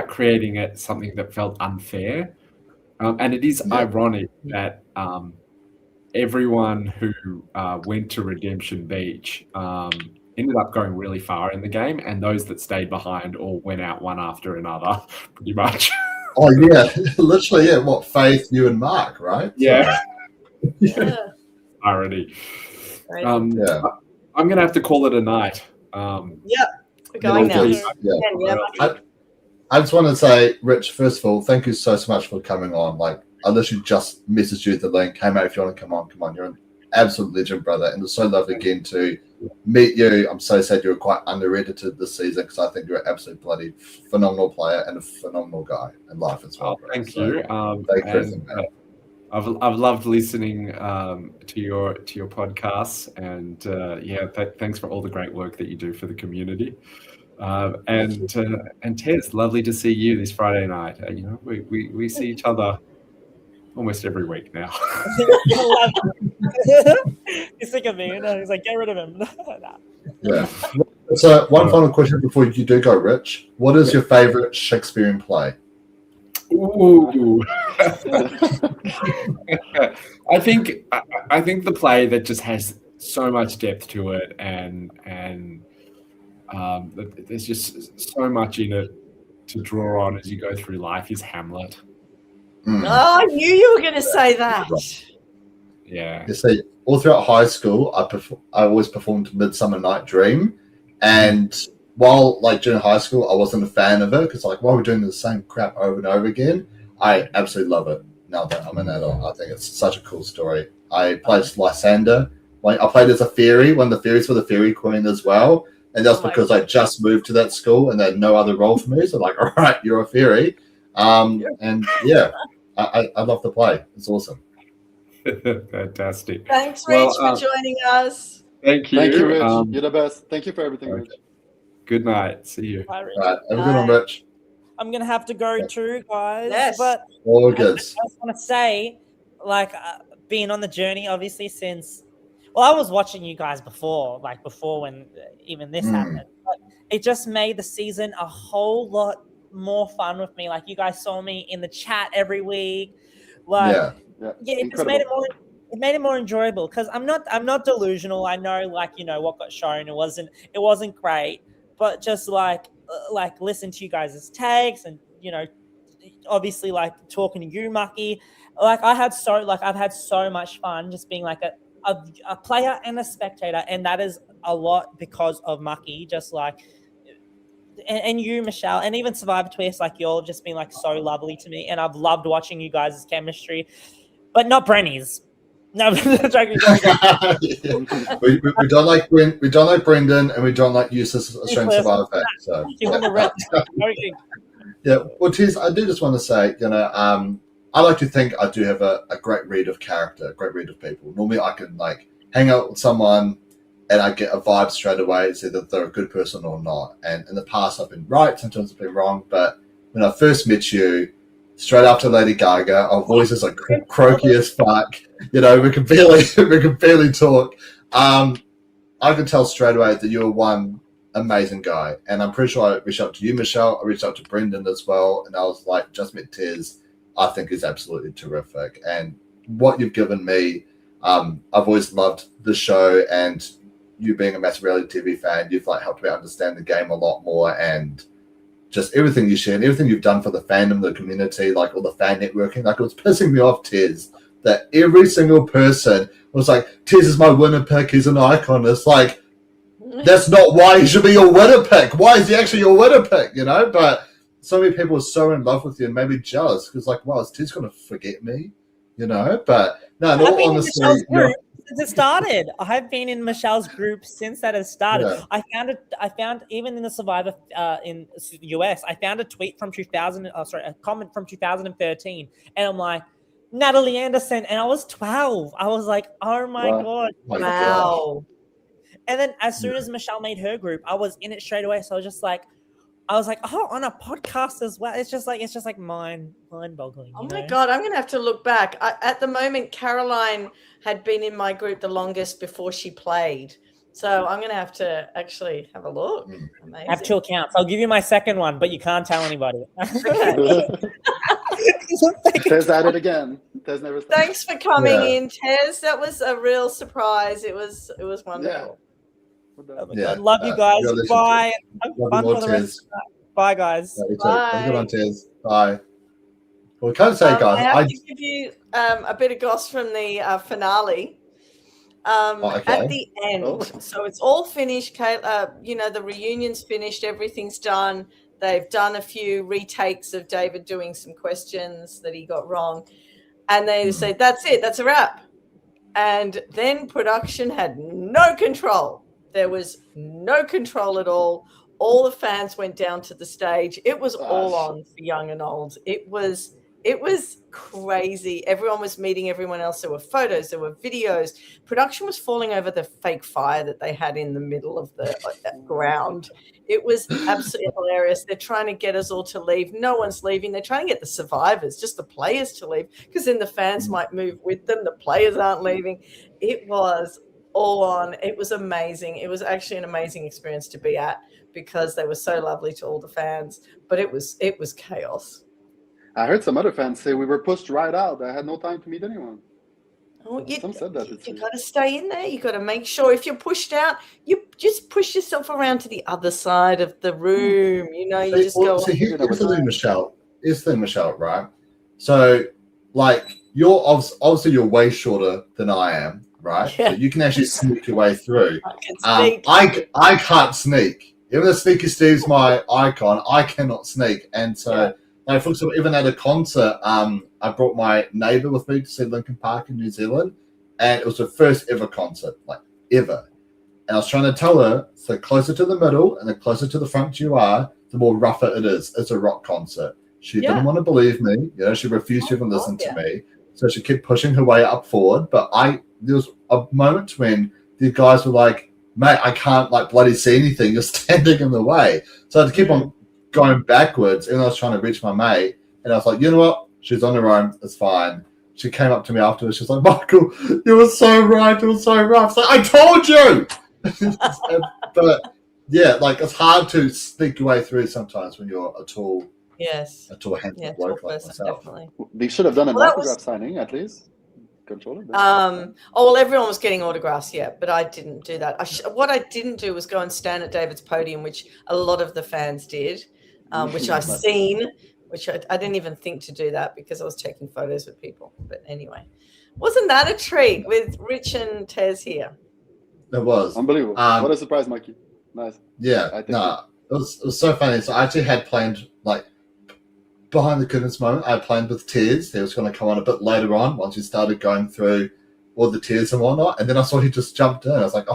creating it something that felt unfair. And it is ironic that everyone who went to Redemption Beach ended up going really far in the game, and those that stayed behind all went out one after another, pretty much. Oh yeah, literally, yeah. What, Faith, you and Mark, right? Yeah. Yeah. Irony. Right. I'm gonna have to call it a night. We're going now. I just want to say, Rich, first of all, thank you so much for coming on. Like, I literally just messaged you the link. Hey, mate, if you want to come on. You're an absolute legend, brother. And it's so lovely again to meet you. I'm so sad you were quite underrated this season because I think you're an absolute bloody phenomenal player and a phenomenal guy in life as well. Thank you. I've loved listening to your podcasts, and thanks for all the great work that you do for the community. And Tez, lovely to see you this Friday night. We see each other almost every week now. He's sick of me. He's like, get rid of him. Yeah. So one final question before you do go, Rich. What is your favorite Shakespearean play? Ooh. I think the play that just has so much depth to it, and there's just so much in it to draw on as you go through life is Hamlet. Oh, I knew you were going to say that. Yeah. You see, all throughout high school, I always performed Midsummer Night Dream, and while during high school I wasn't a fan of it because why are we doing the same crap over and over again? I absolutely love it now that I'm an adult. I think it's such a cool story. I played Lysander. I played as a fairy, one of the fairies for the Fairy Queen as well, and that's because I just moved to that school and they had no other role for me. So all right, you're a fairy, and yeah, I love the play. It's awesome. Fantastic. Thanks, Rich, for joining us. Thank you. Thank you, Rich. You're the best. Thank you for everything, Rich. Good night. See you. Bye, Rich. All right, have a good one, Rich. I'm going to have to go too, guys. Yes. But all good. I just want to say, being on the journey, obviously, since... Well, I was watching you guys before when even this happened. But it just made the season a whole lot more fun with me. You guys saw me in the chat every week. It just made it more enjoyable because I'm not delusional. I know what got shown. It wasn't great, but just listen to you guys' takes and obviously talking to you, Mucky. I've had so much fun just being a player and a spectator, and that is a lot because of Mucky. Just and you, Michelle, and even Survivor Twist, y'all have just been so lovely to me, and I've loved watching you guys' chemistry, but not Brenny's. No, we don't like we don't like Brendan, and we don't like useless Australian Survivor Pack. So well, Tez, I do just want to say, I like to think I do have a great read of character, a great read of people. Normally I can hang out with someone and I get a vibe straight away. It's either they're a good person or not. And in the past I've been right, sometimes I've been wrong. But when I first met you, straight after Lady Gaga, our voices are croaky as fuck. We can barely talk. I could tell straight away that you're one amazing guy. And I'm pretty sure I reached out to you, Michelle. I reached out to Brendan as well. And I was just met Tez. I think is absolutely terrific. And what you've given me, I've always loved the show, and you being a massive reality TV fan, you've helped me understand the game a lot more, and just everything you share and everything you've done for the fandom, the community, all the fan networking. It was pissing me off, Tez, that every single person was Tez is my winner pick, he's an icon. It's that's not why he should be your winner pick. Why is he actually your winner pick, But so many people are so in love with you and maybe jealous because, wow, is Tez going to forget me? But no, in all honesty, since it started. I've been in Michelle's group since that has started. Yeah. I found even in the Survivor in the US, I found a tweet from a comment from 2013, and I'm like, Natalie Anderson, and I was 12. I was like, oh my god, Wow. And then as soon as Michelle made her group, I was in it straight away. So I was like, oh, on a podcast as well. It's just like mind-boggling. Oh my god, I'm gonna have to look back. At the moment, Caroline had been in my group the longest before she played, so I'm gonna have to actually have a look. Amazing. I have 2 accounts. I'll give you my second one, but you can't tell anybody. Tez at it again. Tez never stops. Thanks for coming in, Tez. That was a real surprise. It was wonderful. Oh my God. Love you guys. Bye. Have fun for the rest of the night. Bye, guys. Bye. Have a good one, Tez. Bye. Well, we can't say, guys. I have to give you a bit of goss from the finale. At the end, so it's all finished. The reunion's finished. Everything's done. They've done a few retakes of David doing some questions that he got wrong, and they say that's it. That's a wrap. And then production had no control. There was no control at all. All the fans went down to the stage. It was all on for young and old. It was crazy. Everyone was meeting everyone else. There were photos, there were videos. Production was falling over the fake fire that they had in the middle of the ground. It was absolutely hilarious. They're trying to get us all to leave. No one's leaving. They're trying to get the survivors, just the players, to leave, because then the fans might move with them. The players aren't leaving. It was all on. It was amazing. It was actually an amazing experience to be at, because they were so lovely to all the fans, but it was chaos. I heard some other fans say we were pushed right out. I had no time to meet anyone. Some said that. You got to stay in there. You got to make sure if you're pushed out, you just push yourself around to the other side of the room. You just go. So here's the thing, Michelle. Here's the thing, Michelle, right? So, you're obviously you're way shorter than I am, right? Yeah. So you can actually sneak your way through. I can sneak. I can't sneak. Even though Sneaky Steve's my icon, I cannot sneak, and so. Yeah. For example, even at a concert, I brought my neighbour with me to see Linkin Park in New Zealand, and it was her first ever concert, ever. And I was trying to tell her, the closer to the middle and the closer to the front you are, the more rougher it is. It's a rock concert. She didn't want to believe me. She refused to even listen to me. So she kept pushing her way up forward. But there was a moment when the guys were like, mate, I can't bloody see anything. You're standing in the way. So I had to keep on going backwards, and I was trying to reach my mate, and I was like, you know what? She's on her own. It's fine. She came up to me afterwards. She's like, Michael, you were so right. It was so rough. Like, I told you. But yeah, it's hard to sneak your way through sometimes when you're a tall, handsome bloke like myself. Definitely. They should have done an autograph signing at least. Everyone was getting autographs, but I didn't do that. What I didn't do was go and stand at David's podium, which a lot of the fans did, which I've seen, which I didn't even think to do that because I was taking photos with people. But anyway, wasn't that a treat with Rich and Tez here? It was. Unbelievable. What a surprise, Mucky. Nice. Yeah, it was so funny. So I actually had planned, behind the curtains moment, I planned with Tez. He was going to come on a bit later on once we started going through all the tiers and whatnot. And then I saw he just jumped in. I was like,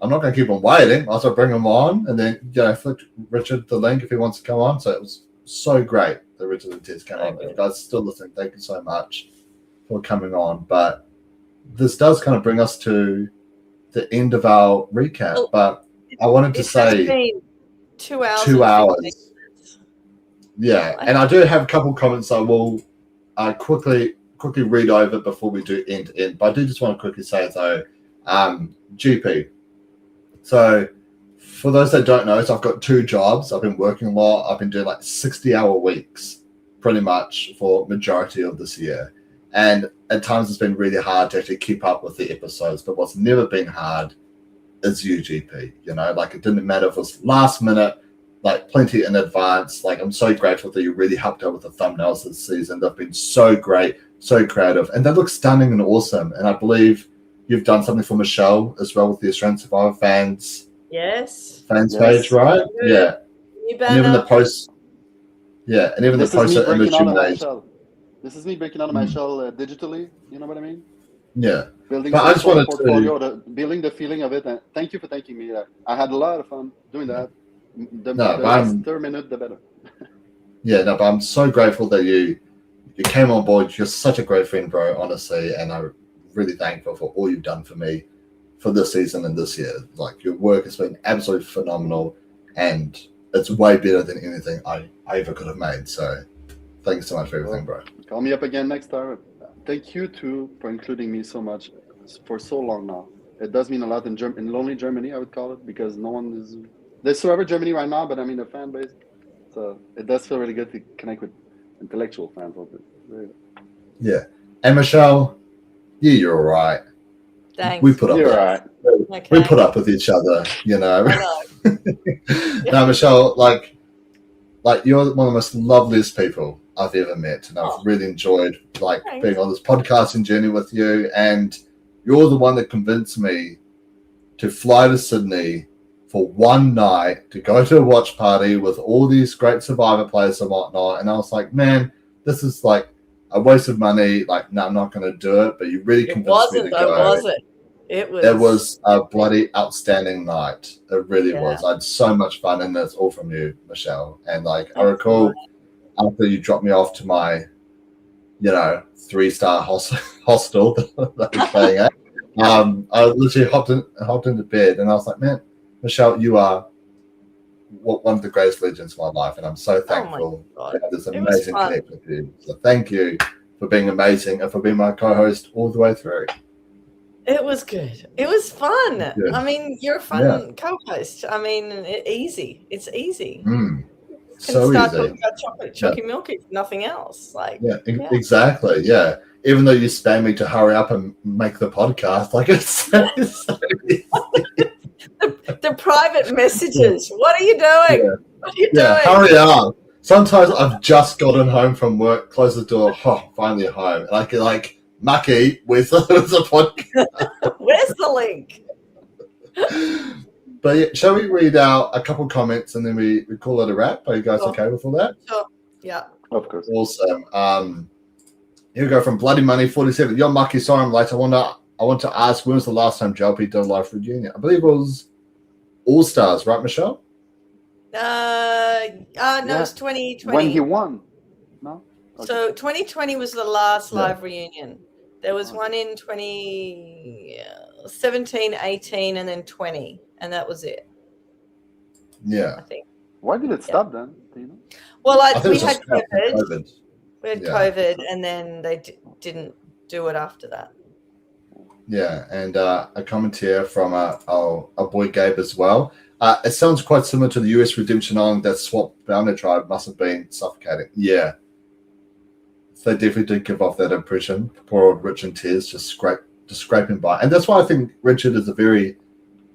I'm not going to keep him waiting. I was going to bring him on and then, flick Richard the link if he wants to come on. So it was so great that Richard and Tez came on. If you guys are still listening, thank you so much for coming on. But this does kind of bring us to the end of our recap. But I wanted to say been 2 hours. 2 hours. Yeah, and I do have a couple comments I will quickly read over before we do end to end. But I do just want to quickly say, though, GP. So for those that don't know, I've got 2 jobs. I've been working a lot. I've been doing 60-hour weeks pretty much for majority of this year. And at times it's been really hard to actually keep up with the episodes. But what's never been hard is UGP. It didn't matter if it was last minute, plenty in advance. I'm so grateful that you really helped out with the thumbnails this season. They've been so great, so creative, and they look stunning and awesome. And I believe you've done something for Michelle as well with the Australian Survivor fans. Yes. Fans page, right? Yeah. And even the post. Yeah, and even the post image you made. This is me breaking out of my shell digitally. You know what I mean? Yeah. Building But I just wanted portfolio, building the feeling of it. And thank you for thanking me. I had a lot of fun doing that. The less 30 minutes, the better. Yeah, no, but I'm so grateful that you came on board. You're such a great friend, bro, honestly, and I'm really thankful for all you've done for me for this season and this year. Like, your work has been absolutely phenomenal, and it's way better than anything I ever could have made. So thanks so much for everything, bro. Call me up again next time. Thank you too for including me so much for so long now. It does mean a lot in lonely Germany, I would call it, because no one is. There's Forever Germany right now, but I mean the fan base. So it does feel really good to connect with intellectual fans. Yeah, and Michelle, you're all right. Thanks. We put up. You're right. Okay. We put up with each other, you know. I know. Now, Michelle, like you're one of the most loveliest people I've ever met, and I've really enjoyed being on this podcasting journey with you. And you're the one that convinced me to fly to Sydney for one night to go to a watch party with all these great Survivor players and whatnot. And I was like, man, this is like a waste of money. Like, no, I'm not going to do it. But you really convinced me to go. Was it? It was a bloody outstanding night. It really was. I had so much fun, and that's all from you, Michelle. And I recall after you dropped me off to my, 3-star hostel that I was staying at, I literally hopped into bed, and I was like, man, Michelle, you are one of the greatest legends of my life, and I'm so thankful to have this amazing connect with you. So thank you for being amazing and for being my co-host all the way through. It was good. It was fun. Yeah. I mean, you're a fun co-host. I mean, easy. It's easy. So start easy. Talking about chocolate milky, nothing else. Exactly. Yeah. Even though you spam me to hurry up and make the podcast, it's so easy. The private messages. What are you doing? Yeah. What are you doing? Hurry up. Sometimes I've just gotten home from work, close the door, finally home, and I can Mucky, where's the podcast? Where's the link? But yeah, shall we read out a couple comments and then we call it a wrap? Are you guys okay with all that? Sure. Yeah. Of course. Awesome. Here we go from Bloody Money 47. Yo, Mucky, sorry I'm late. I want to ask, when was the last time JLP did a live reunion? I believe it was All Stars, right, Michelle? No, it's 2020. When he won. No? Okay. So 2020 was the last live reunion. There was one in 2017, 18, and then 20, and that was it. Yeah. I think. Why did it stop then? Do you know? Well, we had COVID. We had COVID, and then they didn't do it after that. Yeah, and a comment here from our boy Gabe as well. It sounds quite similar to the US Redemption Island that Swap Boundary Tribe must have been suffocating. Yeah. They definitely did give off that impression. Poor old Rich and Tez just scraping by. And that's why I think Richard is a very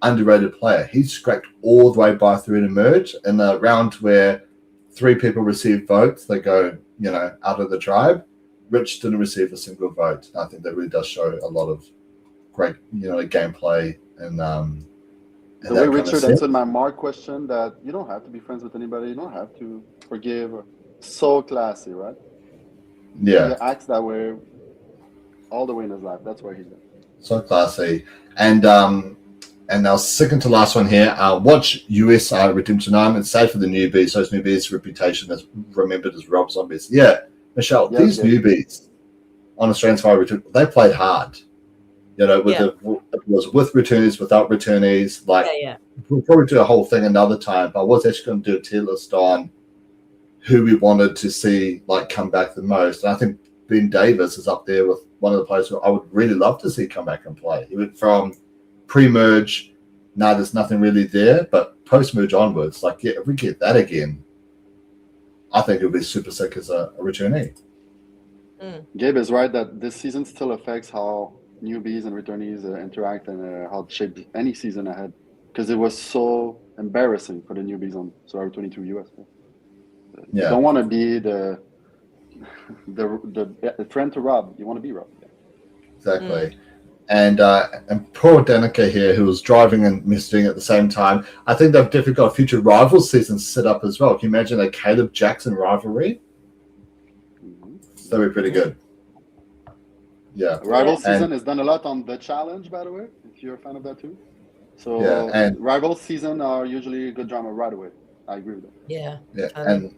underrated player. He scraped all the way by through to merge. In the round where 3 people receive votes, they go, out of the tribe. Rich didn't receive a single vote. I think that really does show a lot of great, gameplay and the way Richard answered my Mark question that you don't have to be friends with anybody, you don't have to forgive. So classy, right? Yeah. He acts that way all the way in his life. That's why he's there. So classy. And now second to last one here, watch US Redemption Island. It's sad for the newbies. Those newbies' reputation is remembered as Rob Zombies. Yeah, Michelle, these newbies on Australian Survivor, they played hard. It was with returnees, without returnees. We'll probably do a whole thing another time, but I was actually going to do a tier list on who we wanted to see come back the most. And I think Ben Davis is up there with one of the players who I would really love to see come back and play. He went from pre-merge, there's nothing really there, but post-merge onwards, if we get that again, I think it would be super sick as a returnee. Gabe is right that this season still affects how newbies and returnees interact and how it shaped any season ahead, because it was so embarrassing for the newbies on Survivor 22 US. You don't want to be the friend to Rob. You want to be Rob. Exactly. And poor Danica here, who was driving and messaging at the same time. I think they've definitely got a future rivals season set up as well. Can you imagine a Caleb Jackson rivalry? That'd be pretty good. Yeah. Rival season is done a lot on the challenge, by the way, if you're a fan of that too. So and rival season are usually good drama right away. I agree with that. Yeah. And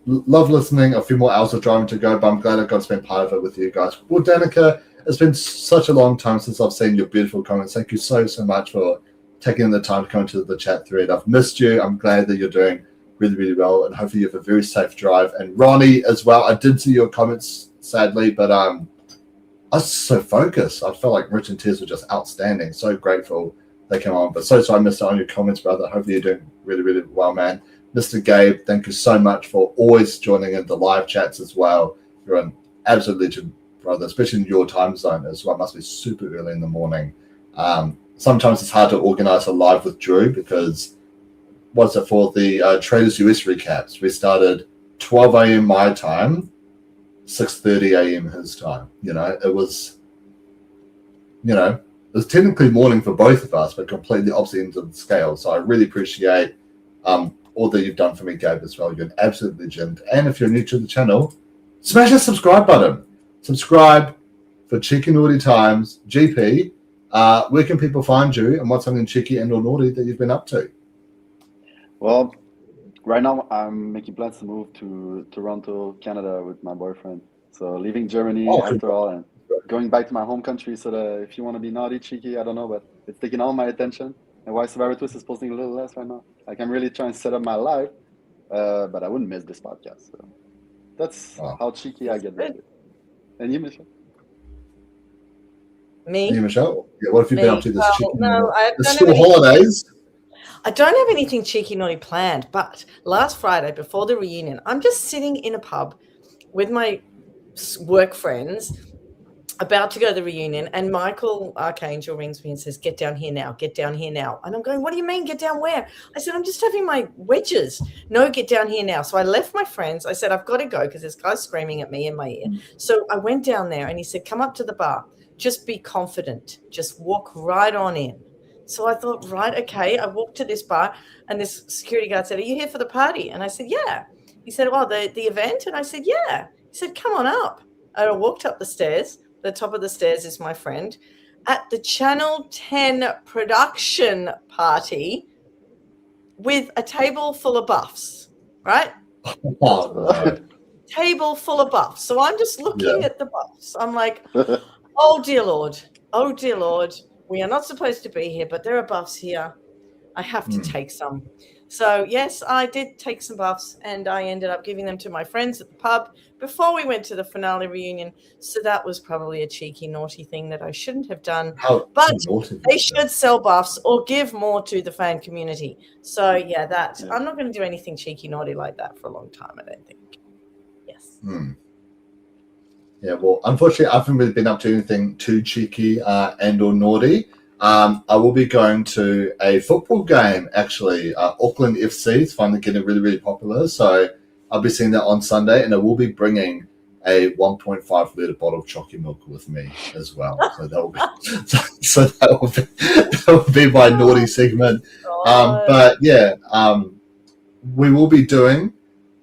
love listening. A few more hours of driving to go, but I'm glad I got to spend part of it with you guys. Well, Danica, it's been such a long time since I've seen your beautiful comments. Thank you so much for taking the time to come into the chat thread. I've missed you. I'm glad that you're doing really, really well, and hopefully you have a very safe drive. And Ronnie as well. I did see your comments, sadly, but I was so focused. I felt like Rich and Tez were just outstanding. So grateful they came on. But so I missed out on your comments, brother. Hopefully you're doing really, really well, man. Mr. Gabe, thank you so much for always joining in the live chats as well. You're an absolute legend, brother, especially in your time zone as well. It must be super early in the morning. Sometimes it's hard to organize a live with Drew because what's it for the Traders US recaps? We started 12 a.m. my time, 6:30 a.m. his time. It was technically morning for both of us, but completely opposite ends of the scale. So I really appreciate all that you've done for me, Gabe, as well. You're an absolute legend. And if you're new to the channel, smash that subscribe button. Subscribe for Cheeky Naughty Times, GP. Where can people find you, and what's something cheeky and or naughty that you've been up to? Well, right now I'm making plans to move to Toronto, Canada with my boyfriend. So leaving Germany after all and going back to my home country. So that if you want to be naughty, cheeky, I don't know, but it's taking all my attention. And why Survivor Twist is posting a little less right now. Like I'm really trying to set up my life, but I wouldn't miss this podcast. So that's how cheeky I get. And you, Michelle? Me? You, Michelle? Yeah, what have you been up to this cheeky? No, I the school holidays. I don't have anything cheeky naughty planned, but last Friday before the reunion, I'm just sitting in a pub with my work friends about to go to the reunion, and Michael Archangel rings me and says, get down here now, get down here now. And I'm going, what do you mean, get down where? I said, I'm just having my wedges. No, get down here now. So I left my friends. I said, I've got to go because this guy's screaming at me in my ear. So I went down there and he said, come up to the bar. Just be confident. Just walk right on in. So I thought, right, okay. I walked to this bar and this security guard said, are you here for the party? And I said, yeah. He said, well, the event? And I said, yeah. He said, come on up. And I walked up the stairs. The top of the stairs is my friend at the Channel 10 production party with a table full of buffs, right? Oh, no. Table full of buffs. So I'm just looking at the buffs. I'm like, oh, dear Lord. Oh, dear Lord. We are not supposed to be here, but there are buffs here. I have to take some. So, yes, I did take some buffs, and I ended up giving them to my friends at the pub before we went to the finale reunion. So that was probably a cheeky, naughty thing that I shouldn't have done. But they should sell buffs or give more to the fan community. So, I'm not going to do anything cheeky, naughty like that for a long time, I don't think. Yes. Yeah, well, unfortunately, I haven't really been up to anything too cheeky and or naughty. I will be going to a football game, actually. Auckland FC is finally getting really, really popular. So I'll be seeing that on Sunday, and I will be bringing a 1.5 litre bottle of chocolate milk with me as well. So that will be my naughty segment. We will be doing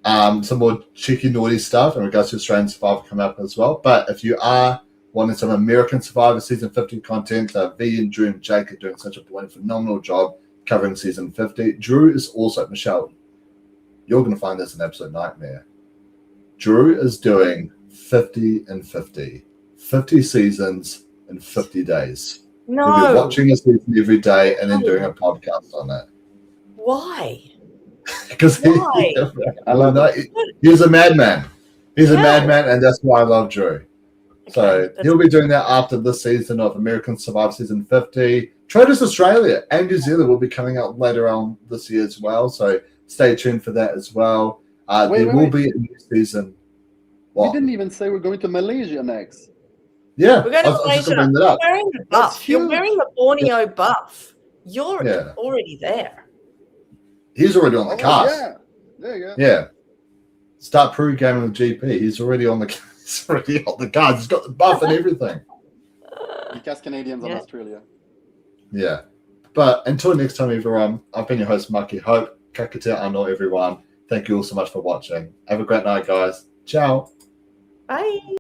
some more cheeky, naughty stuff in regards to Australian Survivor coming up as well. But if you are wanting some American Survivor Season 50 content, V and Drew and Jake are doing such a phenomenal job covering Season 50. Drew is also, Michelle, you're going to find this an absolute nightmare. Drew is doing 50 and 50. 50 seasons in 50 days. No. He'll be watching a season every day and then doing a podcast on it. Why? Because he's a madman. He's a madman, and that's why I love Drew. So he'll be doing that after this season of American Survivor Season 50. Traders Australia and New Zealand will be coming out later on this year as well. So stay tuned for that as well. There will be a new season. What? We didn't even say we're going to Malaysia next. Yeah, we're going to Malaysia. You're wearing the buff. You're wearing the Borneo buff. You're already there. He's already on the cast. Yeah. There you go. Yeah. Start pre-gaming with GP. He's already on the cast. He's already on the cards. He's got the buff and everything. He cast Canadians on Australia. Yeah. But until next time, everyone, I've been your host, Mucky. Hope, kakite anō, everyone. Thank you all so much for watching. Have a great night, guys. Ciao. Bye.